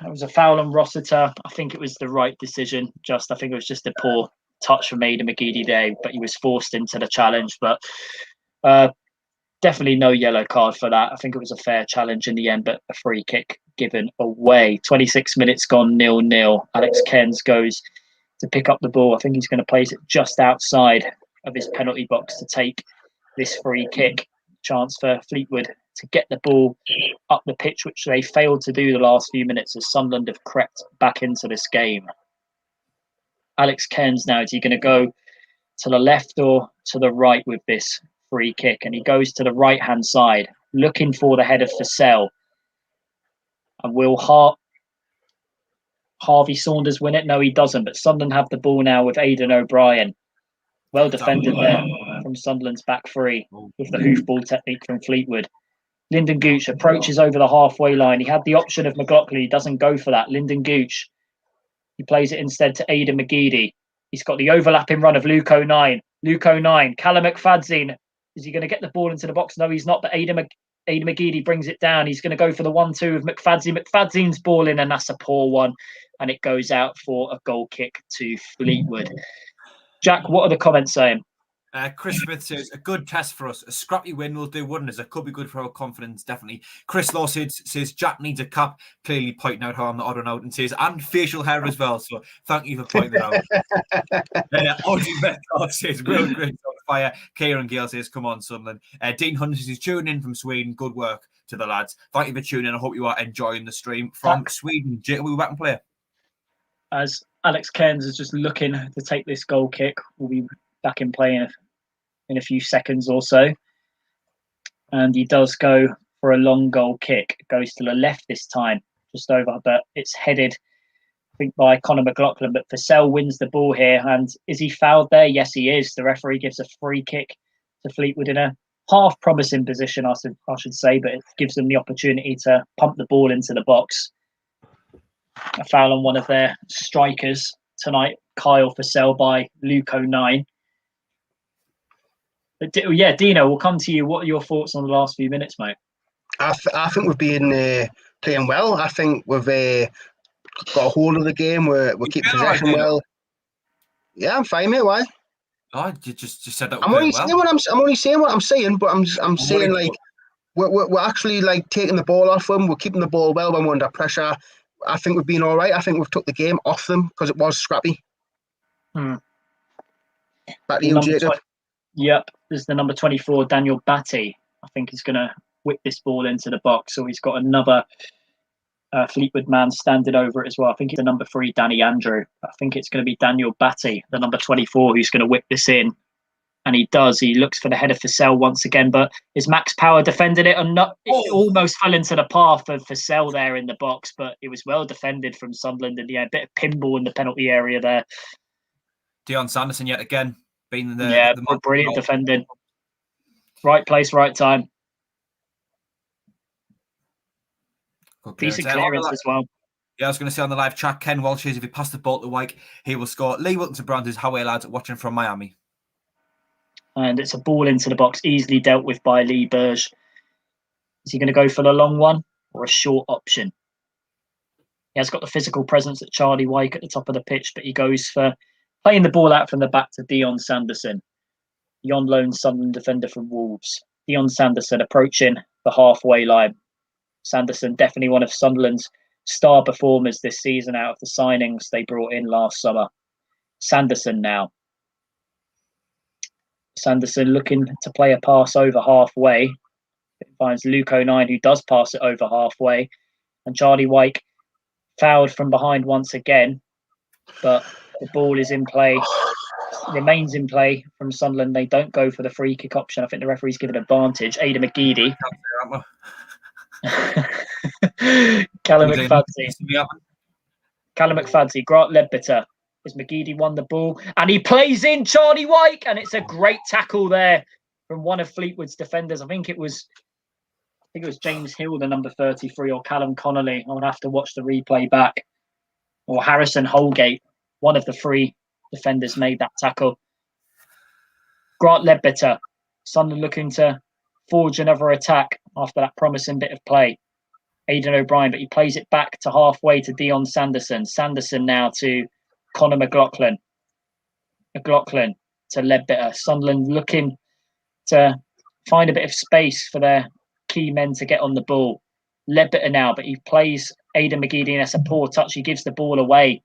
it was a foul on Rossiter. I think it was the right decision. I think it was just a poor touch from Aidan McGeady there, but he was forced into the challenge. But definitely no yellow card for that. I think it was a fair challenge in the end, but a free kick given away. 26 minutes gone, 0-0. Alex Cairns goes to pick up the ball. I think he's going to place it just outside of his penalty box to take this free kick. Chance for Fleetwood to get the ball up the pitch, which they failed to do the last few minutes as Sunderland have crept back into this game. Alex Cairns now, is he going to go to the left or to the right with this free kick? And he goes to the right-hand side, looking for the header for Sell. And will Harvey Saunders win it? No, he doesn't. But Sunderland have the ball now with Aidan O'Brien. Well defended there from Sunderland's back three with the hoof ball technique from Fleetwood. Lyndon Gooch approaches over the halfway line. He had the option of McLaughlin. He doesn't go for that. Lyndon Gooch, he plays it instead to Aidan McGeady. He's got the overlapping run of Luke O'Nien. Luke O'Nien, Callum McFadzean. Is he going to get the ball into the box? No, he's not. But Aidan McGeady brings it down. He's going to go for the 1-2 of McFadzean. McFadzean's ball in, and that's a poor one. And it goes out for a goal kick to Fleetwood. Jack, what are the comments saying? Chris Smith says, a good test for us. A scrappy win will do wonders. It could be good for our confidence, definitely. Chris Law says, Jack needs a cap, clearly pointing out how I'm the odd one out, and says, and facial hair as well. So thank you for pointing that out. Audrey Metcalf says, Will Griggs on fire. Kieran Gale says, come on, Sunderland. Dean Hunter says, tuning in from Sweden. Good work to the lads. Thank you for tuning in. I hope you are enjoying the stream from Sweden. Jake, will be back and play. As Alex Cairns is just looking to take this goal kick, we'll be back in play in a few seconds or so. And he does go for a long goal kick. It goes to the left this time, just over, but it's headed, I think, by Conor McLaughlin. But Purcell wins the ball here. And is he fouled there? Yes, he is. The referee gives a free kick to Fleetwood in a half promising position, I should say, but it gives them the opportunity to pump the ball into the box. A foul on one of their strikers tonight, Kyle Purcell, by Luke 09. But yeah, Dino, we'll come to you. What are your thoughts on the last few minutes, mate? I think we've been playing well. I think we've got a hold of the game. We're keeping possession well. Yeah, I'm fine, mate. Why? Oh, you just said that. I'm only saying what I'm saying, but I'm saying like we're actually like taking the ball off them. We're keeping the ball well when we're under pressure. I think we've been all right. I think we've took the game off them because it was scrappy. Back to you, Jacob. Yep, there's the number 24, Daniel Batty. I think he's going to whip this ball into the box. So he's got another Fleetwood man standing over it as well. I think it's the number 3, Danny Andrew. I think it's going to be Daniel Batty, the number 24, who's going to whip this in. And he does. He looks for the header for Furcell once again. But is Max Power defended it or not? It almost fell into the path of Furcell there in the box, but it was well defended from Sunderland. And yeah, a bit of pinball in the penalty area there. Dion Sanderson yet again. The brilliant defending. Right place, right time. Decent clearance as well. Yeah, I was going to say on the live chat, Ken Walsh says if he passed the ball to Wyke, he will score. Lee Wilton Brown says, how are you, lads, watching from Miami? And it's a ball into the box, easily dealt with by Lee Burge. Is he going to go for the long one or a short option? He has got the physical presence at Charlie Wyke at the top of the pitch, but he goes for playing the ball out from the back to Dion Sanderson, the on-loan Sunderland defender from Wolves. Dion Sanderson approaching the halfway line. Sanderson, definitely one of Sunderland's star performers this season out of the signings they brought in last summer. Sanderson now. Sanderson looking to play a pass over halfway. It finds Luke 09, who does pass it over halfway. And Charlie Wyke fouled from behind once again. But the ball is in play, remains in play from Sunderland. They don't go for the free kick option. I think the referee's given advantage. Ada McGeady. Callum McFadzy, Grant Ledbetter. As McGeady won the ball and he plays in Charlie Wyke, and it's a great tackle there from one of Fleetwood's defenders. I think it was James Hill, the number 33, or Callum Connolly. I would have to watch the replay back. Or Harrison Holgate. One of the 3 defenders made that tackle. Grant Ledbetter, Sunderland looking to forge another attack after that promising bit of play. Aidan O'Brien, but he plays it back to halfway to Dion Sanderson. Sanderson now to Conor McLaughlin. McLaughlin to Ledbetter. Sunderland looking to find a bit of space for their key men to get on the ball. Ledbetter now, but he plays Aidan McGeady, and that's a poor touch. He gives the ball away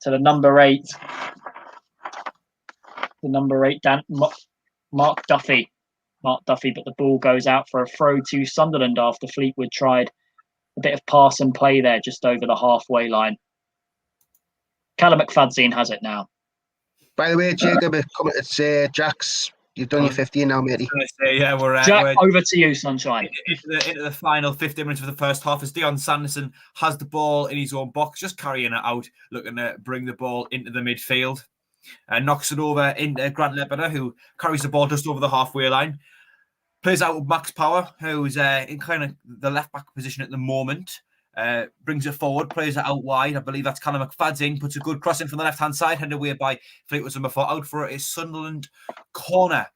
to the number 8. The number 8, Mark Duffy. But the ball goes out for a throw to Sunderland after Fleetwood tried a bit of pass and play there just over the halfway line. Callum McFadzean has it now. By the way, Jacob, it's Jack's. You've done your 15 now, matey. Yeah, Jack, over to you, sunshine. Into the final 15 minutes of the first half as Dion Sanderson has the ball in his own box, just carrying it out, looking to bring the ball into the midfield. And knocks it over into Grant Ledbetter, who carries the ball just over the halfway line. Plays out with Max Power, who's in kind of the left-back position at the moment. Brings it forward, plays it out wide. I believe that's Callum McFadzean. Puts a good cross in from the left-hand side, headed away by Fleetwood's number 4. Out for it is Sunderland corner.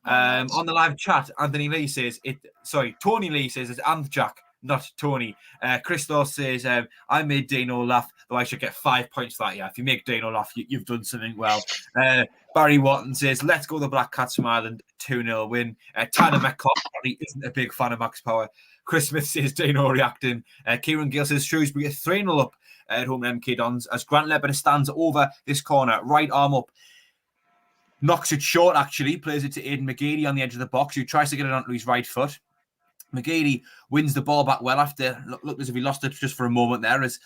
On the live chat, Tony Lee says it's and Jack. not Tony. Christos says, I made Dino laugh, though I should get 5 points for that. Yeah, if you make Dino laugh, you've done something well. Barry Watton says, let's go the Black Cats from Ireland, 2-0 win. Tyler Metcalf probably isn't a big fan of Max Power. Chris Smith says, Dino reacting. Kieran Gill says, Shrewsbury are 3-0 up at home to MK Dons as Grant Lebanon stands over this corner, right arm up. Knocks it short, actually. Plays it to Aidan McGeady on the edge of the box, who tries to get it onto his right foot. McGeady wins the ball back well after, looked as if he lost it just for a moment there, as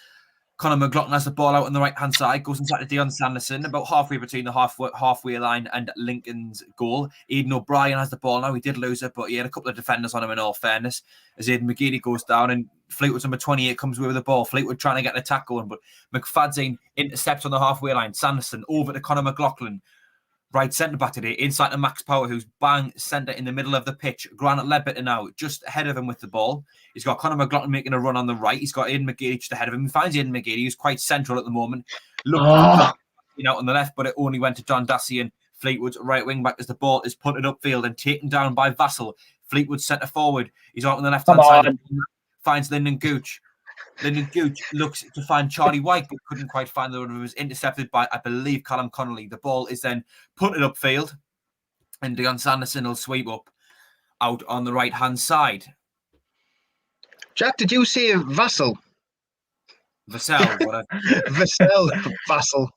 Conor McLaughlin has the ball out on the right-hand side, goes inside to Dion Sanderson, about halfway between the halfway line and Lincoln's goal. Aidan O'Brien has the ball now. He did lose it, but he had a couple of defenders on him in all fairness, as Aidan McGeady goes down and Fleetwood's number 28 comes away with the ball. Fleetwood trying to get an attack going, but McFadzean intercepts on the halfway line. Sanderson over to Conor McLaughlin. Right centre-back today, inside to Max Power, who's bang centre in the middle of the pitch. Grant Lebanon now, just ahead of him with the ball. He's got Conor McLaughlin making a run on the right. He's got Aidan McGeady just ahead of him. He finds Aidan McGeady, who's quite central at the moment. Looking out on the left, but it only went to John Dacian, Fleetwood's right wing-back, as the ball is punted upfield and taken down by Vassell. Fleetwood centre-forward. He's out on the left-hand side. Finds Lyndon Gooch. Lyndon Gooch looks to find Charlie White, but couldn't quite find the one who was intercepted by, I believe, Callum Connolly. The ball is then punted upfield, and Dion Sanderson will sweep up out on the right-hand side. Jack, did you say Vassell? Vassell, whatever. Vassell.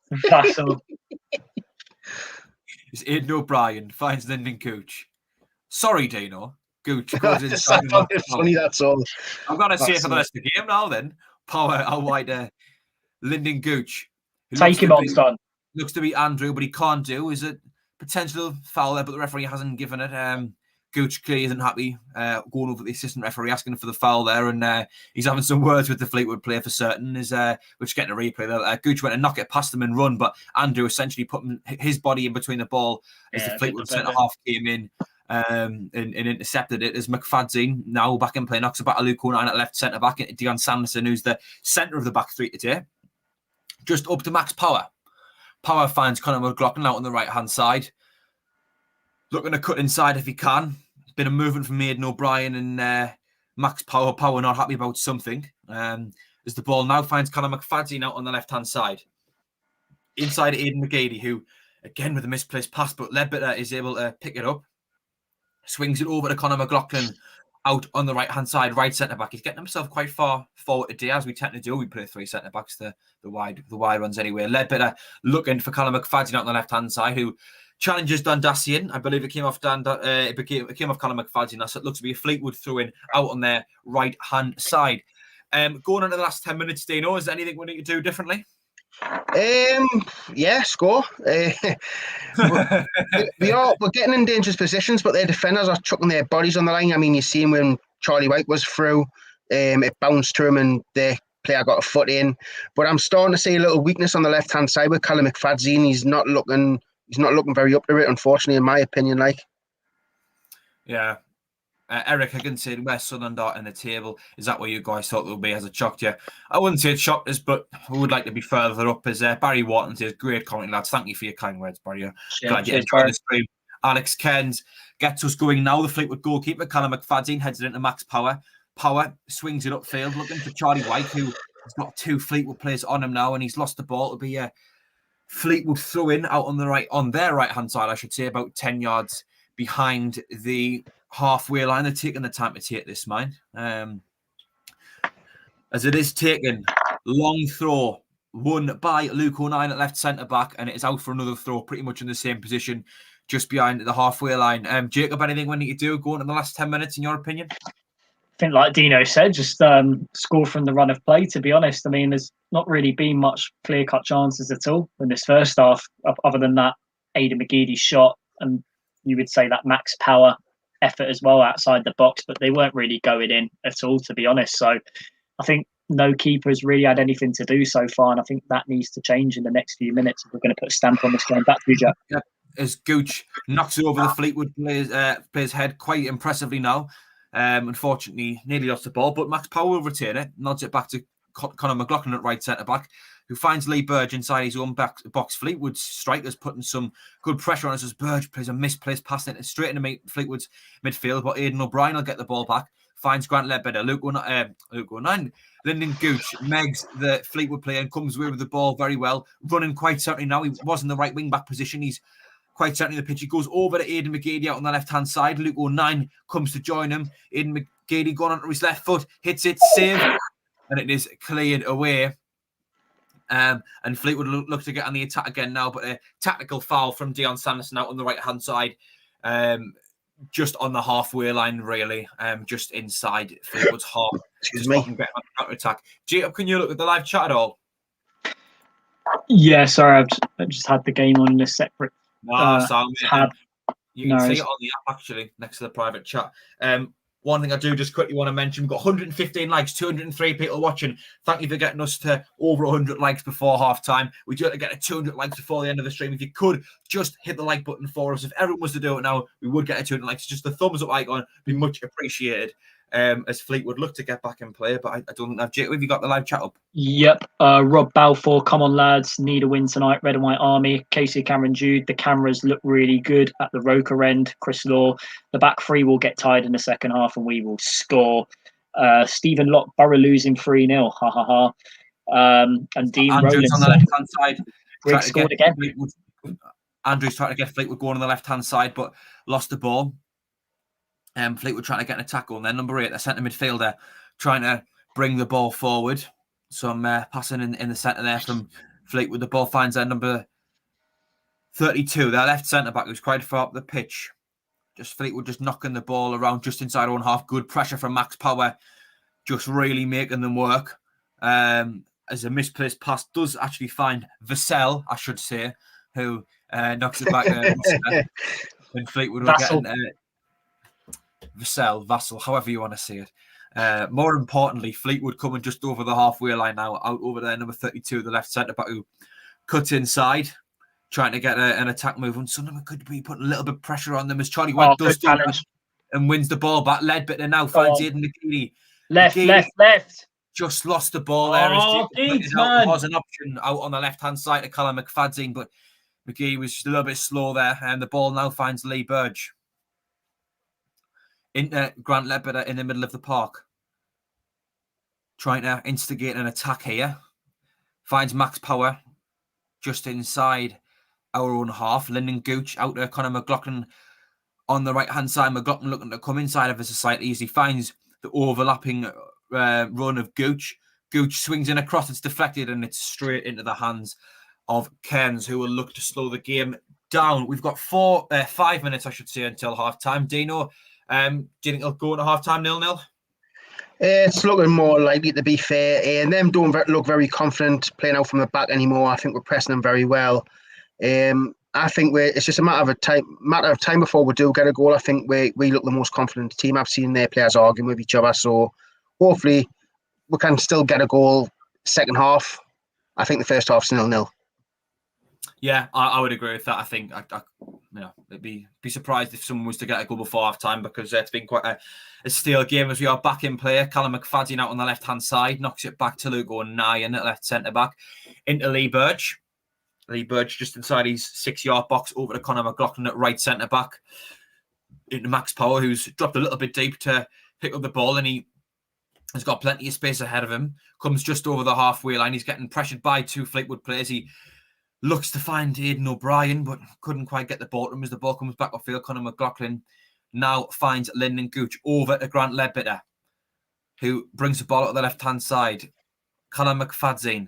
It's Aidan O'Brien finds Lyndon Gooch. Sorry, Dino. Gooch goes inside. Funny, that's all. I'm going to say it for the rest of the game now then. Power out wide, Lyndon Gooch. Take him on, son. Looks to be Andrew, but he can't do. Is it potential foul there, but the referee hasn't given it. Gooch clearly isn't happy going over the assistant referee asking for the foul there, and he's having some words with the Fleetwood player for certain. We're just getting a replay there. Gooch went and knock it past him and run, but Andrew essentially put his body in between the ball as the Fleetwood centre-half came in. And intercepted it as McFadzean, now back in play, knocks it back to Luke O'Neill at left centre back into Dion Sanderson, who's the centre of the back three today. Just up to Max Power. Power finds Conor McLaughlin out on the right hand side, looking to cut inside if he can. Been a movement from Aidan O'Brien and Max Power. Power not happy about something. As the ball now finds Conor McFadzean out on the left hand side, inside Aidan McGeady, who again with a misplaced pass, but Ledbetter is able to pick it up. Swings it over to Conor McLaughlin out on the right-hand side, right centre-back. He's getting himself quite far forward today, as we tend to do. We play three centre-backs, the wide runs anyway. Ledbetter looking for Conor McFadzean out on the left-hand side, who challenges Dan Dacian. I believe it came off Conor McFadzean. So it looks to be a Fleetwood throw-in out on their right-hand side. Going into the last 10 minutes, Dino, is there anything we need to do differently? Yeah, score. We're getting in dangerous positions, but their defenders are chucking their bodies on the line. I mean, you seen when Charlie White was through, it bounced to him and the player got a foot in. But I'm starting to see a little weakness on the left hand side with Callum McFadzean. He's not looking very up to it, unfortunately, in my opinion. Yeah. Eric Higgins said West Sunderland are in the table. Is that where you guys thought it would be? Has it shocked you? I wouldn't say it shocked us, but we would like to be further up. As Barry Watton says, great comment, lads. Thank you for your kind words, Barry. Glad you enjoyed the stream. Alex Cairns gets us going now. The Fleetwood goalkeeper, Callum McFadzean, heads it into Max Power. Power swings it upfield, looking for Charlie White, who has got two Fleetwood players on him now, and he's lost the ball. It'll be a Fleetwood throw-in out on their right-hand side, I should say, about 10 yards behind the halfway line. They're taking the time to take this, man. As it is taken, long throw, won by Luke O'Neill at left centre-back, and it is out for another throw, pretty much in the same position, just behind the halfway line. Jacob, anything we need to do going in the last 10 minutes, in your opinion? I think, like Dino said, just score from the run of play, to be honest. I mean, there's not really been much clear-cut chances at all in this first half, other than that Aidan McGeady shot, and you would say that Max Power effort as well outside the box, but they weren't really going in at all, to be honest. So I think no keeper has really had anything to do so far, and I think that needs to change in the next few minutes if we're going to put a stamp on this game. Back to you, Jack. Yeah, as Gooch knocks it over the Fleetwood player's head quite impressively now. Unfortunately, nearly lost the ball, but Max Power will retain it, nods it back to Conor McLaughlin at right centre-back, who finds Lee Burge inside his own box. Fleetwood's strikers putting some good pressure on us as Burge plays a misplaced pass straight into Fleetwood's midfield, but Aidan O'Brien will get the ball back. finds Grant Ledbetter. Luke 09. Lyndon Gooch megs the Fleetwood player and comes away with the ball very well, running quite certainly now. He was in the right wing back position. He's quite certainly in the pitch. He goes over to Aidan McGeady out on the left-hand side. Luke 09 comes to join him. Aidan McGeady going onto his left foot, hits it, save, and it is cleared away. And Fleetwood look to get on the attack again now, but a tactical foul from Dion Sanderson out on the right-hand side, just on the halfway line, really, just inside Fleetwood's half. Excuse me. Counter-attack. Jacob, can you look at the live chat at all? Yeah, sorry, I've just had the game on in a separate tab. You can see it on the app, actually, next to the private chat. One thing I do just quickly want to mention, we've got 115 likes, 203 people watching. Thank you for getting us to over 100 likes before half-time. We do have to get to 200 likes before the end of the stream. If you could, just hit the like button for us. If everyone was to do it now, we would get a 200 likes. Just the thumbs up icon would be much appreciated. As Fleetwood look to get back in play, but I don't think I've. Jacob, have you got the live chat up? Yep. Rob Balfour, come on lads, need a win tonight. Red and White Army. Casey Cameron Jude. The cameras look really good at the Roker end. Chris Law. The back three will get tied in the second half and we will score. Stephen Locke, Borough losing 3-0. Ha ha ha. And Dean Andrews Rowland on the left-hand side. Briggs scored again. Andrews trying to get Fleetwood going on the left-hand side, but lost the ball. Fleetwood trying to get an attack on there. Number 8, the centre midfielder, trying to bring the ball forward. Some passing in the centre there from Fleetwood. The ball finds their number 32, their left centre back, who's quite far up the pitch. Just Fleetwood just knocking the ball around just inside own half. Good pressure from Max Power, just really making them work. As a misplaced pass does actually find Vassell, I should say, who knocks it back. And Fleetwood will get Vassell, however you want to say it. More importantly, Fleetwood coming just over the halfway line now, out over there, number 32, the left centre back, who cuts inside, trying to get an attack move. And Sunderland could be putting a little bit of pressure on them as Charlie White does and wins the ball back. Ledbetter now finds Aidan McGeady. Left. Just lost the ball there. It was an option out on the left-hand side to Callum McFadzean, but McGee was just a little bit slow there. And the ball now finds Lee Burge. Into Grant Ledbetter in the middle of the park. Trying to instigate an attack here. Finds Max Power just inside our own half. Lyndon Gooch out to Conor McLaughlin on the right-hand side. McLaughlin looking to come inside of us slightly as he finds the overlapping run of Gooch. Gooch swings in across. It's deflected and it's straight into the hands of Cairns, who will look to slow the game down. We've got 5 minutes, I should say, until half-time. Dino, do you think it'll go into half-time 0-0? It's looking more likely, to be fair. And them don't look very confident playing out from the back anymore. I think we're pressing them very well. I think it's just a matter of time before we do get a goal. I think we look the most confident team. I've seen their players arguing with each other. So hopefully we can still get a goal second half. I think the first half's 0-0. Yeah, I would agree with that. I think I'd be surprised if someone was to get a goal before half time, because it's been quite a stale game as we are back in play. Callum McFadzean out on the left hand side, knocks it back to Luke O'Neill at left centre back, into Lee Burge. Lee Burge just inside his 6-yard box, over to Conor McLaughlin at right centre back, into Max Power, who's dropped a little bit deep to pick up the ball, and he has got plenty of space ahead of him. Comes just over the halfway line. He's getting pressured by 2 Fleetwood players. He looks to find Aidan O'Brien, but couldn't quite get the ball to him as the ball comes back upfield. Conor McLaughlin now finds Lyndon Gooch over to Grant Ledbetter, who brings the ball out of the left-hand side. Callum McFadzean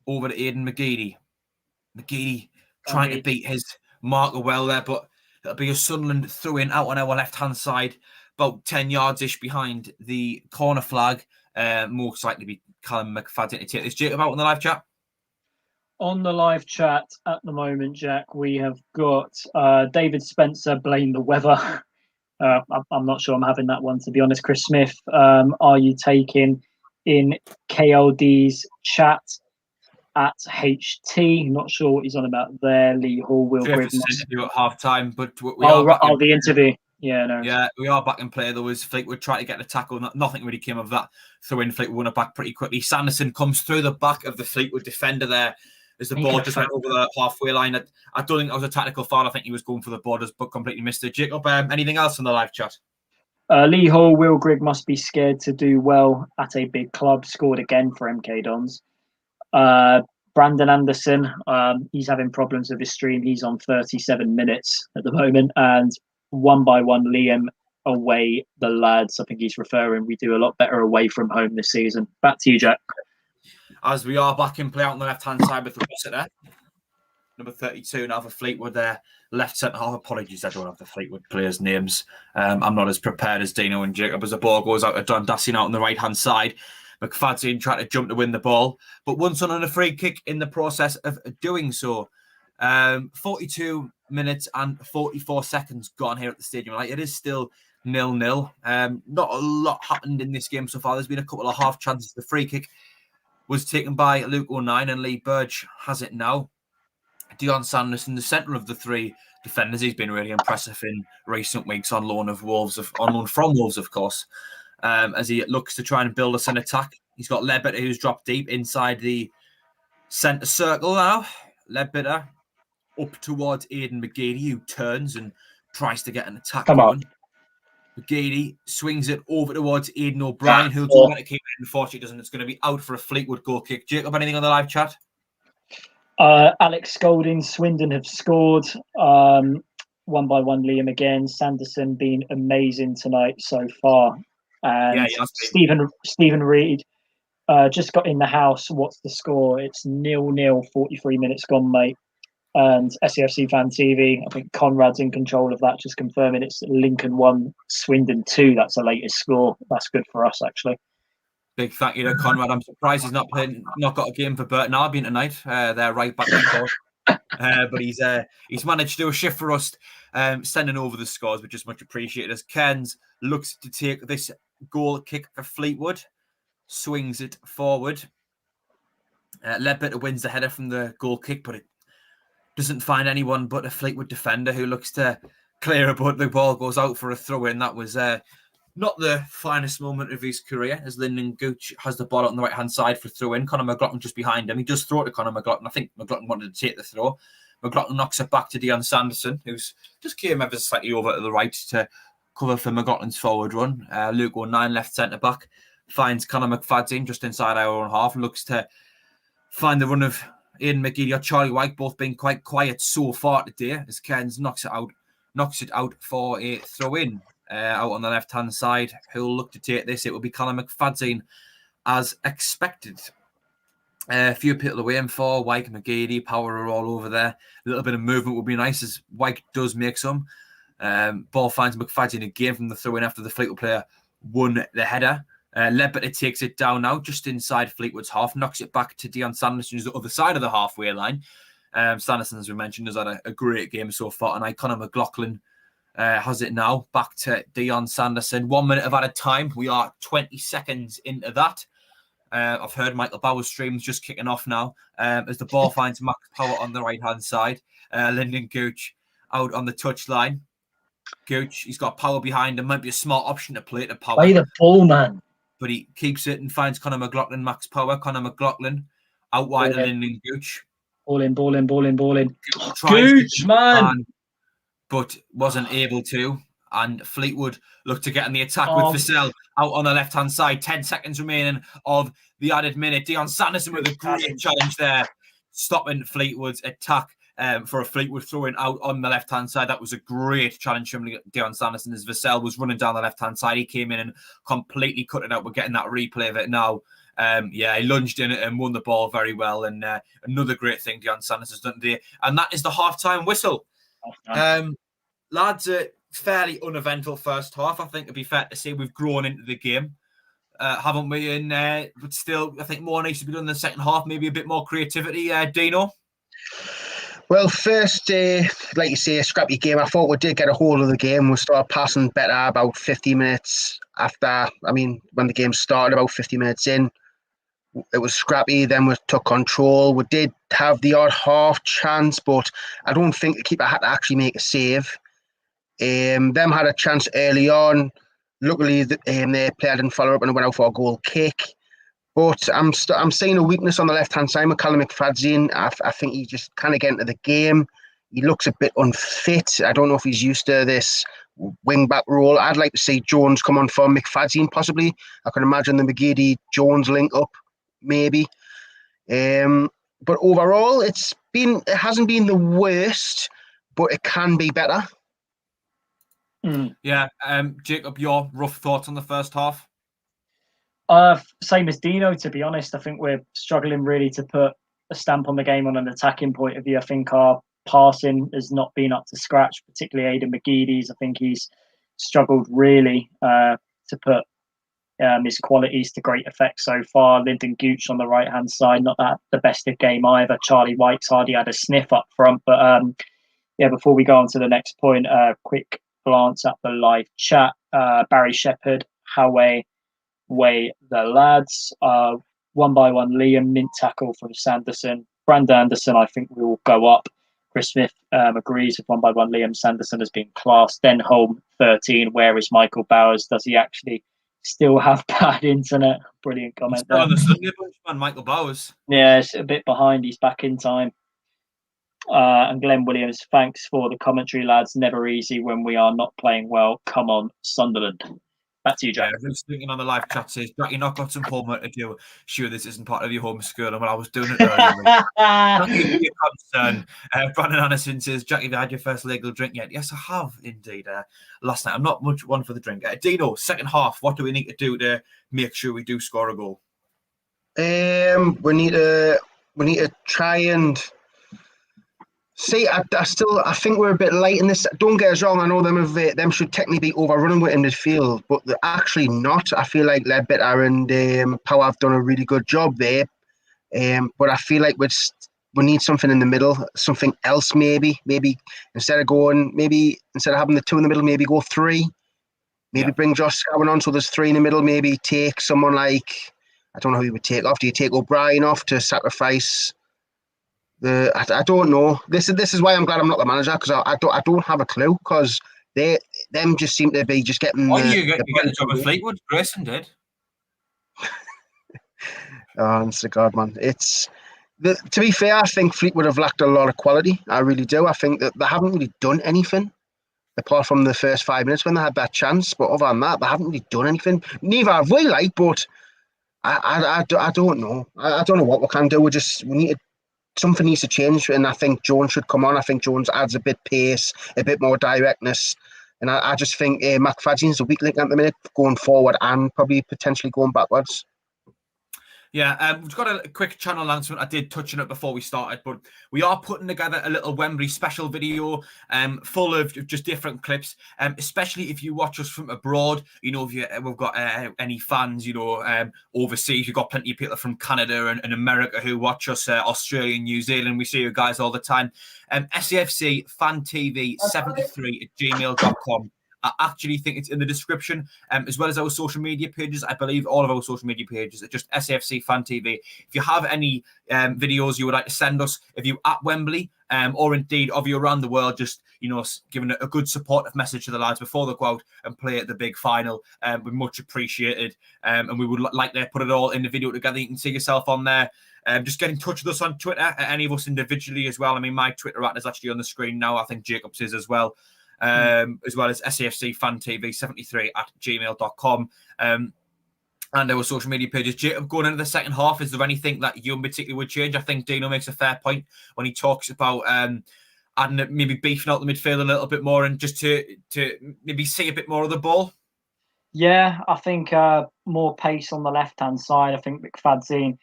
over to Aidan McGeady. McGeady trying to beat his marker well there, but it'll be a Sunderland throw-in out on our left-hand side, about 10 yards-ish behind the corner flag. Most likely be Callum McFadzean to take this. Jacob, out on the live chat? On the live chat at the moment, Jack, we have got David Spencer, blame the weather. I'm not sure I'm having that one, to be honest. Chris Smith, are you taking in KLD's chat at HT? Not sure what he's on about there. Lee Hall will bring us interview at half time, but we the interview. Yeah, no. Yeah, we are back in play. There was Fleetwood trying to get a tackle. Nothing really came of that. Throw-in, Fleetwood won it back pretty quickly. Sanderson comes through the back of the Fleetwood defender there as the ball just went over the halfway line. I don't think that was a tactical foul. I think he was going for the borders, but completely missed it. Jacob, anything else on the live chat? Lee Hall, Will Grigg must be scared to do well at a big club. Scored again for MK Dons. Brandon Anderson, he's having problems with his stream. He's on 37 minutes at the moment. And one by one, Liam, away the lads. I think he's referring, we do a lot better away from home this season. Back to you, Jack. As we are back in play out on the left-hand side with the Rossiter. Number 32 now for Fleetwood there. Left centre half. Apologies, I don't have the Fleetwood players' names. I'm not as prepared as Dino and Jacob as the ball goes out to Don Dassing out on the right-hand side. McFadzean trying to jump to win the ball, but once on a free kick in the process of doing so. 42 minutes and 44 seconds gone here at the stadium. Like, it is still 0-0. Not a lot happened in this game so far. There's been a couple of half chances. The free kick was taken by Luke O'Nien, and Lee Burge has it now. Dion Sanderson, the centre of the three defenders, he's been really impressive in recent weeks on loan from Wolves, of course. As he looks to try and build us an attack. He's got Ledbetter, who's dropped deep inside the centre circle now. Ledbetter up towards Aidan McGeady, who turns and tries to get an attack going. McGeady swings it over towards Aidan O'Brien, who'll do it. Unfortunately, doesn't. It's going to be out for a Fleetwood goal kick. Jacob, anything on the live chat? Alex Golding, Swindon have scored. One by one, Liam again. Sanderson been amazing tonight so far. And Stephen Reed just got in the house. What's the score? It's 0-0, 43 minutes gone, mate. And SAFC Fan TV, I think Conrad's in control of that, just confirming it's Lincoln 1, Swindon 2. That's the latest score. That's good for us, actually. Big thank you to Conrad. I'm surprised he's not got a game for Burton Albion tonight. They're right back and forth. But he's managed to do a shift for us, sending over the scores, which is much appreciated. As Cairns looks to take this goal kick for Fleetwood, swings it forward. Ledbetter wins the header from the goal kick, but it doesn't find anyone but a Fleetwood defender who looks to clear it, but the ball goes out for a throw-in. That was not the finest moment of his career, as Lyndon Gooch has the ball on the right-hand side for throw-in. Conor McLaughlin just behind him. He does throw it to Conor McLaughlin. I think McLaughlin wanted to take the throw. McLaughlin knocks it back to Dion Sanderson, who's just came ever slightly over to the right to cover for McLaughlin's forward run. Luke O'Nien, left centre-back, finds Conor McFadzean just inside our own half, looks to find the run of Aidan McGeady or Charlie White, both being quite quiet so far today, as Cairns knocks it out for a throw-in. Out on the left-hand side, who'll look to take this? It will be Conor McFadzean, as expected. A few people to waiting for. Wyke, McGeady, Power are all over there. A little bit of movement would be nice, as Wyke does make some. Ball finds McFadzean again from the throw-in after the Fleetwood player won the header. Ledbetter takes it down now, just inside Fleetwood's half, knocks it back to Dion Sanderson, who's the other side of the halfway line. Sanderson, as we mentioned, has had a great game so far, and Conor McLaughlin has it now, back to Dion Sanderson. 1 minute of added time. We are 20 seconds into that. I've heard Michael Bauer's stream's just kicking off now, as the ball finds Max Power on the right-hand side. Lyndon Gooch out on the touchline. Gooch, he's got Power behind him. Might be a smart option to play to Power. Play the ball, man. But he keeps it and finds Conor McLaughlin, Max Power. Conor McLaughlin out wide to Lyndon Gooch. Ball in. Gooch, man! But wasn't able to. And Fleetwood looked to get in the attack with Vassell out on the left-hand side. 10 seconds remaining of the added minute. Dion Sanderson with a great challenge there, stopping Fleetwood's attack for a Fleetwood throw-in out on the left-hand side. That was a great challenge from Dion Sanderson, as Vassell was running down the left-hand side. He came in and completely cut it out. We're getting that replay of it now. He lunged in it and won the ball very well. And another great thing Dion Sanderson's done today. And that is the half-time whistle. Lads, a fairly uneventful first half. I think it'd be fair to say we've grown into the game, haven't we? And but still, I think more needs to be done in the second half. Maybe a bit more creativity, Dino. Well, first, like you say, a scrappy game. I thought we did get a hold of the game. We started passing better about 50 minutes after. I mean, when the game started, about 50 minutes in, it was scrappy. Then we took control. We did have the odd half chance, but I don't think the keeper had to actually make a save. Them had a chance early on. Luckily, their player didn't follow up and went out for a goal kick. But I'm seeing a weakness on the left-hand side with Callum McFadzean. I think he just kind of get into the game. He looks a bit unfit. I don't know if he's used to this wing-back role. I'd like to see Jones come on for McFadzean, possibly. I can imagine the McGeady-Jones link-up, maybe. But overall, it hasn't been the worst, but it can be better. Yeah. Jacob, your rough thoughts on the first half? Same as Dino, to be honest. I think we're struggling really to put a stamp on the game on an attacking point of view. I think our passing has not been up to scratch, particularly Aidan McGeady's. I think he's struggled really to put his qualities to great effect so far. Lyndon Gooch on the right-hand side, not that the best of game either. Charlie White's hardly had a sniff up front. But before we go on to the next point, quick glance at the live chat. Barry Shepherd, Howe, Way the lads. One by one, Liam, mint tackle from Sanderson. Brandon Anderson, I think we will go up. Chris Smith agrees with one by one. Liam Sanderson has been classed. Denholm, 13. Where is Michael Bowers? Does he actually still have bad internet? Brilliant comment there. On the Sunday bunch, man, Michael Bowers. Yeah, it's a bit behind. He's back in time. And Glenn Williams, thanks for the commentary, lads. Never easy when we are not playing well. Come on, Sunderland. Back to you, Jack. Yeah, just thinking on the live chat says, Jack, you've not got some homework to do. Sure, this isn't part of your homeschool. And when I was doing it earlier, concern. Brandon Anderson says, Jack, have you had your first legal drink yet? Yes, I have indeed. Last night, I'm not much one for the drink. Dino, second half, what do we need to do to make sure we do score a goal? We need to try and see. I think we're a bit late in this. Don't get us wrong. I know them should technically be overrunning with in midfield, but they're actually not. I feel like Ledbetter and Power have done a really good job there. But I feel like we need something in the middle, something else maybe. Maybe instead of having the two in the middle, maybe go three. Maybe bring Josh Scowen on so there's three in the middle. Maybe take someone like, I don't know who you would take off. Do you take O'Brien off to sacrifice? I don't know. This is why I'm glad I'm not the manager, because I don't have a clue, because them just seem to be just getting. You get the job with Fleetwood. Grayson did. Oh, honest to God, man! To be fair, I think Fleetwood have lacked a lot of quality. I really do. I think that they haven't really done anything apart from the first 5 minutes when they had that chance. But other than that, they haven't really done anything. Neither have we, but I don't know. I don't know what we can do. We need to. Something needs to change, and I think Jones should come on. I think Jones adds a bit pace, a bit more directness, and I just think McFadzean's a weak link at the minute, going forward and probably potentially going backwards. Yeah, we've got a quick channel announcement. I did touch on it before we started, but we are putting together a little Wembley special video full of just different clips, especially if you watch us from abroad. You know, if we've got any fans, overseas. We've got plenty of people from Canada and America who watch us, Australia and New Zealand. We see you guys all the time. SAFC Fan TV 73 at gmail.com. I actually think it's in the description, as well as our social media pages. I believe all of our social media pages are just SAFC Fan TV. If you have any videos you would like to send us, if you're at Wembley, or indeed of you around the world, just giving a good supportive message to the lads before they go out and play at the big final, we're much appreciated. And we would like to put it all in the video together. You can see yourself on there. Just get in touch with us on Twitter, any of us individually as well. I mean, my Twitter @ is actually on the screen now. I think Jacob's is as well. As well as SAFC Fan TV 73 at gmail.com, and our social media pages. Jacob, going into the second half, is there anything that you in particular would change? I think Dino makes a fair point when he talks about adding maybe beefing out the midfield a little bit more, and just to maybe see a bit more of the ball. Yeah, I think more pace on the left-hand side. I think McFadzean,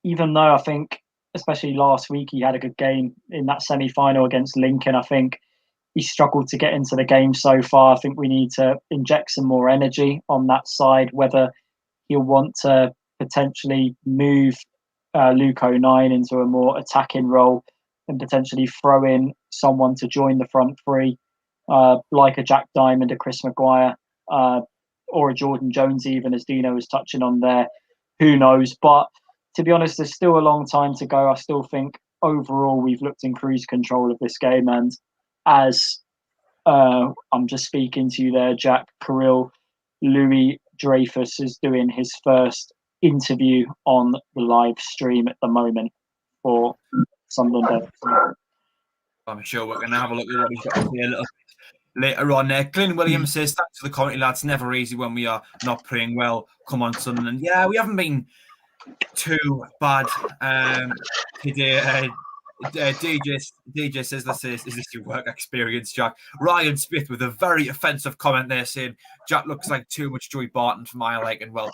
even though I think, especially last week, he had a good game in that semi-final against Lincoln, I think he struggled to get into the game so far. I think we need to inject some more energy on that side, whether he'll want to potentially move Luke O'Nien into a more attacking role and potentially throw in someone to join the front three, like a Jack Diamond, a Chris Maguire, or a Jordan Jones, even, as Dino was touching on there. Who knows? But to be honest, there's still a long time to go. I still think overall we've looked in cruise control of this game, and as I'm just speaking to you there, Jack, Kirill Louis Dreyfus is doing his first interview on the live stream at the moment for Sunderland. I'm sure we're going to have a look at what he's got to say a little later on. Glyn Williams says, thanks for the commentary, lads. Never easy when we are not playing well. Come on, Sunderland. Yeah, we haven't been too bad today. DJ says, is this your work experience, Jack? Ryan Smith with a very offensive comment there saying, Jack looks like too much Joey Barton for my liking. Well,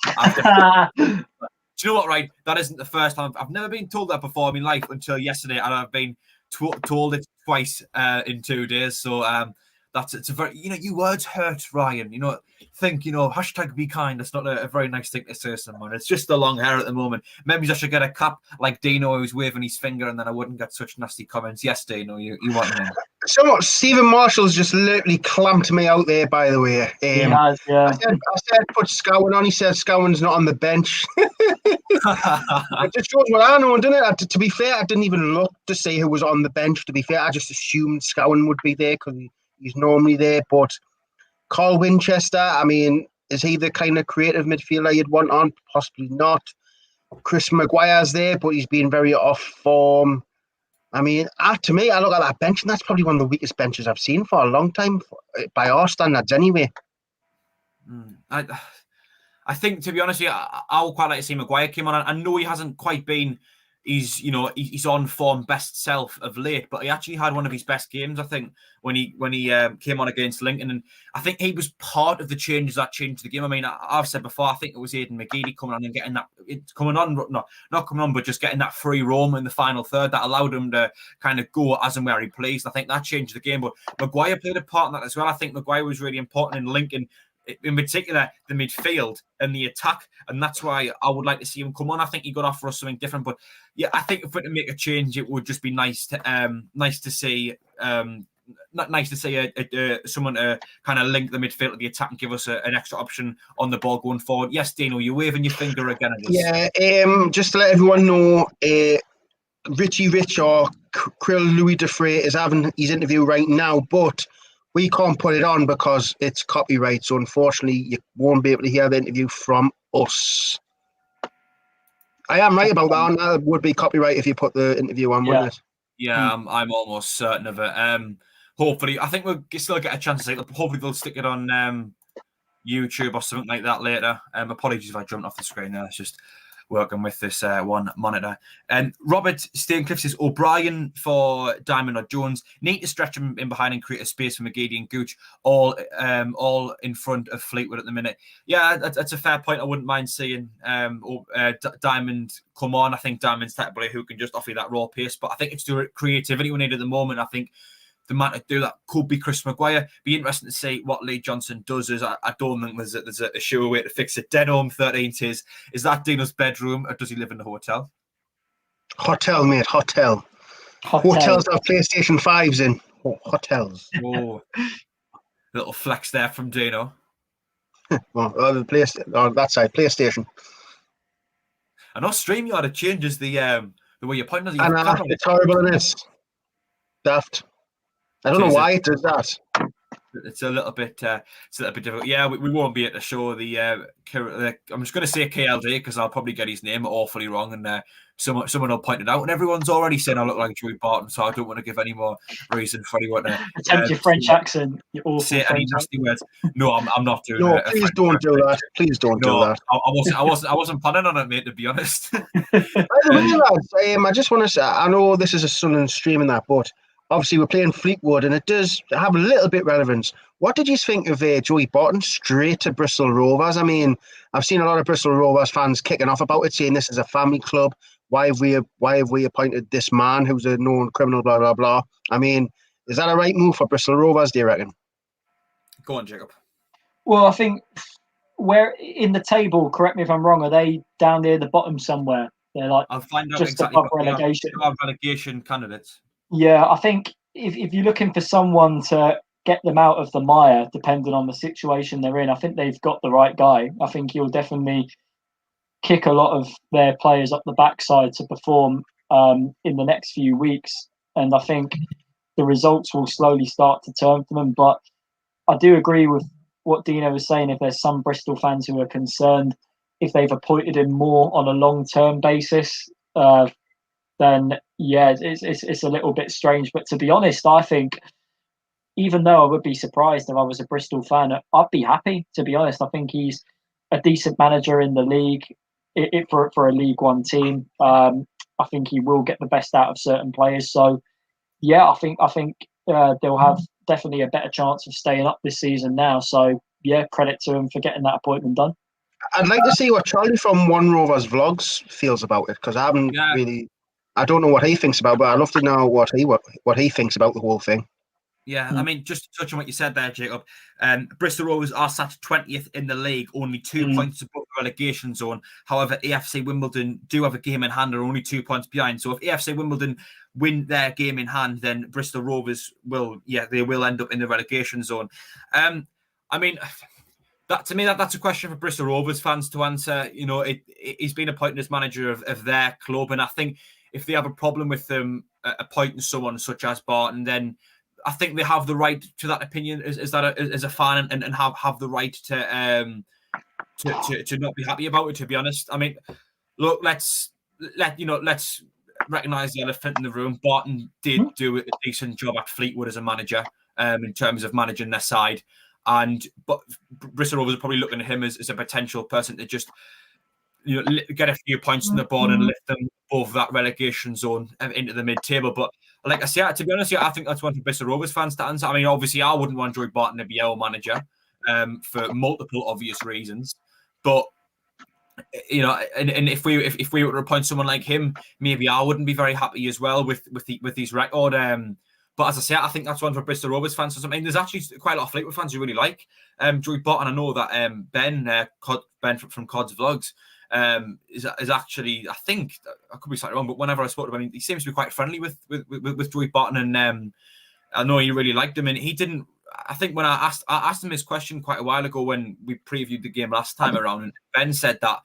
do you know what, right? That isn't the first time. I've never been told that before in my life until yesterday, and I've been told it twice in 2 days. So it's a very, your words hurt, Ryan. Think, hashtag be kind. That's not a very nice thing to say to someone. It's just the long hair at the moment. Maybe I should get a cap like Dino who's waving his finger, and then I wouldn't get such nasty comments. Yes, Dino, you want me? So Stephen Marshall's just literally clamped me out there, by the way. He has, yeah. I said put Scowen on. He said Scowen's not on the bench. It just shows what I know, doesn't it? To be fair, I didn't even look to see who was on the bench. To be fair, I just assumed Scowen would be there because he's normally there. But Carl Winchester, I mean, is he the kind of creative midfielder you'd want on? Possibly not. Chris Maguire's there, but he's been very off form. I mean, to me, I look at that bench, and that's probably one of the weakest benches I've seen for a long time, by our standards anyway. I think, to be honest with you, I would quite like to see Maguire come on. I know he hasn't quite been his on form best self of late, but he actually had one of his best games, I think, when he came on against Lincoln, and I think he was part of the changes that changed the game. I mean, I've said before, I think it was Aidan McGeady coming on and getting that not coming on, but just getting that free roam in the final third that allowed him to kind of go as and where he pleased. I think that changed the game, but Maguire played a part in that as well. I think Maguire was really important in Lincoln, in particular the midfield and the attack, and that's why I would like to see him come on. I think he got off for us something different, but yeah, I think if we're to make a change, it would just be nice to see someone to kind of link the midfield to the attack and give us an extra option on the ball going forward. Yes, Dino, you're waving your finger again at us. Yeah, just to let everyone know, Richie Rich or Krill Louis Defray is having his interview right now, but we can't put it on because it's copyright, so unfortunately you won't be able to hear the interview from us. I am right about that, and that would be copyright if you put the interview on, wouldn't it? Yeah, I'm almost certain of it. Hopefully, I think we'll still get a chance to see it. Hopefully they'll stick it on YouTube or something like that later. Apologies if I jumped off the screen there. It's just working with this one monitor. Robert Staincliffe says O'Brien for Diamond or Jones. Need to stretch him in behind and create a space for McGeady and Gooch, all in front of Fleetwood at the minute. Yeah, that's a fair point. I wouldn't mind seeing Diamond come on. I think Diamond's that player who can just offer you that raw pace, but I think it's the creativity we need at the moment. I think the man to do that could be Chris Maguire. Be interesting to see what Lee Johnson does. I don't think there's a sure way to fix it. Denholm 13 says, is that Dino's bedroom or does he live in the hotel? Hotel, mate, hotel. Hotels have PlayStation 5s in. Hotels. Oh, little flex there from Dino. That side, PlayStation. I know StreamYard changes the way you're pointing at the it's horrible in this. Daft. I don't know why it does that. It's a little bit difficult. Yeah, we won't be able to show the I'm just going to say KLD because I'll probably get his name awfully wrong, and someone will point it out. And everyone's already saying I look like Joey Barton, so I don't want to give any more reason for anyone to attempt your French accent. Say any nasty words. No, I'm not doing. No, please don't do that. Please don't do that. I wasn't planning on it, mate. To be honest. By the way, lads, I just want to say, I know this is a Sunderland stream and that, but obviously we're playing Fleetwood, and it does have a little bit relevance. What did you think of Joey Barton straight to Bristol Rovers? I mean, I've seen a lot of Bristol Rovers fans kicking off about it, saying this is a family club. Why have we appointed this man who's a known criminal? Blah blah blah. I mean, is that a right move for Bristol Rovers? Do you reckon? Go on, Jacob. Well, I think where in the table, correct me if I'm wrong, are they down near the bottom somewhere? They're like I'll find out just exactly above relegation. Relegation candidates. Yeah, I think if you're looking for someone to get them out of the mire, depending on the situation they're in, I think they've got the right guy. I think he'll definitely kick a lot of their players up the backside to perform in the next few weeks. And I think the results will slowly start to turn for them. But I do agree with what Dino was saying. If there's some Bristol fans who are concerned, if they've appointed him more on a long-term basis, then yeah, it's a little bit strange. But to be honest, I think even though I would be surprised if I was a Bristol fan, I'd be happy, to be honest. I think he's a decent manager in the league for a League One team. I think he will get the best out of certain players. So, yeah, I think they'll have definitely a better chance of staying up this season now. So, yeah, credit to him for getting that appointment done. I'd like to see what Charlie from One Rovers Vlogs feels about it, because I haven't I don't know what he thinks about it, but I'd love to know what he thinks about the whole thing. Yeah, I mean, just to touch on what you said there, Jacob, Bristol Rovers are sat 20th in the league, only 2 points above the relegation zone. However, AFC Wimbledon do have a game in hand, are only 2 points behind. So if AFC Wimbledon win their game in hand, then Bristol Rovers will end up in the relegation zone. I mean, that to me, that's a question for Bristol Rovers fans to answer. You know, he's been appointed as manager of their club, and I think if they have a problem with them appointing someone such as Barton, then I think they have the right to that opinion as a fan, and have the right to not be happy about it. To be honest, I mean, look, let's recognise the elephant in the room. Barton did do a decent job at Fleetwood as a manager, in terms of managing their side, but Bristol Rovers are probably looking at him as a potential person to just get a few points on the board and lift them above that relegation zone into the mid-table. But like I say, to be honest, I think that's one for Bristol Rovers fans to answer. I mean, obviously, I wouldn't want Joey Barton to be our manager for multiple obvious reasons. But and if we were to appoint someone like him, maybe I wouldn't be very happy as well with his record. But as I say, I think that's one for Bristol Rovers fans. So, I mean, there's actually quite a lot of Fleetwood fans who really like Joey Barton. I know that Ben from Cod's Vlogs is actually, I think, I could be slightly wrong, but whenever I spoke to him, he seems to be quite friendly with Joey Barton, and I know he really liked him. And he didn't. I think when I asked him his question quite a while ago when we previewed the game last time around, and Ben said that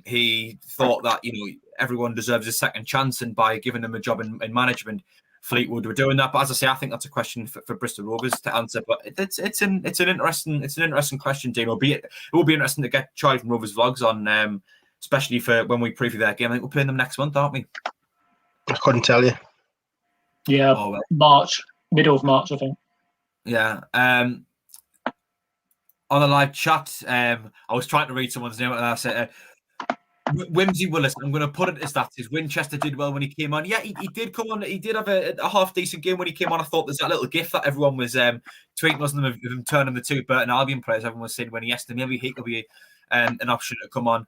he thought that everyone deserves a second chance, and by giving them a job in management, Fleetwood were doing that. But as I say, I think that's a question for Bristol Rovers to answer. But it's an interesting question, Dino. It will be interesting to get Charlie from Rovers Vlogs on, especially for when we preview their game. I think we're playing them next month, aren't we? I couldn't tell you. Yeah, March, middle of March, I think. Yeah. On the live chat, I was trying to read someone's name, and I said, Whimsy Willis, I'm going to put it as that. His Winchester did well when he came on. Yeah, he did come on. He did have a half decent game when he came on. I thought there's that little gif that everyone was tweeting, wasn't there, of him turning the two Burton Albion players. Everyone was saying when he asked him, maybe he could be an option to come on.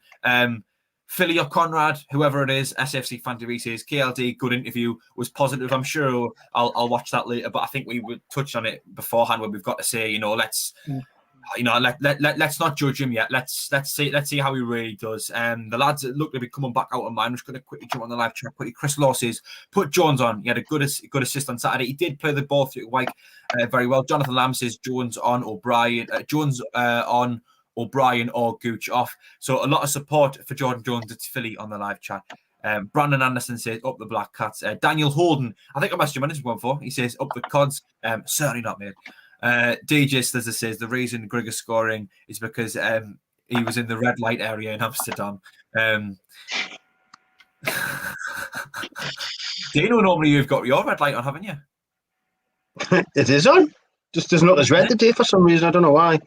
Philly or Conrad, whoever it is, SAFC Fan TV says, KLD, good interview, was positive. I'm sure I'll watch that later, but I think we would touch on it beforehand when we've got to say, let's not judge him yet. Let's see how he really does. The lads look to be coming back out of mine. I'm just going to quickly jump on the live chat quickly. Chris Law says, put Jones on. He had a good assist on Saturday. He did play the ball through White very well. Jonathan Lamb says Jones on O'Brien. On O'Brien or Gooch off. So a lot of support for Jordan Jones at Philly on the live chat. Brandon Anderson says up the Black Cats. Daniel Holden, I think I messaged him on Instagram before. He says up the Cods. Certainly not, mate. DJ Slizzer says the reason Greg is scoring is because he was in the red light area in Amsterdam. Dino, normally you've got your red light on, haven't you? It is on. Just does not as red today for some reason. I don't know why.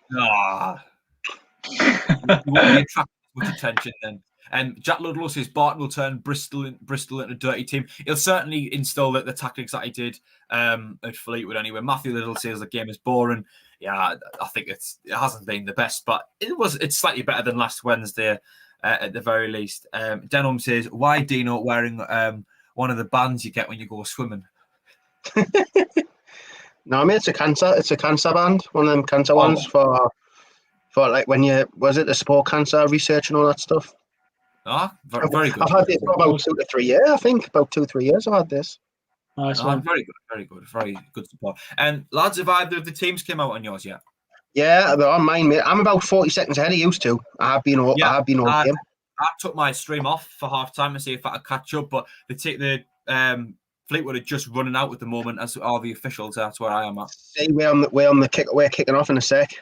You won't be attracting much attention then. Jack Ludlow says Barton will turn Bristol into a dirty team. He'll certainly instill the tactics that he did at Fleetwood anyway. Matthew Little says the game is boring. Yeah, I think it hasn't been the best, but it's slightly better than last Wednesday at the very least. Denham says, why Dino wearing one of the bands you get when you go swimming? No, I mean it's a cancer band, one of them cancer ones for like when the sport cancer research and all that stuff. Very good. I've had this for about 2 to 3 years, I think. About 2 or 3 years I've had this. Nice one. Very good. Very good support. And lads, have either of the teams came out on yours yet? Yeah, they're on mine, mate. I'm about 40 seconds ahead of you two. I have been all game. I took my stream off for half time to see if I could catch up, but the Fleetwood are just running out at the moment, as are the officials. That's where I am at. See, we're kicking off in a sec.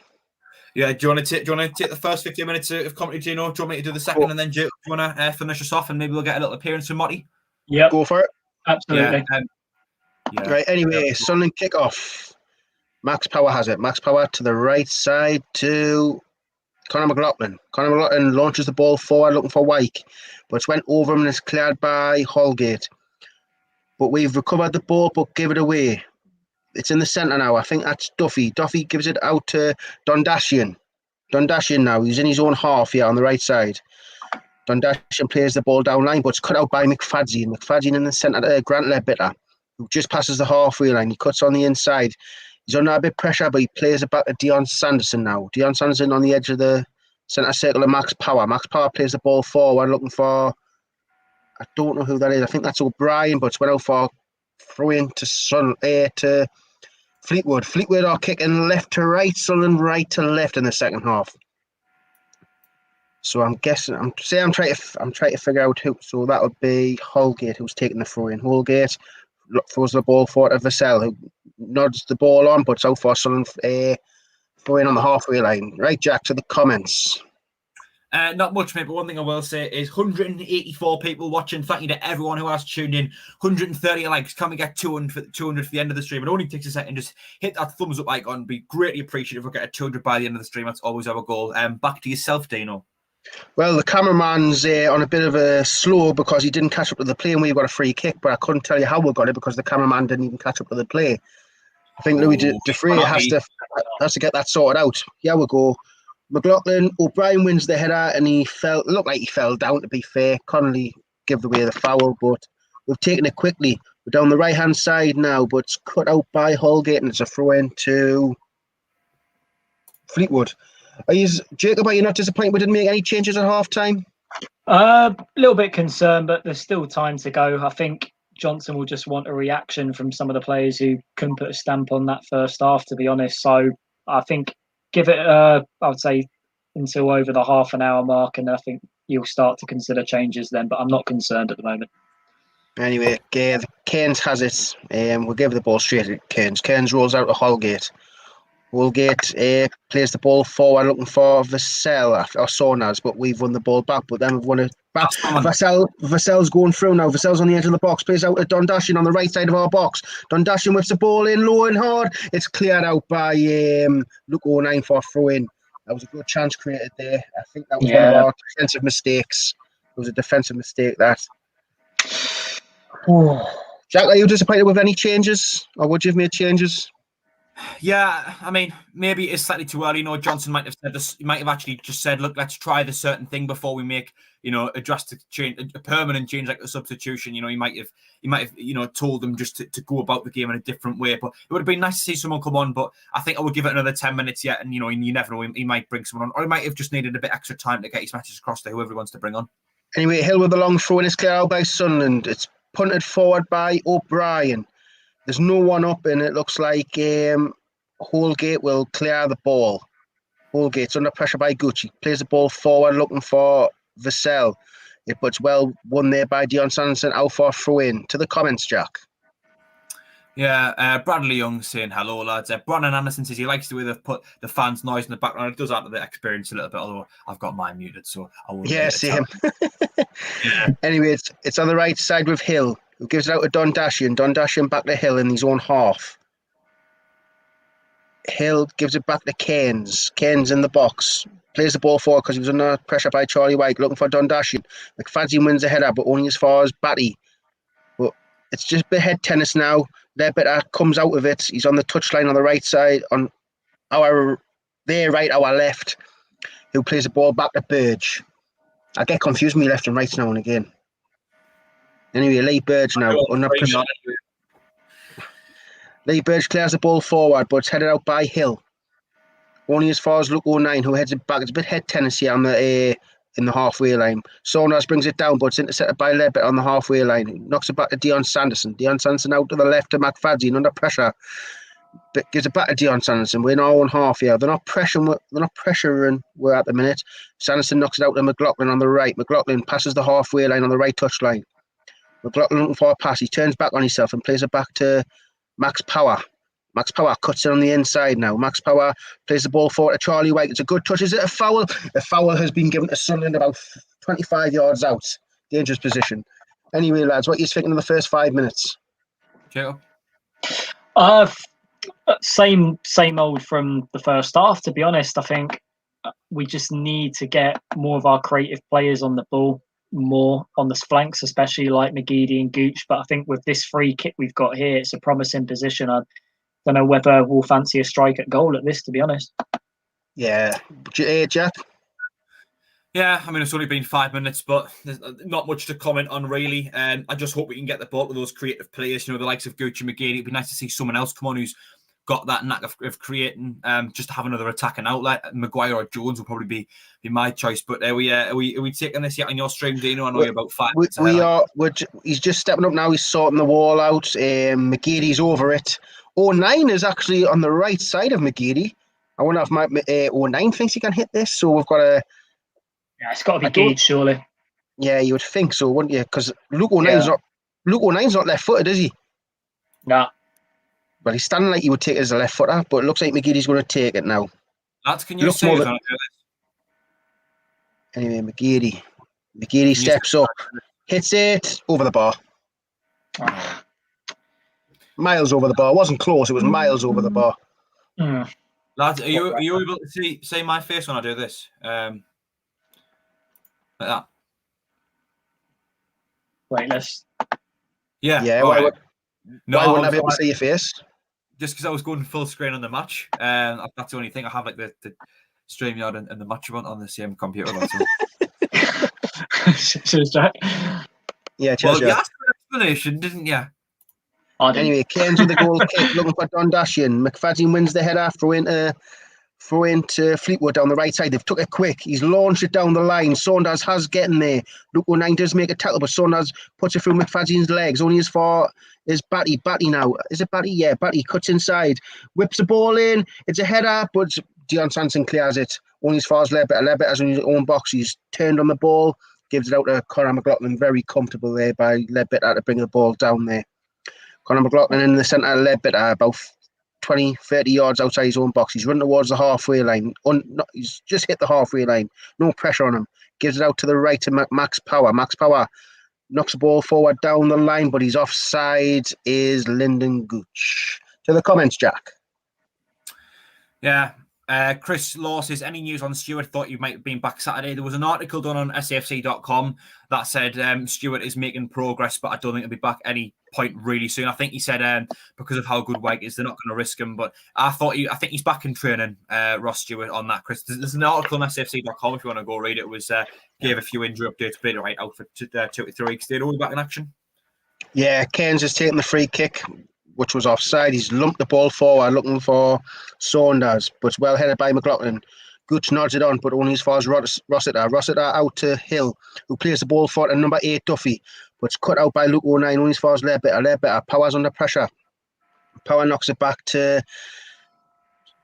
Yeah, do you want to take the first 15 minutes of commentary, Gino? Do you want me to do the second, and then do you want to finish us off, and maybe we'll get a little appearance from Motti? Yeah, go for it. Absolutely. Right. Anyway, Sunderland kickoff. Max Power has it. Max Power to the right side to Conor McLaughlin. Conor McLaughlin launches the ball forward looking for Wyke, but it's went over him and it's cleared by Holgate. But we've recovered the ball, but give it away. It's in the centre now. I think that's Duffy. Duffy gives it out to Dondashian. Dondashian now. He's in his own half here on the right side. Dondashian plays the ball down line, but it's cut out by McFadzean. McFadzean in the centre, Grant Ledbetter, who just passes the halfway line. He cuts on the inside. He's under a bit of pressure, but he plays it back to Dion Sanderson now. Dion Sanderson on the edge of the centre circle of Max Power. Max Power plays the ball forward, looking for, I don't know who that is. I think that's O'Brien, but it's went out for throw-in to Fleetwood. Fleetwood are kicking left to right, Sunderland right to left in the second half. So I'm guessing, I'm trying to figure out who. So that would be Holgate who's taking the throw-in. Holgate throws the ball forward to Vassell, who nods the ball on, but it's out for Sunderland throw-in on the halfway line. Right, Jack, to the comments. Not much, mate, but one thing I will say is 184 people watching. Thank you to everyone who has tuned in. 130 likes. Can we get 200 for the end of the stream? It only takes a second. Just hit that thumbs up icon. Be greatly appreciative if we get a 200 by the end of the stream. That's always our goal. Back to yourself, Dino. Well, the cameraman's on a bit of a slow because he didn't catch up to the play and we got a free kick, but I couldn't tell you how we got it because the cameraman didn't even catch up to the play. I think Louis Defray has to get that sorted out. Here we go. McLaughlin, O'Brien wins the header and looked like he fell down, to be fair. Connolly gave away the foul, but we've taken it quickly. We're down the right-hand side now, but it's cut out by Holgate and it's a throw-in to Fleetwood. Jacob, are you not disappointed we didn't make any changes at half-time? A little bit concerned, but there's still time to go. I think Johnson will just want a reaction from some of the players who couldn't put a stamp on that first half, to be honest. So I think give it, I would say, until over the half an hour mark, and I think you'll start to consider changes then, but I'm not concerned at the moment. Anyway, Cairns has it. We'll give the ball straight to Cairns. Cairns rolls out to Holgate. Holgate plays the ball forward looking for Vassell or Sonas, but we've won the ball back, but then we've won it back. Vassell's going through now. Vassell's on the edge of the box, plays out to Dondashian on the right side of our box. Dondashian whips the ball in low and hard. It's cleared out by Luke O'Neill for a throw-in. That was a good chance created there. I think that was one of our defensive mistakes. It was a defensive mistake, that. Jack, are you disappointed with any changes? Or would you have made changes? Yeah, I mean, maybe it's slightly too early. You know, Johnson might have said this. He might have actually just said, "Look, let's try this certain thing before we make, a drastic change, a permanent change like a substitution." You know, he might have, told them just to go about the game in a different way. But it would have been nice to see someone come on. But I think I would give it another 10 minutes yet, and you never know. He might bring someone on, or he might have just needed a bit extra time to get his message across to whoever he wants to bring on. Anyway, Hill with a long throw and it's cleared out by Sunderland. It's punted forward by O'Brien. There's no one up, and it looks like Holgate will clear the ball. Holgate's under pressure by Gucci. Plays the ball forward looking for Vassell. But it's well won there by Dion Sanderson. Out for a throw-in. To the comments, Jack. Yeah, Bradley Young saying hello, lads. Brandon Anderson says he likes the way they've put the fans' noise in the background. It does add to the experience a little bit, although I've got mine muted, so I won't. Yeah, same. Anyway, it's on the right side with Hill, who gives it out to Dondashian. Dondashian back to Hill in his own half. Hill gives it back to Cairns. Cairns in the box. Plays the ball forward because he was under pressure by Charlie White, looking for Dondashian. McFadzean wins the header, but only as far as Batty. But it's just a bit head tennis now. Ledbetter comes out of it. He's on the touchline on the right side, on our left, who plays the ball back to Burge. I get confused with me left and right now and again. Anyway, Lee Burge now. Lee Burge clears the ball forward, but it's headed out by Hill. Only as far as Luke O'Neill, who heads it back. It's a bit head tennis here on the in the halfway line. Sonas brings it down, but it's intercepted by Ledbetter on the halfway line. He knocks it back to Dion Sanderson. Dion Sanderson out to the left to McFadzean under pressure. But gives it back to Dion Sanderson. We're in our own half here. They're not pressuring. We're at the minute. Sanderson knocks it out to McLaughlin on the right. McLaughlin passes the halfway line on the right touchline. McLaughlin looking for a pass. He turns back on himself and plays it back to Max Power. Max Power cuts it on the inside now. Max Power plays the ball forward to Charlie White. It's a good touch. Is it a foul? A foul has been given to Sunderland about 25 yards out. Dangerous position. Anyway, lads, what are you thinking of the first 5 minutes? Joe? Same old from the first half, to be honest. I think we just need to get more of our creative players on the ball, more on the flanks, especially like McGeady and Gooch. But I think with this free kick we've got here, it's a promising position. I don't know whether we'll fancy a strike at goal at this, to be honest. Yeah. Jack? Yeah, I mean, it's only been 5 minutes, but there's not much to comment on, really. I just hope we can get the ball to those creative players, the likes of Gooch and McGeady. It'd be nice to see someone else come on who's got that knack of creating, just to have another attacking outlet. Maguire or Jones will probably be my choice. But are we taking this yet on your stream, Dino? I know you're about 5 minutes ahead. He's just stepping up now. He's sorting the wall out. McGeady's over it. 09 is actually on the right side of McGeady. I wonder if my 09 thinks he can hit this. So we've got a... Yeah, it's got to be Gage, surely. Yeah, you would think so, wouldn't you? Because Luke 09's not left-footed, is he? Nah. Well, he's standing like he would take it as a left footer, but it looks like McGeady's going to take it now. Lads, can you see us on this? Anyway, McGeady steps up, hits it over the bar. Oh. Miles over the bar. It wasn't close, it was miles over the bar. Lads, are you able to see my face when I do this? Like that. Wait, let's... Yeah, why wouldn't I be able to see your face? Just because I was going full screen on the match. That's the only thing. I have like the StreamYard and the match on the same computer. Cheers, Jack. Yeah, cheers, you asked for an explanation, didn't you? Anyway, Kane's with the goal kick, looking for Dondashian. McFadden wins the header, throw into Fleetwood down the right side. They've took it quick. He's launched it down the line. Saunders has getting there. Luke 09 does make a tackle, but Saunders puts it through McFadden's legs. Only as far as Batty. Batty now. Is it Batty? Yeah, Batty cuts inside. Whips the ball in. It's a header, but Dion Sanson clears it. Only as far as Ledbetter's in his own box. He's turned on the ball. Gives it out to Conor McLaughlin. Very comfortable there by Ledbetter to bring the ball down there. Conor McLaughlin in the centre of Ledbetter, about 20, 30 yards outside his own box. He's running towards the halfway line. He's just hit the halfway line. No pressure on him. Gives it out to the right to Max Power. Max Power knocks the ball forward down the line, but he's offside is Lyndon Gooch. To the comments, Jack. Yeah. Chris Law says, any news on Stewart? Thought you might have been back Saturday. There was an article done on SAFC.com that said Stewart is making progress, but I don't think he'll be back any point really soon. I think he said because of how good White is, they're not going to risk him. But I think he's back in training, Ross Stewart, on that, Chris. There's an article on SAFC.com if you want to go read it. It was gave a few injury updates, but right out for 2 to 3 weeks. They're all back in action. Yeah, Keynes has taken the free kick, which was offside. He's lumped the ball forward, looking for Saunders, but it's well headed by McLaughlin. Gooch nods it on, but only as far as Rossiter. Rossiter out to Hill, who plays the ball for number 8, Duffy, but it's cut out by Luke 09, only as far as Ledbetter. Ledbetter, Power's under pressure. Power knocks it back to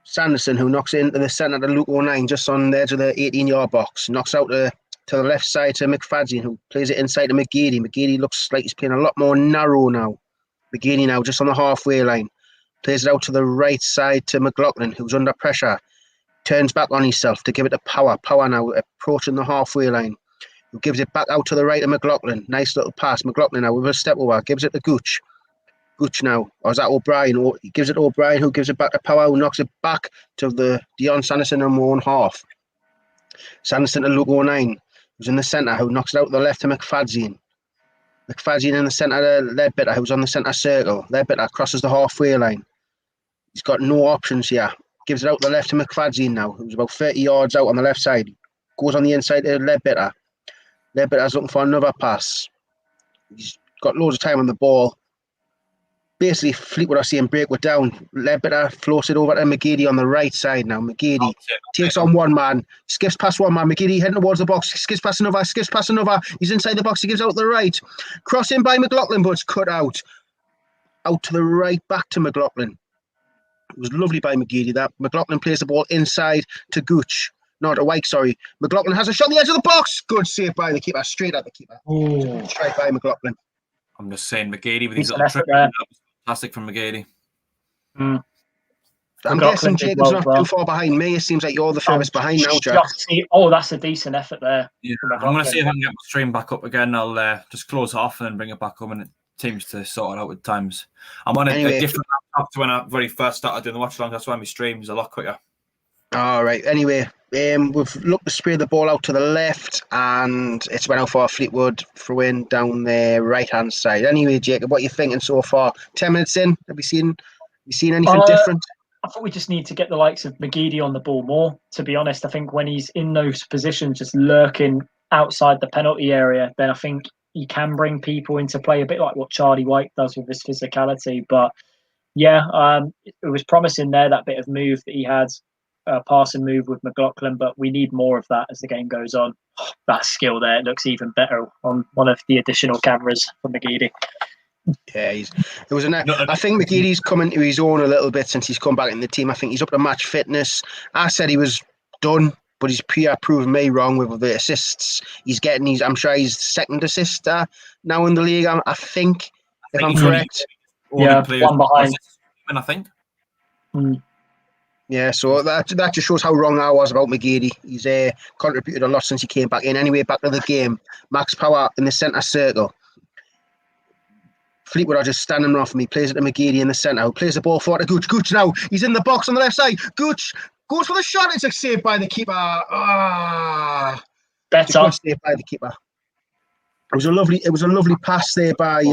Sanderson, who knocks it into the centre to Luke 09, just on the edge of the 18-yard box. Knocks out to the left side to McFadden, who plays it inside to McGeady. McGeady looks like he's playing a lot more narrow now. McGeady now just on the halfway line. Plays it out to the right side to McLaughlin, who's under pressure. Turns back on himself to give it to Power. Power now approaching the halfway line. Who gives it back out to the right of McLaughlin. Nice little pass. McLaughlin now with a step over. Gives it to Gooch. Gooch now. Or is that O'Brien? He gives it to O'Brien, who gives it back to Power, who knocks it back to the Dion Sanderson in one half. Sanderson to Luke 09, who's in the centre, who knocks it out to the left to McFadden. McFadden in the centre, Ledbetter, who's on the centre circle. Ledbetter crosses the halfway line. He's got no options here. Gives it out to the left to McFadden now, who's about 30 yards out on the left side. Goes on the inside to Ledbetter. Ledbetter's looking for another pass. He's got loads of time on the ball. Basically, Fleetwood are seeing Breakwood down. Ledbetter floats it over to McGeady on the right side now. McGeady takes on one man, skips past one man. McGeady heading towards the box, skips past another. He's inside the box, he gives out to the right. Crossing by McLaughlin, but it's cut out. Out to the right, back to McLaughlin. It was lovely by McGeady that. McLaughlin plays the ball inside to Gooch. No, to White, sorry. McLaughlin has a shot on the edge of the box. Good save by the keeper, straight at the keeper. Straight by McLaughlin. I'm just saying, McGeady with his little trip. That was fantastic from McGeady. I'm guessing Jacob's not too far behind me. It seems like you're the furthest behind now, Jack. That's a decent effort there. Yeah, I'm going to see if I can get my stream back up again. I'll just close it off and then bring it back up. And seems to sort it out at times. I'm on a different laptop to when I very first started doing the watch along. That's why my stream's a lot quicker. All right. Anyway, we've looked to spray the ball out to the left, and it's went out for a Fleetwood throw in down the right hand side. Anyway, Jacob, what are you thinking so far? 10 minutes in, have you seen anything different? I thought we just need to get the likes of McGeady on the ball more. To be honest, I think when he's in those positions, just lurking outside the penalty area, then I think he can bring people into play, a bit like what Charlie White does with his physicality. But yeah, it was promising there, that bit of move that he had. Pass and move with McLaughlin, but we need more of that as the game goes on. That skill there, it looks even better on one of the additional cameras from McGeady. Yeah, I think McGeady's come into his own a little bit since he's come back in the team. I think he's up to match fitness. I said he was done, but he's proven me wrong with the assists he's getting. I'm sure he's second assist now in the league. I think if I'm correct. One behind. I think. Yeah, so that just shows how wrong I was about McGeady. He's contributed a lot since he came back in. Anyway, back to the game. Max Power in the centre circle. Fleetwood are just standing off him. He plays it to McGeady in the centre, who plays the ball forward to Gooch. Gooch now, he's in the box on the left side. Gooch goes for the shot. It's a save by the keeper. It's a good save by the keeper. It was a lovely pass there by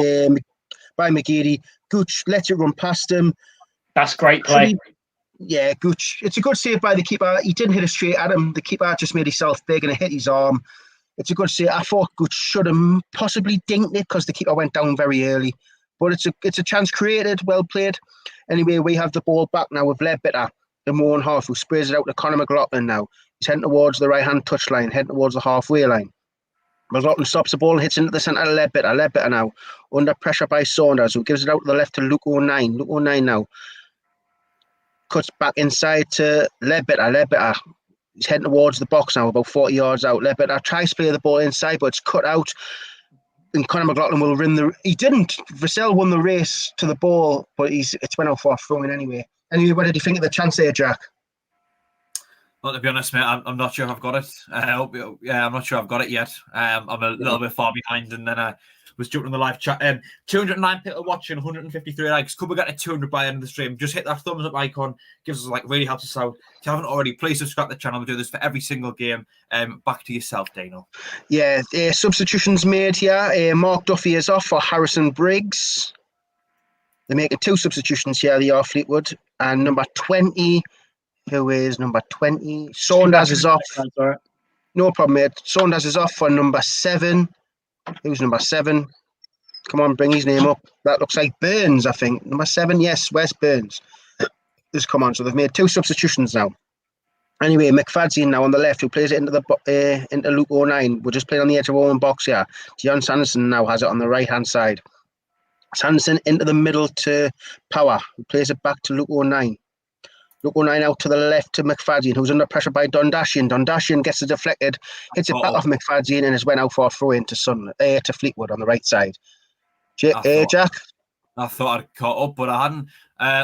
McGeady. Gooch lets it run past him. That's great play. Yeah, Gooch. It's a good save by the keeper. He didn't hit it straight at him. The keeper just made himself big and it hit his arm. It's a good save. I thought Gooch should have possibly dinked it because the keeper went down very early. But it's a chance created. Well played. Anyway, we have the ball back now with Ledbetter, the more and half, who sprays it out to Conor McLaughlin now. He's heading towards the right-hand touchline, heading towards the halfway line. McLaughlin stops the ball and hits into the centre of Ledbetter. Ledbetter now under pressure by Saunders, who gives it out to the left to Luke O'Nien. Luke O'Nien now cuts back inside to Ledbetter. Ledbetter, he's heading towards the box now, about 40 yards out. Ledbetter tries to play the ball inside, but it's cut out. And Conor McLaughlin will win he didn't. Vassell won the race to the ball, but it's went out for a throw-in anyway. Anyway, what did you think of the chance there, Jack? Well, to be honest, mate, I'm not sure if I've got it. I'm not sure I've got it yet. I'm a little bit far behind, and then I was jumping on the live chat. 209 people watching, 153 likes. Could we get to 200 by the end of the stream? Just hit that thumbs up icon. Gives us really helps us out. If you haven't already, please subscribe to the channel. We do this for every single game. Back to yourself, Dano. Yeah, substitutions made here. Mark Duffy is off for Harrison Briggs. They're making 2 substitutions here. They are Fleetwood and number 20. Who is number 20? Saunders is off. No problem, mate. Saunders is off for number 7. Who's number 7? Come on, bring his name up. That looks like Burns, I think. Number 7, yes, where's Burns? Just come on. So they've made 2 substitutions now. Anyway, McFadzean now on the left, who plays it into Luke O'Nien. We're just playing on the edge of our own box here. Dion Sanderson now has it on the right-hand side. Sanderson into the middle to Power, who plays it back to Luke O'Nien. Luke O'Nien out to the left to McFadzean, who's under pressure by Dondashian. Dondashian gets it deflected, hits it back off McFadzean, and has went out for a throw-in to Fleetwood on the right side. Jack? I thought I'd caught up, but I hadn't.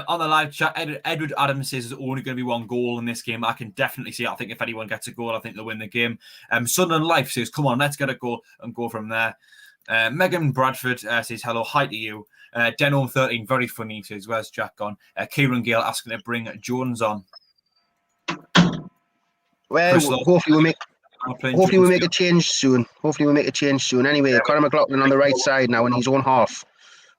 On the live chat, Edward Adams says there's only going to be 1 goal in this game. I can definitely see it. I think if anyone gets a goal, I think they'll win the game. Sunderland Life says, come on, let's get a goal and go from there. Megan Bradford says, hello, hi to you. Denham13, very funny, says, where's Jack gone? Kieran Gale asking to bring Jones on. Well, hopefully we'll make a change soon. Anyway, Conor McLaughlin on the right side now in his own half.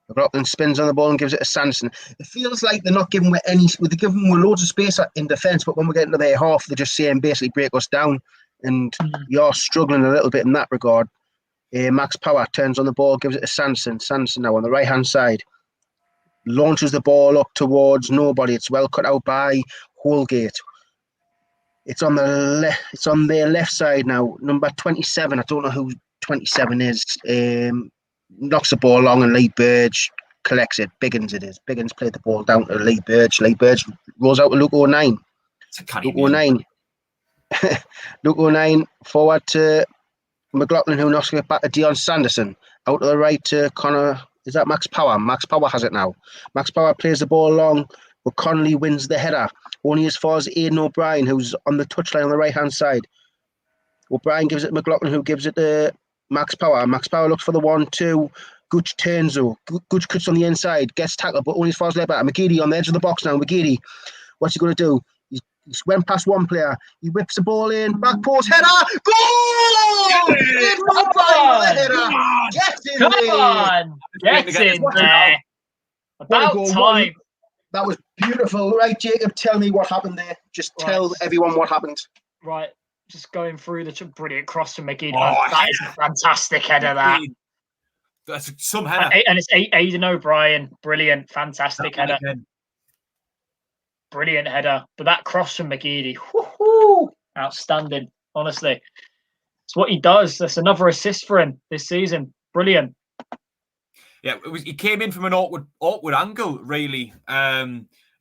McLaughlin spins on the ball and gives it to Sanderson. It feels like they're not giving they're giving loads of space in defence, but when we get into their half, they're just saying basically break us down, and you're struggling a little bit in that regard. Max Power turns on the ball, gives it to Sanderson. Sanderson now on the right-hand side. Launches the ball up towards nobody. It's well cut out by Holgate. It's on their left side now. Number 27. I don't know who 27 is. Knocks the ball long and Lee Burge collects it. Biggins it is. Biggins played the ball down to Lee Burge. Lee Burge rolls out to Luke O'Nien. Luke O'Nien forward to McLaughlin, who knocks it back to Dion Sanderson. Out to the right to Connor. Is that Max Power? Max Power has it now. Max Power plays the ball long, but Connolly wins the header. Only as far as Aidan O'Brien, who's on the touchline on the right-hand side. O'Brien gives it to McLaughlin, who gives it to Max Power. Max Power looks for the 1-2. Gooch turns though. Gooch cuts on the inside, gets tackled, but only as far as left back. McGeady on the edge of the box now. McGeady, what's he going to do? He went past one player. He whips the ball in. Back post header. Goal! It's not by the header. Get in Come there. on. Get in there. About time. That was beautiful. Right, Jacob, tell me what happened there. Just tell everyone what happened. Right. Just going through the brilliant cross from McGee. That is a fantastic header, that. That's some header. And it's Aidan O'Brien. Brilliant. Fantastic header. Brilliant header. But that cross from McGeady. Outstanding. Honestly. It's what he does. That's another assist for him this season. Brilliant. Yeah, he came in from an awkward angle, really.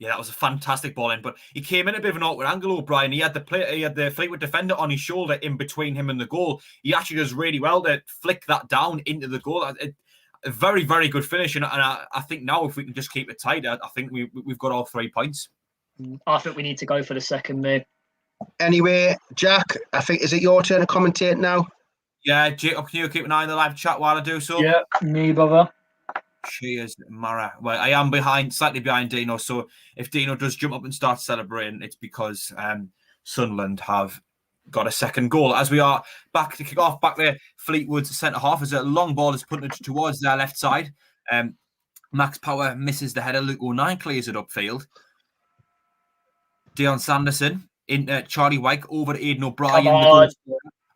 Yeah, that was a fantastic ball in. But he came in a bit of an awkward angle, O'Brien. He had the Fleetwood defender on his shoulder in between him and the goal. He actually does really well to flick that down into the goal. A very, very good finish. And I think now if we can just keep it tight, I think we've got all 3 points. I think we need to go for the second move. Anyway, Jack, I think, is it your turn to commentate now? Yeah, Jacob, can you keep an eye on the live chat while I do so? Yeah, me, brother. Cheers, Mara. Well, I am slightly behind Dino, so if Dino does jump up and start celebrating, it's because Sunderland have got a second goal. As we are back to kick off, back there, Fleetwood's centre-half, as a long ball is put towards their left side. Max Power misses the header. Luke O'Nien clears it upfield. Dion Sanderson into Charlie Wyke over to Aidan O'Brien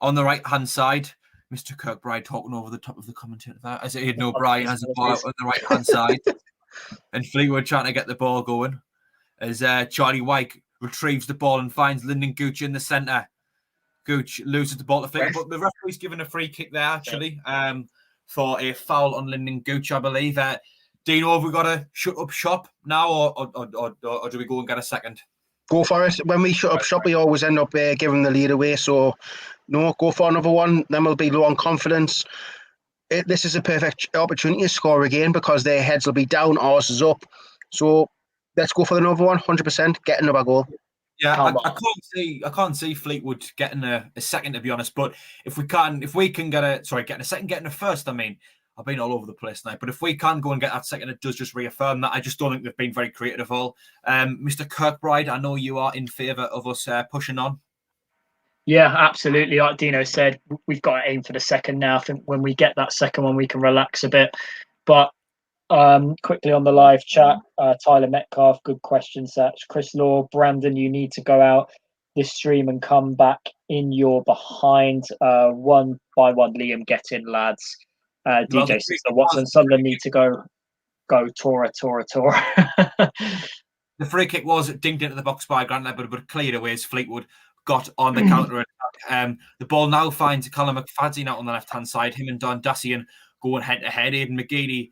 on the right-hand side. Mr. Kirkbride talking over the top of the commentator there, as Aidan O'Brien has the ball out on the right-hand side. And Fleetwood trying to get the ball going as Charlie Wyke retrieves the ball and finds Lyndon Gooch in the centre. Gooch loses the ball to Fleetwood, but the referee's given a free kick there, actually, for a foul on Lyndon Gooch, I believe. Dino, have we got to shut up shop now, or do we go and get a second? Go for it. When we shut up shop, we always end up giving the lead away, so... No, go for another one. Then we'll be low on confidence. This is a perfect opportunity to score again because their heads will be down, ours is up. So let's go for another one. 100%. Get another goal. Yeah, I can't see Fleetwood getting a second, to be honest. But if we can get getting a second, getting a first. I mean, I've been all over the place now. But if we can go and get that second, it does just reaffirm that. I just don't think they've been very creative at all. Mr. Kirkbride, I know you are in favour of us pushing on. Yeah, absolutely. Like Dino said, we've got to aim for the second now. I think when we get that second one, we can relax a bit. But quickly on the live chat, Tyler Metcalf, good question, Satch. Chris Law, Brandon, you need to go out this stream and come back in your behind. One by one, Liam, get in, lads. DJ Sister Watson, Sunderland need to go Tora. The free kick was dinked into the box by Grant Leopard, but cleared away as Fleetwood got on the counter attack. The ball now finds Colin McFadden out on the left hand side. Him and Don Dacian going head to head. Aidan McGeady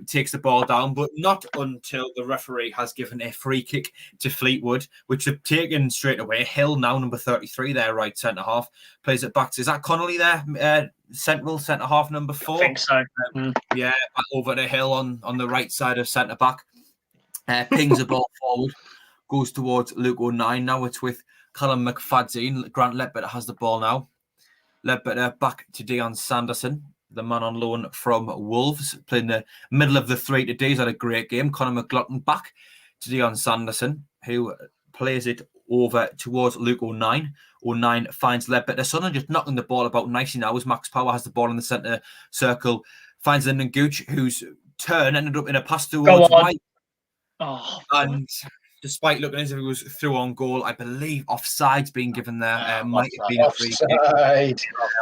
takes the ball down, but not until the referee has given a free kick to Fleetwood, which they've taken straight away. Hill now, number 33, there, right centre half, plays it back to, is that Connolly there? Central centre half, number 4. I think so. Yeah, back over to Hill on the right side of centre back. Pings the ball forward, goes towards Luke O'Nien. Now it's with Colin McFadden. Grant Ledbetter has the ball now. Ledbetter back to Dion Sanderson, the man on loan from Wolves, playing the middle of the three today. He's had a great game. Conor McLaughlin back to Dion Sanderson, who plays it over towards Luke O'Nien. O'Nien finds Ledbetter. Sunderland just knocking the ball about nicely now as Max Power has the ball in the centre circle. Finds Lyndon Gooch, whose turn ended up in a pass towards White. And despite looking as if he was through on goal, I believe offside's been given there. Might have been a free kick.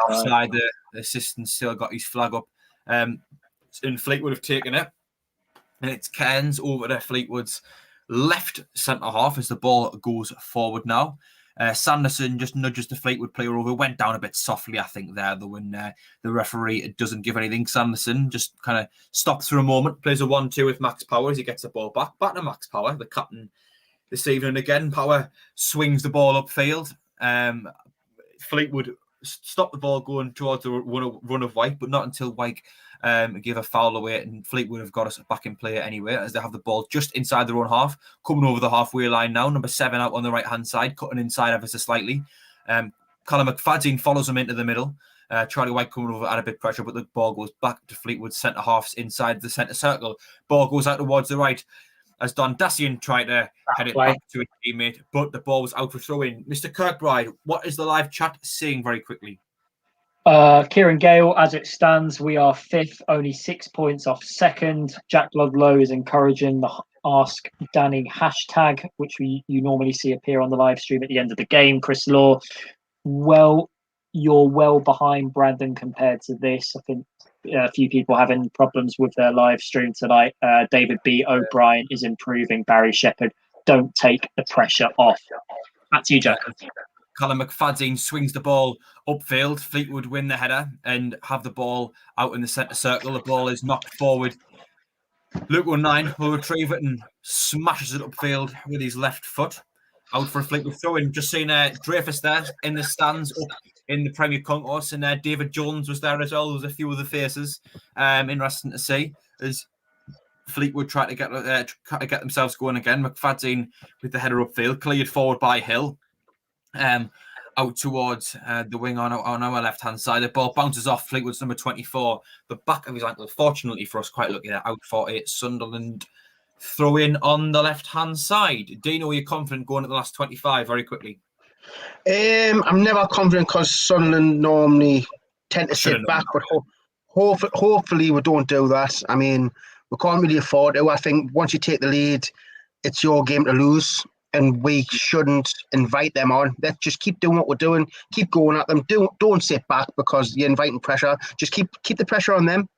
Offside. The assistant still got his flag up. And Fleetwood have taken it. And it's Cairns over to Fleetwood's left centre half as the ball goes forward now. Sanderson just nudges the Fleetwood player over. Went down a bit softly, I think, there, though, when the referee doesn't give anything. Sanderson just kind of stops for a moment, plays a 1-2 with Max Power as he gets the ball back. Back to Max Power, the captain this evening again. Power swings the ball upfield. Fleetwood stopped the ball going towards the run of Wyke, but not until Wyke gave a foul away, and Fleetwood have got us back in play anyway, as they have the ball just inside their own half, coming over the halfway line now. Number 7 out on the right-hand side, cutting inside ever so slightly. Callum McFadden follows him into the middle. Charlie White coming over at a bit pressure, but the ball goes back to Fleetwood centre halves inside the centre circle. Ball goes out towards the right as Don Dacian tried to head it back to his teammate, but the ball was out for throw-in. Mr. Kirkbride, what is the live chat saying very quickly? Kieran Gale, as it stands, we are 5th, only 6 points off 2nd. Jack Ludlow is encouraging the Ask Danny hashtag, which you normally see appear on the live stream at the end of the game. Chris Law, well, you're well behind Brandon compared to this. I think a few people having problems with their live stream tonight. David B. O'Brien is improving. Barry Shepherd, don't take the pressure off. Back to you, Jack. Callum McFadden swings the ball upfield. Fleetwood win the header and have the ball out in the centre circle. The ball is knocked forward. Luke 19 will retrieve it and smashes it upfield with his left foot. Out for a Fleetwood throw-in. Just seen Dreyfus there in the stands up in the Premier Concourse, and David Jones was there as well. There was a few other faces. Interesting to see as Fleetwood try to get themselves going again. McFadden with the header upfield, cleared forward by Hill. Out towards the wing on our left-hand side. The ball bounces off Fleetwood's number 24. The back of his ankle, fortunately for us, quite lucky there, out for a Sunderland throw-in on the left-hand side. Dino, are you confident going at the last 25 very quickly? I'm never confident because Sunderland normally tend to sit back, but hopefully we don't do that. I mean, we can't really afford it. I think once you take the lead, it's your game to lose. And we shouldn't invite them on. Let's just keep doing what we're doing. Keep going at them. Don't sit back because you're inviting pressure. Just keep the pressure on them.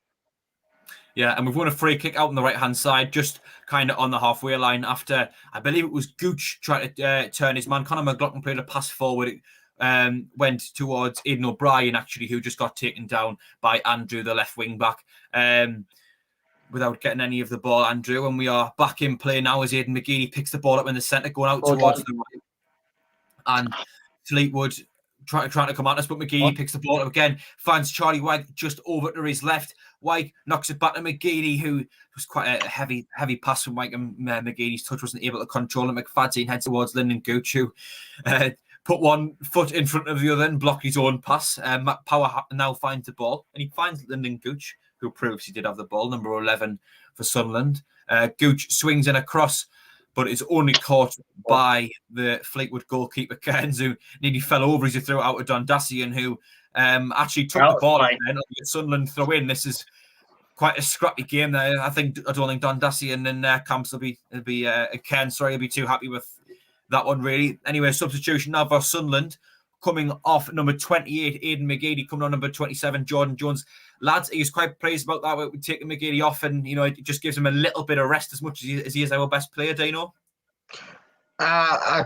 Yeah, and we've won a free kick out on the right-hand side, just kind of on the halfway line after, I believe it was Gooch trying to turn his man. Conor McLaughlin played a pass forward. It went towards Aidan O'Brien, actually, who just got taken down by Andrew, the left wing-back. Without getting any of the ball, Andrew, and we are back in play now as Aidan McGeady picks the ball up in the centre, going out towards the right. And Fleetwood trying to come at us, but McGeady picks the ball up again, finds Charlie White just over to his left. White knocks it back to McGeady, who was quite a heavy poss from White, and McGeady's touch wasn't able to control it. McFadden heads towards Lyndon Gooch, who put one foot in front of the other and blocked his own pass. Matt Power now finds the ball, and he finds Lyndon Gooch, who proves he did have the ball, number 11 for Sunderland. Gooch swings in a cross, but it's only caught by the Fleetwood goalkeeper, Cairns, who nearly fell over as he threw it out to Don Dacian, who actually took the ball and Sunderland throw in. This is quite a scrappy game there. I don't think Don Dacian and Camps will be Cairns, sorry, he'll be too happy with that one, really. Anyway, substitution now for Sunderland. Coming off number 28, Aidan McGeady, coming on number 27, Jordan Jones. Lads, he was quite pleased about that. We're taking McGeady off, and it just gives him a little bit of rest as much as he is our best player, Dino. I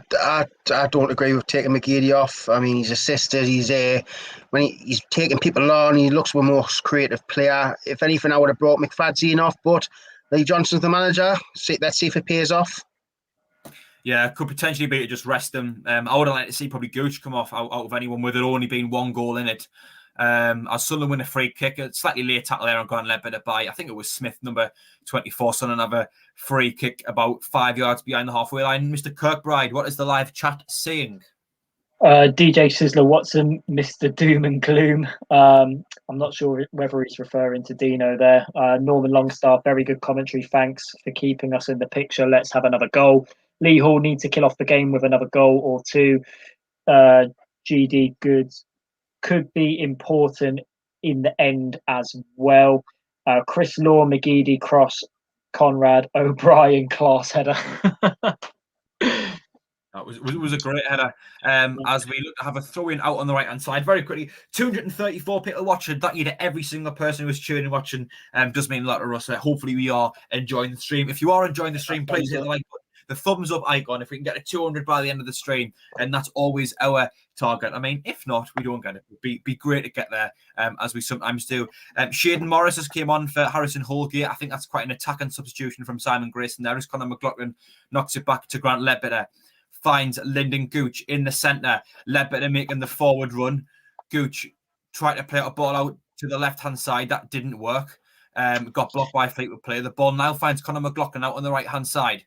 don't agree with taking McGeady off. I mean, he's assisted. He's when he's taking people on, he looks the most creative player. If anything, I would have brought McFadden off, but Lee Johnson's the manager. Let's see if it pays off. Yeah, could potentially be to just rest him. I would have liked to see probably Gooch come off out of anyone with there only been one goal in it. As Sunderland win a free kick, a slightly late tackle there on Grant Ledbetter by, I think it was Smith, number 24. Sunderland have a free kick about 5 yards behind the halfway line. Mr. Kirkbride, what is the live chat saying? DJ Sizzler Watson, Mr. Doom and Gloom. I'm not sure whether he's referring to Dino there. Norman Longstaff, very good commentary. Thanks for keeping us in the picture. Let's have another goal. Lee Hall needs to kill off the game with another goal or two. GD Goods could be important in the end as well. Chris Law, McGeady, Cross, Conrad, O'Brien, class header. That was a great header. As we look to have a throw-in out on the right-hand side. Very quickly, 234 people watching. Thank you to every single person who was tuning and watching. Does mean a lot to us. Hopefully we are enjoying the stream. If you are enjoying the stream, please hit the like button, the thumbs up icon, if we can get to 200 by the end of the stream, and that's always our target. I mean, if not, we don't get it. It'd be great to get there, as we sometimes do. Shaden Morris has came on for Harrison Holgate. I think that's quite an attacking substitution from Simon Grayson there, as Conor McLaughlin knocks it back to Grant Ledbetter. Finds Lyndon Gooch in the centre. Ledbetter making the forward run. Gooch tried to play a ball out to the left-hand side. That didn't work. Got blocked by Fleetwood player. The ball now finds Conor McLaughlin out on the right-hand side.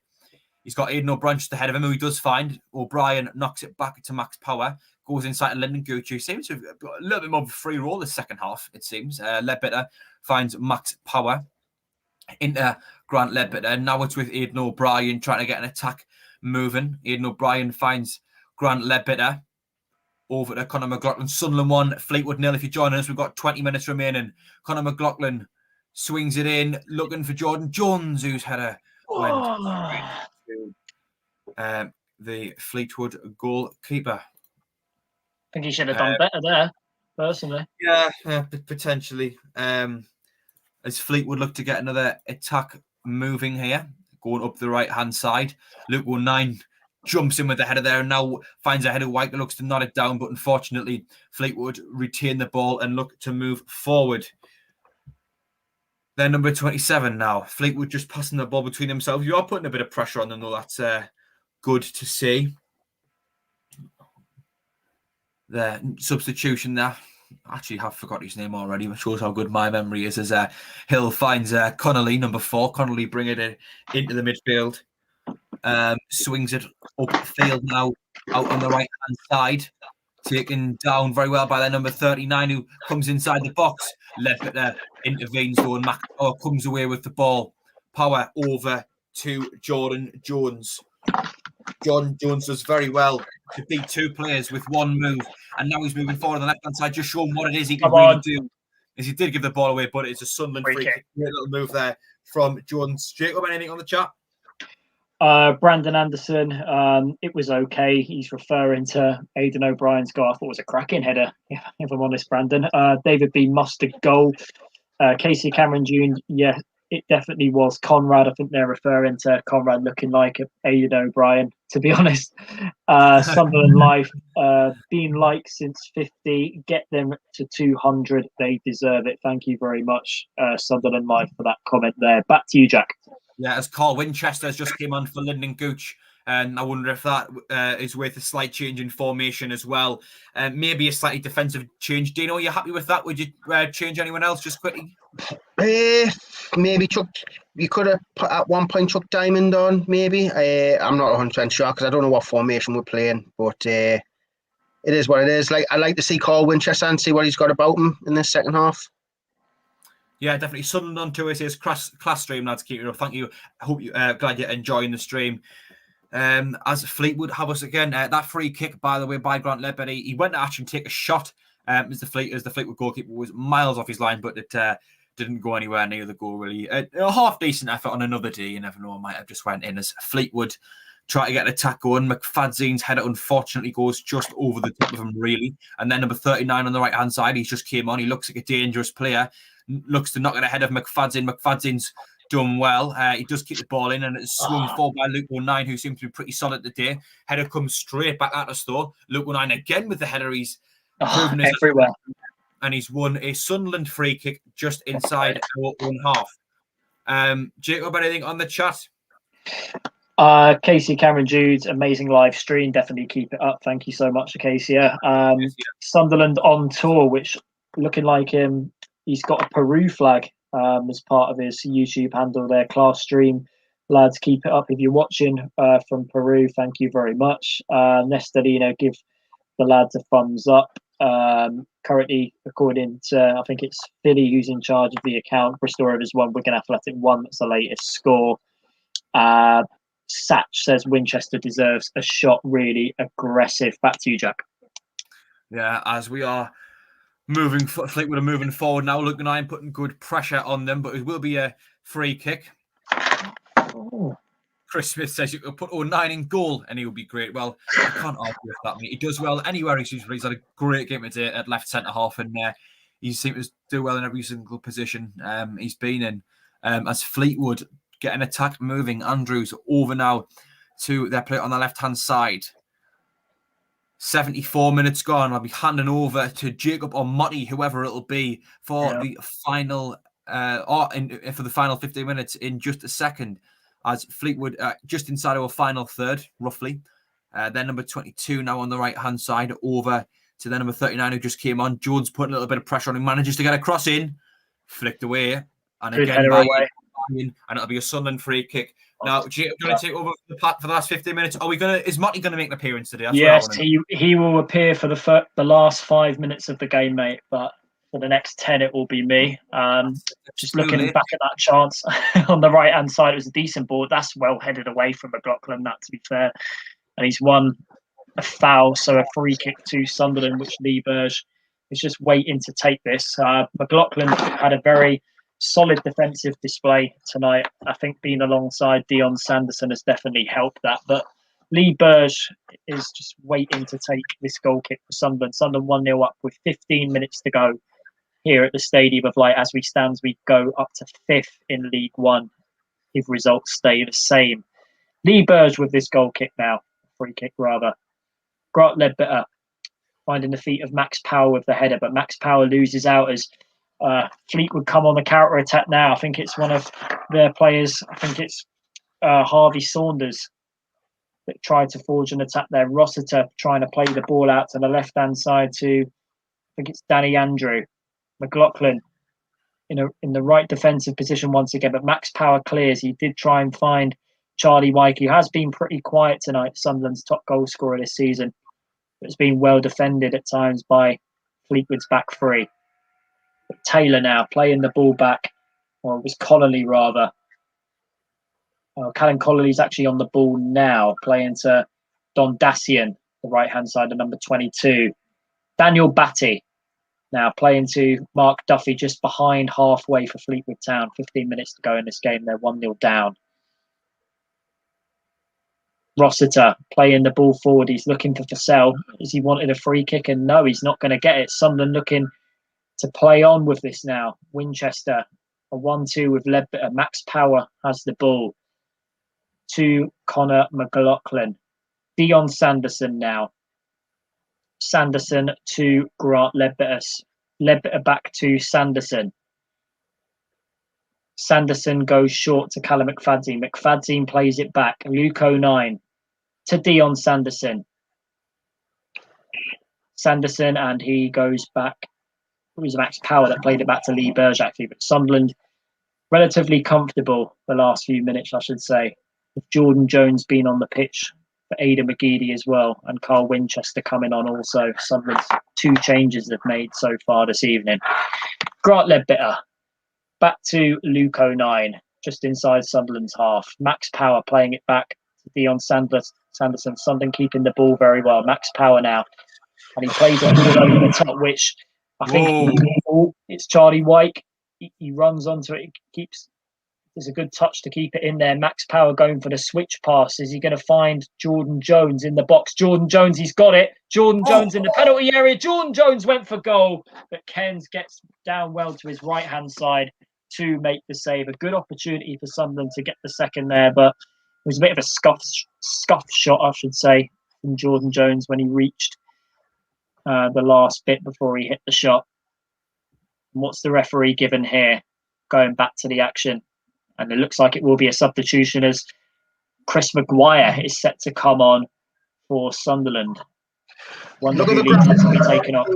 He's got Aidan O'Brien just ahead of him, who he does find. O'Brien knocks it back to Max Power, goes inside to Lyndon Gooch, who seems to have got a little bit more of a free roll this second half, it seems. Ledbetter finds Max Power into Grant Ledbetter. Now it's with Aidan O'Brien trying to get an attack moving. Aidan O'Brien finds Grant Ledbetter over to Conor McLaughlin. Sunderland 1, Fleetwood 0. If you're joining us, we've got 20 minutes remaining. Conor McLaughlin swings it in, looking for Jordan Jones, whose header went to the Fleetwood goalkeeper. I think he should have done better there, personally. Yeah, potentially. As Fleetwood look to get another attack moving here, going up the right-hand side. Luke 19 jumps in with the header there and now finds a header. White looks to nod it down, but unfortunately, Fleetwood retain the ball and look to move forward. They're number 27 now. Fleetwood just passing the ball between themselves. You are putting a bit of pressure on them, though. That's good to see. The substitution there. Actually, have forgot his name already, which shows how good my memory is. As Hill finds Connolly, number 4. Connolly bringing it into the midfield. Swings it upfield now, out on the right-hand side. Taken down very well by their number 39, who comes inside the box. Ledbetter intervenes, though, and Mac Power comes away with the ball. Power over to Jordan Jones. Jordan Jones does very well to beat 2 players with one move, and now he's moving forward on the left-hand side, just showing what it is he can really do. As he did give the ball away, but it's a Sunderland free kick. Great little move there from Jones. Jacob, anything on the chat? Brandon Anderson, it was okay. He's referring to Aidan O'Brien's goal. I thought it was a cracking header, if I'm honest, Brandon. David B. Mustard goal. Casey Cameron June, yeah, it definitely was CONRAD. I think they're referring to CONRAD looking like Aidan O'Brien, to be honest. Sunderland Life, been like since 50. Get them to 200. They deserve it. Thank you very much, Sunderland Life, for that comment there. Back to you, Jack. Yeah, as Carl Winchester has just came on for Lyndon Gooch, and I wonder if that is worth a slight change in formation as well. Maybe a slightly defensive change. Dino, are you happy with that? Would you change anyone else just quickly? Maybe Chuck. You could have put at one point Chuck Diamond on, maybe. I'm not 100% sure because I don't know what formation we're playing, but it is what it is. Like, I like to see Carl Winchester and see what he's got about him in this second half. Yeah, definitely. Sunderland on tour says class stream, lads. Keep it up. Thank you. I hope you glad you're enjoying the stream. As Fleetwood have us again, that free kick, by the way, by Grant Ledbetter. He went to actually take a shot as the Fleetwood goalkeeper was miles off his line, but it didn't go anywhere near the goal, really. A half decent effort on another day. You never know, I might have just went in as Fleetwood try to get an attack going. McFadzean's header unfortunately goes just over the top of him, really. And then number 39 on the right-hand side, he's just came on. He looks like a dangerous player. Looks to knock it ahead of McFadzean. McFadzean's done well. He does keep the ball in, and it's swung forward by Luke 19, who seems to be pretty solid today. Header comes straight back at us, though. Luke 19 again with the header. He's proven everywhere. And he's won a Sunderland free kick just inside our own half. Jacob, anything on the chat? Casey Cameron Jude's amazing live stream. Definitely keep it up. Thank you so much, Acacia. Sunderland on tour, which looking like him. He's got a Peru flag as part of his YouTube handle there. Class stream. Lads, keep it up. If you're watching from Peru, thank you very much. Nestorino, give the lads a thumbs up. Currently, according to, I think it's Philly who's in charge of the account. Bristol Rovers 1, Wigan Athletic 1. That's the latest score. Satch says Winchester deserves a shot. Really aggressive. Back to you, Jack. Yeah, as we are Fleetwood are moving forward now. Luke and I am putting good pressure on them, but it will be a free kick. Chris Smith says you could put 09 in goal and he'll be great. Well, I can't argue with that, mate. He does well anywhere he's had a great game today at left centre half, and he seems to do well in every single position he's been in. As Fleetwood get an attack moving, Andrews over now to their player on the left-hand side. 74 minutes gone. I'll be handing over to Jacob or Motti, whoever it'll be, for the final for the final 15 minutes in just a second. As Fleetwood just inside our final third, roughly. Then number 22 now on the right-hand side, over to their number 39 who just came on. Jones putting a little bit of pressure on him, manages to get a cross in, flicked away, and good again and it'll be a Sunderland free kick. Now, do you want to take over for the last 15 minutes? Is Matty going to make an appearance today? Yes, he will appear for the last 5 minutes of the game, mate. But for the next 10, it will be me. Just looking back at that chance on the right-hand side, it was a decent ball. That's well headed away from McLaughlin, that to be fair. And he's won a foul, so a free kick to Sunderland, which Lee Burge is just waiting to take this. McLaughlin had a very solid defensive display tonight. I think being alongside Dion Sanderson has definitely helped that. But Lee Burge is just waiting to take this goal kick for Sunderland. Sunderland 1-0 up with 15 minutes to go here at the Stadium of Light. As we stand, we go up to 5th in League One if results stay the same. Lee Burge with this goal kick now. Free kick, rather. Grant Ledbetter finding the feet of Max Power with the header, but Max Power loses out as Fleetwood come on the counter-attack now. I think it's one of their players. I think it's Harvey Saunders that tried to forge an attack there. Rossiter trying to play the ball out to the left-hand side to, I think it's Danny Andrew. McLaughlin in the right defensive position once again, but Max Power clears. He did try and find Charlie Wyke, who has been pretty quiet tonight, Sunderland's top goal scorer this season. It's been well defended at times by Fleetwood's back three. But Taylor now playing the ball back, or it was Connolly rather. Callum Connolly's actually on the ball now, playing to Don Dacian, the right-hand side of number 22. Daniel Batty now playing to Mark Duffy just behind halfway for Fleetwood Town. 15 minutes to go in this game. They're 1-0 down. Rossiter playing the ball forward. He's looking for Fussell as he wanted a free kick, and no, he's not going to get it. Sunderland looking to play on with this now. Winchester, a 1-2 with Ledbetter. Max Power has the ball to Connor McLaughlin. Dion Sanderson now. Sanderson to Grant Ledbetter. Ledbetter back to Sanderson. Sanderson goes short to Callum McFadzean. McFadzean plays it back. Luke O'Nien to Dion Sanderson. Sanderson, and he goes back. It was Max Power that played it back to Lee Burge, actually. But Sunderland relatively comfortable the last few minutes, I should say. With Jordan Jones being on the pitch for Aidan McGeady as well, and Carl Winchester coming on also. Sunderland's 2 changes they've made so far this evening. Grant Ledbetter back to Luke O'Nien, just inside Sunderland's half. Max Power playing it back to Dion Sanderson. Sunderland keeping the ball very well. Max Power now, and he plays it all over the top, which I think it's Charlie Wyke. He runs onto it. There's a good touch to keep it in there. Max Power going for the switch pass. Is he going to find Jordan Jones in the box? Jordan Jones, he's got it. Jordan Jones in the penalty area. Jordan Jones went for goal, but Kens gets down well to his right-hand side to make the save. A good opportunity for Sunderland to get the second there, but it was a bit of a scuff shot, I should say, from Jordan Jones when he reached the last bit before he hit the shot. And what's the referee given here? Going back to the action. And it looks like it will be a substitution as Chris Maguire is set to come on for Sunderland. Wonder who needs to be taken off.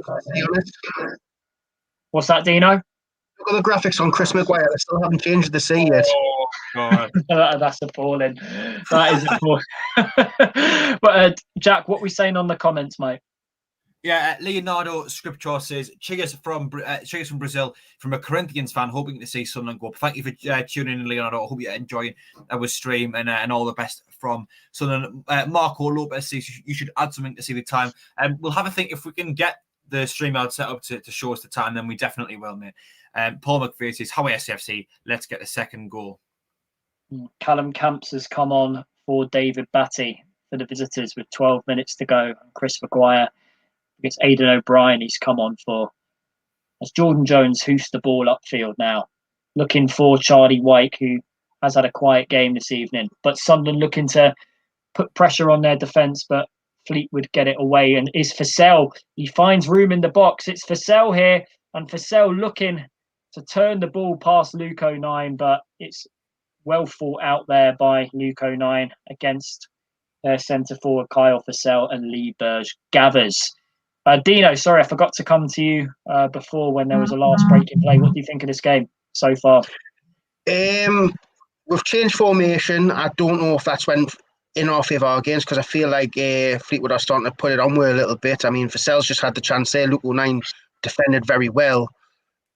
What's that, Dino? Look at the graphics on Chris Maguire. They still haven't changed the C yet. Oh, God. That's appalling. That is appalling. But Jack, what are we saying on the comments, mate? Yeah, Leonardo Scripture says, cheers from Brazil, from a Corinthians fan, hoping to see Sunderland go up. Thank you for tuning in, Leonardo. I hope you're enjoying our stream, and all the best from Sunderland. Marco Lopez says you should add something to see the time. We'll have a think if we can get the stream out set up to show us the time, then we definitely will, mate. Paul McVeigh says, how are SAFC? Let's get the second goal. Callum Camps has come on for David Batty for the visitors with 12 minutes to go. Chris Maguire. It's Aidan O'Brien he's come on for. As Jordan Jones hoofs the ball upfield now, looking for Charlie Wyke, who has had a quiet game this evening. But Sunderland looking to put pressure on their defence, but Fleetwood get it away. And is Fussell. He finds room in the box. It's Fussell here, and Fussell looking to turn the ball past Luke O'Nien, but it's well fought out there by Luke O'Nien against their centre forward Kyle Fussell and Lee Burge Gathers. Dino, sorry, I forgot to come to you before when there was a last break in play. What do you think of this game so far? we've changed formation. I don't know if that's went in our favour our games, because I feel like Fleetwood are starting to put it on with a little bit. I mean, Vassell's just had the chance there. Luke O'Nien defended very well,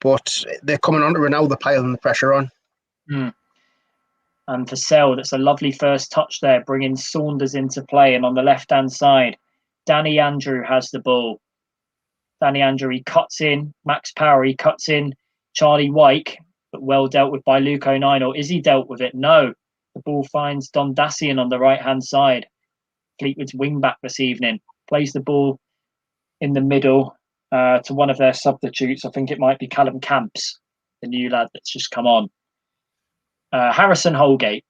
but they're coming on to it now. They're piling the pressure on. And Vassell, that's a lovely first touch there, bringing Saunders into play. And on the left-hand side, Danny Andrew has the ball. Danny Andrew, he cuts in. Max Power, he cuts in. Charlie Wyke, but well dealt with by Luke O'Nien. Or is he dealt with it? No. The ball finds Don Dacian on the right-hand side. Fleetwood's wing-back this evening. Plays the ball in the middle to one of their substitutes. I think it might be Callum Camps, the new lad that's just come on. Harrison Holgate.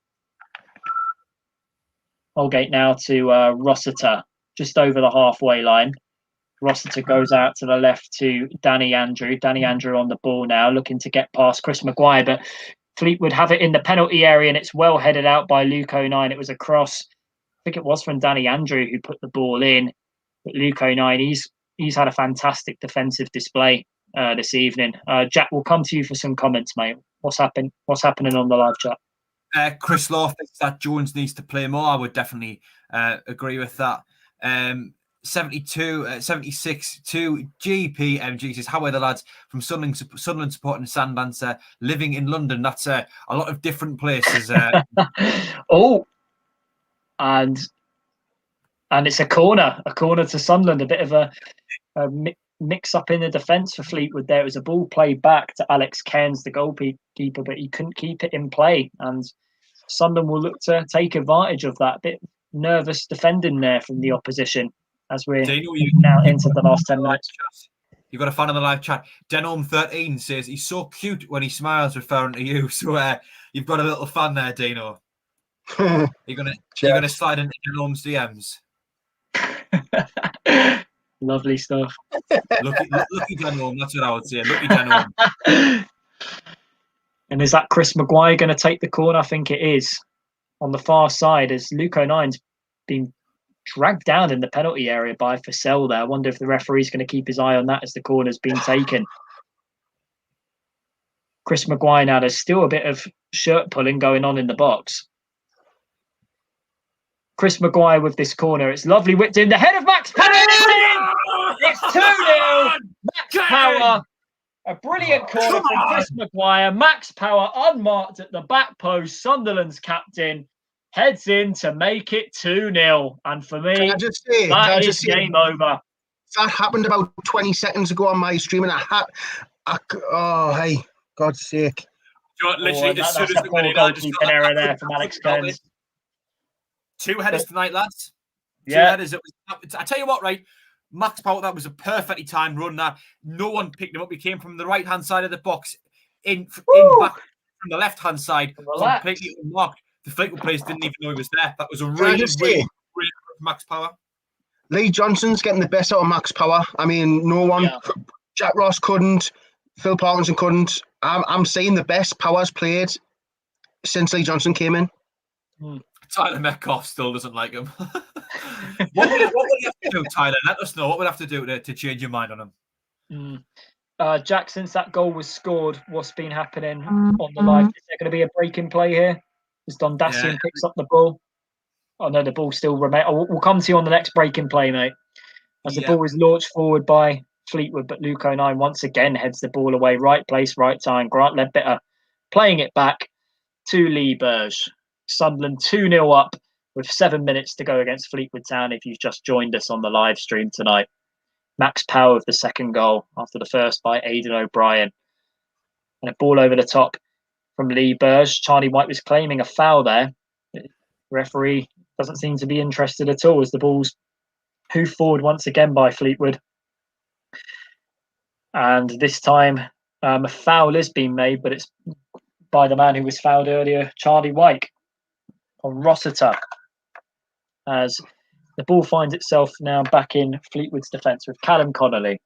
Holgate now to Rossiter, just over the halfway line. Rossiter goes out to the left to Danny Andrew. Danny Andrew on the ball now, looking to get past Chris Maguire, but Fleetwood have it in the penalty area, and it's well headed out by Luke O'Nien. It was a cross. I think it was from Danny Andrew who put the ball in. But Luke O'Nien, he's had a fantastic defensive display this evening. Jack, we'll come to you for some comments, mate. What's happening on the live chat? Chris Law thinks that Jones needs to play more. I would definitely agree with that. 76 to GPMG says, how are the lads from Sunderland supporting the Sanddancer living in London? That's a lot of different places. And it's a corner to Sunderland, a bit of a mix up in the defence for Fleetwood there. It was a ball played back to Alex Cairns, the goalkeeper, but he couldn't keep it in play. And Sunderland will look to take advantage of that. Bit nervous defending there from the opposition as we're now into the last 10 minutes. You've got a fan on the live chat. Denholm13 says he's so cute when he smiles, referring to you. So you've got a little fan there, Dino. You're gonna slide into Denholm's DMs. Lovely stuff. Lucky Denholm, that's what I would say. Lucky Denholm. And is that Chris Maguire going to take the corner? I think it is. On the far side, as Luke O'Nien's been dragged down in the penalty area by Vassell there. I wonder if the referee's going to keep his eye on that as the corner's been taken. Chris Maguire now, there's still a bit of shirt pulling going on in the box. Chris Maguire with this corner. It's lovely whipped in. The head of Max Power. It's 2-0. Max Power. A brilliant corner from Chris Maguire. Max Power unmarked at the back post. Sunderland's captain heads in to make it 2-0. And for me, that is game over. That happened about 20 seconds ago on my stream, and hey, God's sake. Literally, that's a poor goalkeeping error there from Alex Cairns. 2 headers tonight, lads. Yeah. 2 headers. I tell you what, right? Max Power, that was a perfectly timed run. That no one picked him up. He came from the right-hand side of the box, in back from the left-hand side, completely unmarked. The Fleetwood players didn't even know he was there. That was a really great Max Power. Lee Johnson's getting the best out of Max Power. I mean, no one. Yeah. Jack Ross couldn't. Phil Parkinson couldn't. I'm saying the best Power's played since Lee Johnson came in. Tyler Metcalf still doesn't like him. What would you have to do, Tyler? Let us know. What would you have to do to change your mind on him? Jack, since that goal was scored, what's been happening on the live? Is there going to be a break in play here? As Don Dacian picks up the ball? Oh, no, the ball still remains. We'll come to you on the next break in play, mate. As the ball is launched forward by Fleetwood, but Luke O'Nien once again heads the ball away. Right place, right time. Grant Ledbetter playing it back to Lee Burge. Sunderland 2-0 up with 7 minutes to go against Fleetwood Town if you've just joined us on the live stream tonight. Max Power with the second goal after the first by Aidan O'Brien. And a ball over the top from Lee Burge. Charlie Wyke was claiming a foul there. The referee doesn't seem to be interested at all as the ball's hoofed forward once again by Fleetwood. And this time a foul is being made, but it's by the man who was fouled earlier, Charlie Wyke, on Rossiter, as the ball finds itself now back in Fleetwood's defence with Callum Connolly.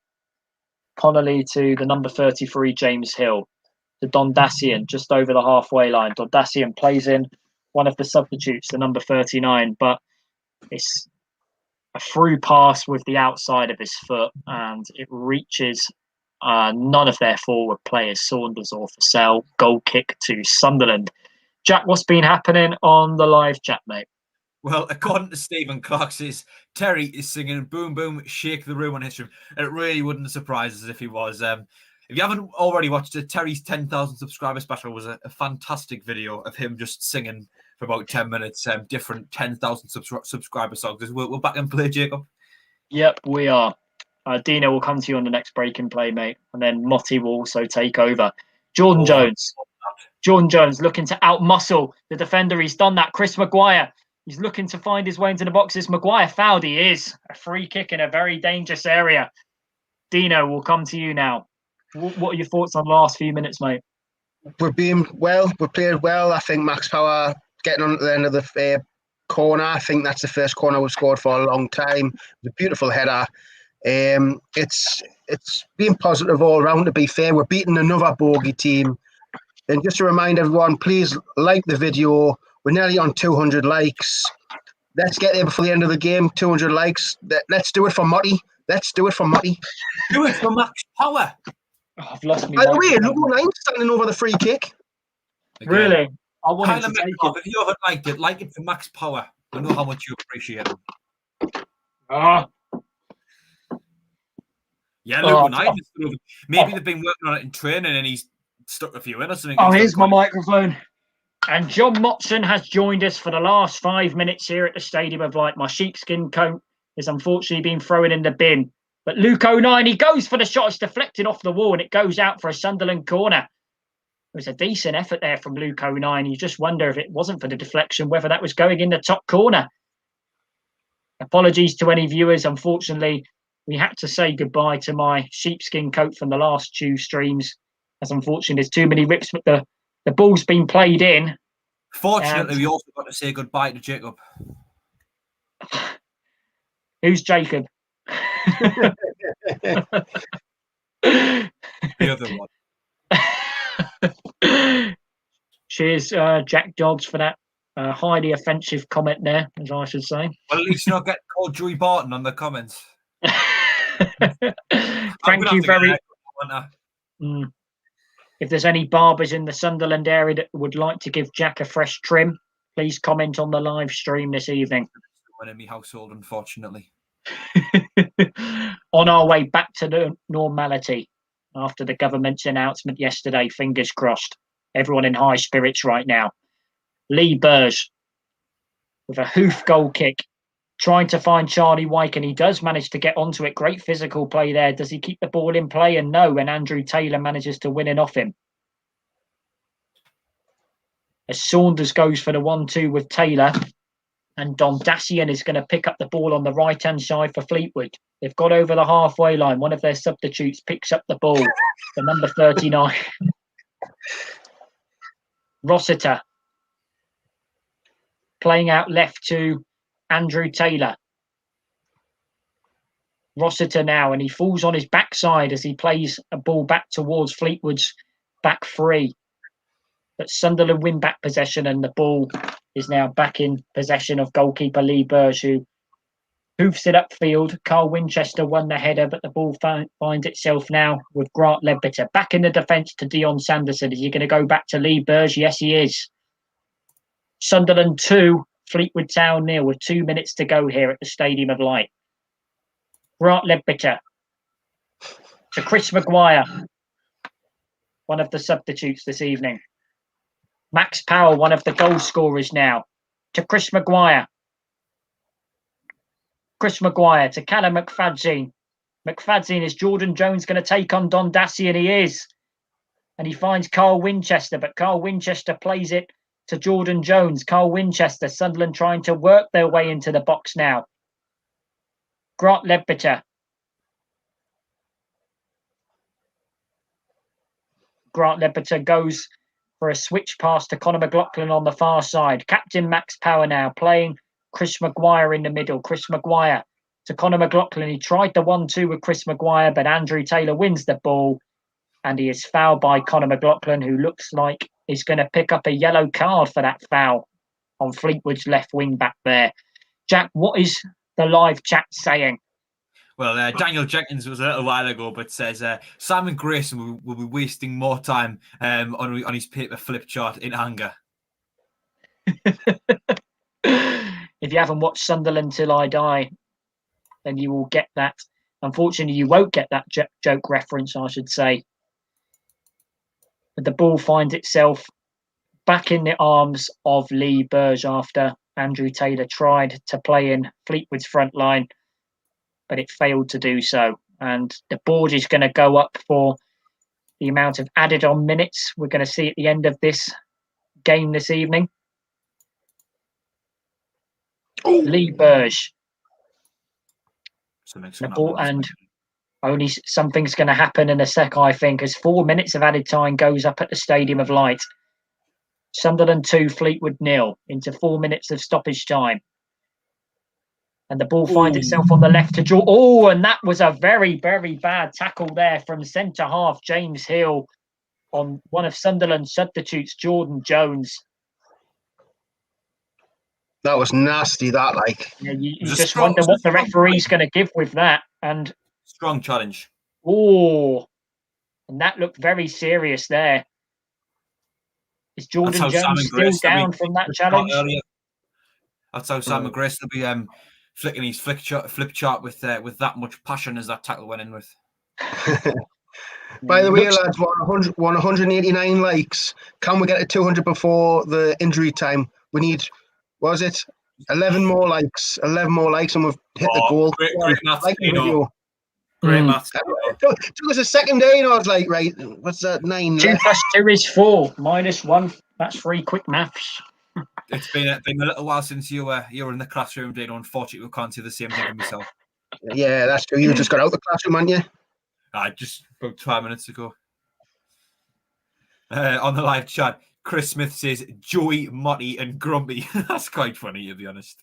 Connolly to the number 33, James Hill, to Don Dacian, just over the halfway line. Don Dacian plays in one of the substitutes, the number 39, but it's a through pass with the outside of his foot, and it reaches none of their forward players, Saunders or Vassell. Goal kick to Sunderland. Jack, what's been happening on the live chat, mate? Well, according to Stephen Clark, says Terry is singing "Boom Boom, Shake the Room" on his stream. It really wouldn't surprise us if he was. If you haven't already watched it, Terry's 10,000 subscriber special was a fantastic video of him just singing for about 10 minutes, different 10,000 subscriber songs. We're back in play, Jacob. Yep, we are. Dino will come to you on the next break and play, mate, and then Motti will also take over. Jordan Jones looking to outmuscle the defender. He's done that. Chris Maguire. He's looking to find his way into the boxes. Maguire fouled. He is. A free kick in a very dangerous area. Dino, will come to you now. What are your thoughts on the last few minutes, mate? We're played well. I think Max Power getting on at the end of the corner. I think that's the first corner we've scored for a long time. It was a beautiful header. It's been positive all around, to be fair. We're beating another bogey team. And just to remind everyone, please like the video. We're nearly on 200 likes. Let's get there before the end of the game. 200 likes. Let's do it for Motti. Do it for Max Power. Oh, I've lost me. By the way, look what I'm standing over the free kick. Again. Really? I wanted to take it. If you haven't liked it, like it for Max Power. I know how much you appreciate him. Yeah, look, maybe they've been working on it in training and he's stuck a few in or something. Oh, here's my microphone. And John Motson has joined us for the last 5 minutes here at the Stadium of Light. My sheepskin coat has unfortunately been thrown in the bin. But Luke O'Nien, he goes for the shot. It's deflected off the wall and it goes out for a Sunderland corner. It was a decent effort there from Luke O'Nien. You just wonder if it wasn't for the deflection, whether that was going in the top corner. Apologies to any viewers. Unfortunately, we had to say goodbye to my sheepskin coat from the last two streams. As unfortunately, there's too many rips, but the ball's been played in. Fortunately, we also got to say goodbye to Jacob. Who's Jacob? The other one. Cheers, Jack Dodds, for that highly offensive comment there, as I should say. Well, at least not get called Joey Barton on the comments. Thank you very much. If there's any barbers in the Sunderland area that would like to give Jack a fresh trim, please comment on the live stream this evening. One in my household, unfortunately. On our way back to the normality after the government's announcement yesterday, fingers crossed. Everyone in high spirits right now. Lee Burge with a hoof goal kick, trying to find Charlie Wyke, and he does manage to get onto it. Great physical play there. Does he keep the ball in play? And no, and Andrew Taylor manages to win it off him. As Saunders goes for the 1-2 with Taylor, and Don Dacian is going to pick up the ball on the right-hand side for Fleetwood. They've got over the halfway line. One of their substitutes picks up the ball, the number 39. Rossiter playing out left to Andrew Taylor. Rossiter now, and he falls on his backside as he plays a ball back towards Fleetwood's back three. But Sunderland win back possession, and the ball is now back in possession of goalkeeper Lee Burge, who hoofs it upfield. Carl Winchester won the header, but the ball finds itself now with Grant Ledbetter. Back in the defence to Dion Sanderson. Is he going to go back to Lee Burge? Yes, he is. Sunderland 2, Fleetwood Town 0 with 2 minutes to go here at the Stadium of Light. Grant Ledbetter to Chris Maguire, one of the substitutes this evening. Max Power, one of the goal scorers now, to Chris Maguire. Chris Maguire to Callum McFadzean. McFadzean, is Jordan Jones going to take on Don Dacian? He is. And he finds Carl Winchester, but Carl Winchester plays it to Jordan Jones. Carl Winchester, Sunderland trying to work their way into the box now. Grant Ledbetter. Grant Ledbetter goes for a switch pass to Conor McLaughlin on the far side. Captain Max Power now playing Chris Maguire in the middle. Chris Maguire to Conor McLaughlin. He tried the 1-2 with Chris Maguire, but Andrew Taylor wins the ball, and he is fouled by Conor McLaughlin, who looks like he's going to pick up a yellow card for that foul on Fleetwood's left wing back there. Jack, what is the live chat saying? Well, Daniel Jenkins was a little while ago, but says Simon Grayson will be wasting more time on his paper flip chart in anger. If you haven't watched Sunderland Till I Die, then you will get that. Unfortunately, you won't get that joke reference, I should say. But the ball finds itself back in the arms of Lee Burge after Andrew Taylor tried to play in Fleetwood's front line, but it failed to do so. And the board is going to go up for the amount of added on minutes we're going to see at the end of this game this evening. Ooh. Lee Burge. The ball, and only something's going to happen in a sec, I think, as 4 minutes of added time goes up at the Stadium of Light. Sunderland 2, Fleetwood 0 into 4 minutes of stoppage time. And the ball finds itself on the left to draw. Oh, and that was a very, very bad tackle there from centre half James Hill on one of Sunderland's substitutes, Jordan Jones. That was nasty, that, like. Yeah, you just wonder what the referee's going to give with that. And strong challenge. Oh, and that looked very serious there. Is Jordan Jones still down from that challenge? That's how Simon Grace will be flicking his flip chart with that much passion as that tackle went in with. By the way, lads, 189 likes. Can we get to 200 before the injury time? We need, what was it? 11 more likes. 11 more likes, and we've hit the goal. Great maths, Great maths. It took us a second day, and I was like, right, what's that? 9 2 left? + 2 is 4. -1. That's 3 quick maths. It's been a little while since you were in the classroom, Dino. Unfortunately, we can't see the same thing for myself. Yeah, that's true. You just got out of the classroom, hadn't you? I just about 5 minutes ago. On the live chat, Chris Smith says Joey, Motty, and Grumpy. That's quite funny, to be honest.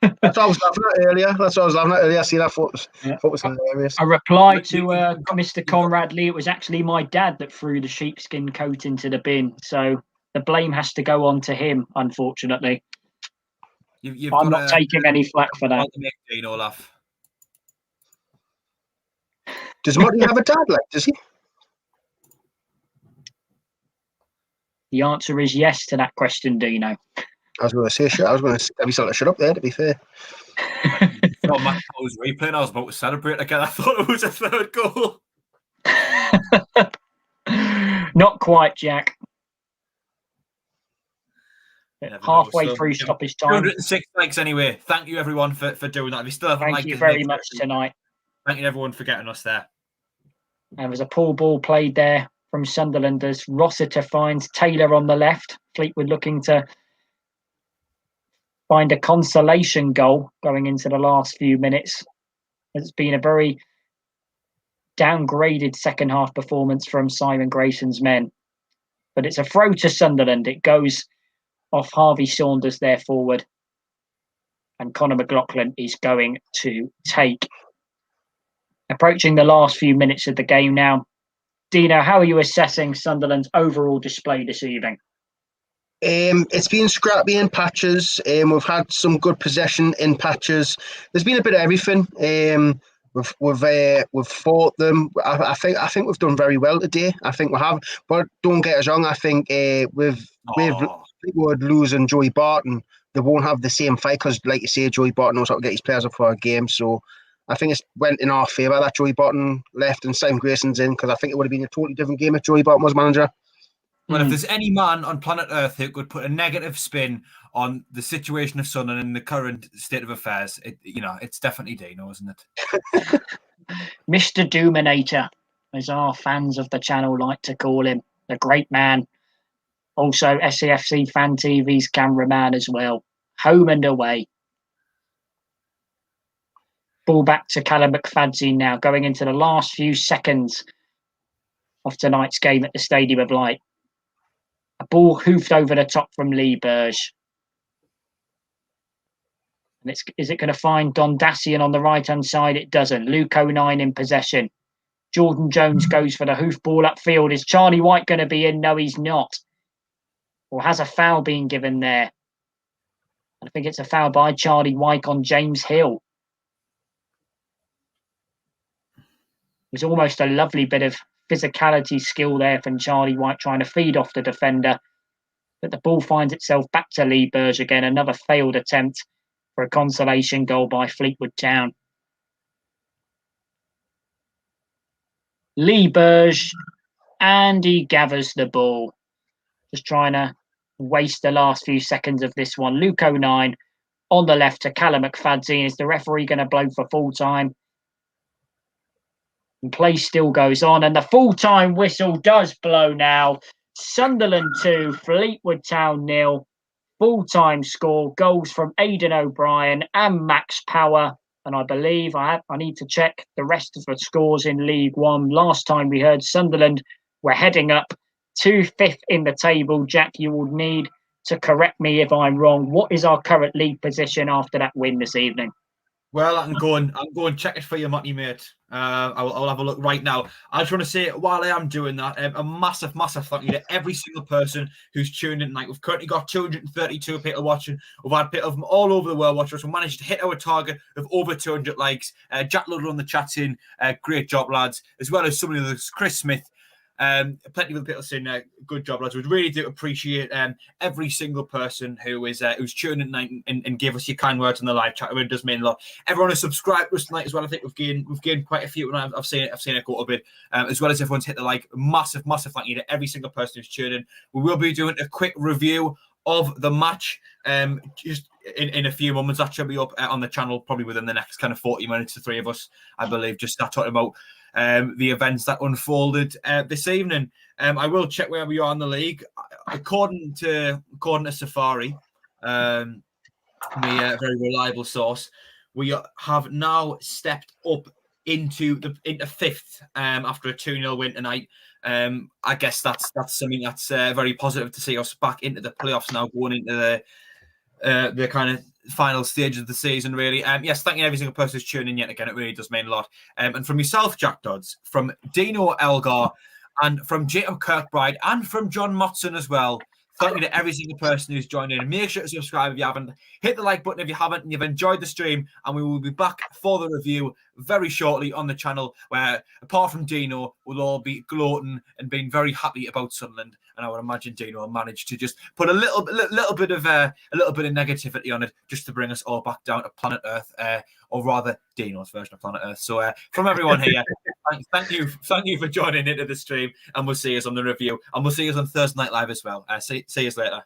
That's what I was laughing at earlier. I see that thought was hilarious. A reply to Mr. CONRAD Lee. It was actually my dad that threw the sheepskin coat into the bin. So the blame has to go on to him, unfortunately. I'm not taking any flack for that. Dino laugh. Does Motty have a dad, like, does he? The answer is yes to that question, Dino. I was going to say shit. I was going to have you sort of shut up there, to be fair. I was replaying. I was about to celebrate again. I thought it was a third goal. Not quite, Jack. Halfway through stoppage time. 206 likes anyway. Thank you, everyone, for doing that. If you still haven't liked it, thank you very much tonight. Thank you, everyone, for getting us there. There was a poor ball played there from Sunderland as Rossiter finds Taylor on the left. Fleetwood looking to find a consolation goal going into the last few minutes. It's been a very downgraded second half performance from Simon Grayson's men. But it's a throw to Sunderland. It goes off Harvey Saunders there forward. And Conor McLaughlin is going to take. Approaching the last few minutes of the game now. Dino, how are you assessing Sunderland's overall display this evening? It's been scrappy in patches. We've had some good possession in patches. There's been a bit of everything. We've fought them. I think we've done very well today. I think we have. But don't get us wrong. I think with Fleetwood losing Joey Barton, they won't have the same fight because, like you say, Joey Barton knows how to get his players up for a game. So I think it went in our favour that Joey Barton left and Simon Grayson's in, because I think it would have been a totally different game if Joey Barton was manager. Well, if there's any man on planet Earth who could put a negative spin on the situation of Sunderland in the current state of affairs, it's definitely Dino, isn't it? Mr. Doominator, as our fans of the channel like to call him, the great man. Also, SAFC Fan TV's cameraman as well. Home and away. Ball back to Callum McFadzean now, going into the last few seconds of tonight's game at the Stadium of Light. A ball hoofed over the top from Lee Burge. And is it going to find Don Dacian on the right-hand side? It doesn't. Luke O'Nien in possession. Jordan Jones goes for the hoof ball upfield. Is Charlie White going to be in? No, he's not. Or has a foul been given there? I think it's a foul by Charlie White on James Hill. It was almost a lovely bit of physicality skill there from Charlie White trying to feed off the defender. But the ball finds itself back to Lee Burge again. Another failed attempt for a consolation goal by Fleetwood Town. Lee Burge, and he gathers the ball. Just trying to waste the last few seconds of this one. Luke O'Nien on the left to Callum McFadzean. Is the referee going to blow for full time? And play still goes on, and the full-time whistle does blow now. Sunderland 2, Fleetwood Town 0. Full-time score, goals from Aidan O'Brien and Max Power. And I believe I need to check the rest of the scores in League One. Last time we heard Sunderland were heading up to 5th in the table. Jack, you will need to correct me if I'm wrong. What is our current league position after that win this evening? Well, I can go and check it for you, Matty, mate. I'll have a look right now. I just want to say, while I am doing that, a massive, massive thank you to every single person who's tuned in tonight. We've currently got 232 people watching. We've had people from all over the world watching us. We managed to hit our target of over 200 likes. Jack Ludlow on the chat in. Great job, lads. As well as some of the Chris Smith. Plenty of people saying good job, lads. We really do appreciate every single person who's tuning in tonight and gave us your kind words on the live chat. It really does mean a lot. Everyone who's subscribed to us tonight as well. I think we've gained quite a few. I've seen it quite a bit, as well as everyone's hit the like. Massive thank you to every single person who's tuned in. We will be doing a quick review of the match just in a few moments. That should be up on the channel probably within the next kind of 40 minutes. The three of us, I believe, just start talking about the events that unfolded this evening. I will check where we are in the league. According to Safari, my very reliable source, we have now stepped up into 5th after a 2-0 win tonight. I guess that's something that's very positive to see us back into the playoffs now, going into the kind of final stage of the season, really. Yes, thank you every single person who's tuning in yet again. It really does mean a lot. And from yourself, Jack Dodds, from Dino Elgar, and from Jacob Kirkbride, and from John Motson as well. Thank you to every single person who's joined in. Make sure to subscribe if you haven't. Hit the like button if you haven't and you've enjoyed the stream. And we will be back for the review very shortly on the channel, where, apart from Dino, we'll all be gloating and being very happy about Sunderland. And I would imagine Dino will manage to just put a little bit of negativity on it, just to bring us all back down to planet Earth, or rather Dino's version of planet Earth. So from everyone here, thank you for joining into the stream, and we'll see us on the review, and we'll see us on Thursday Night Live as well. See you later.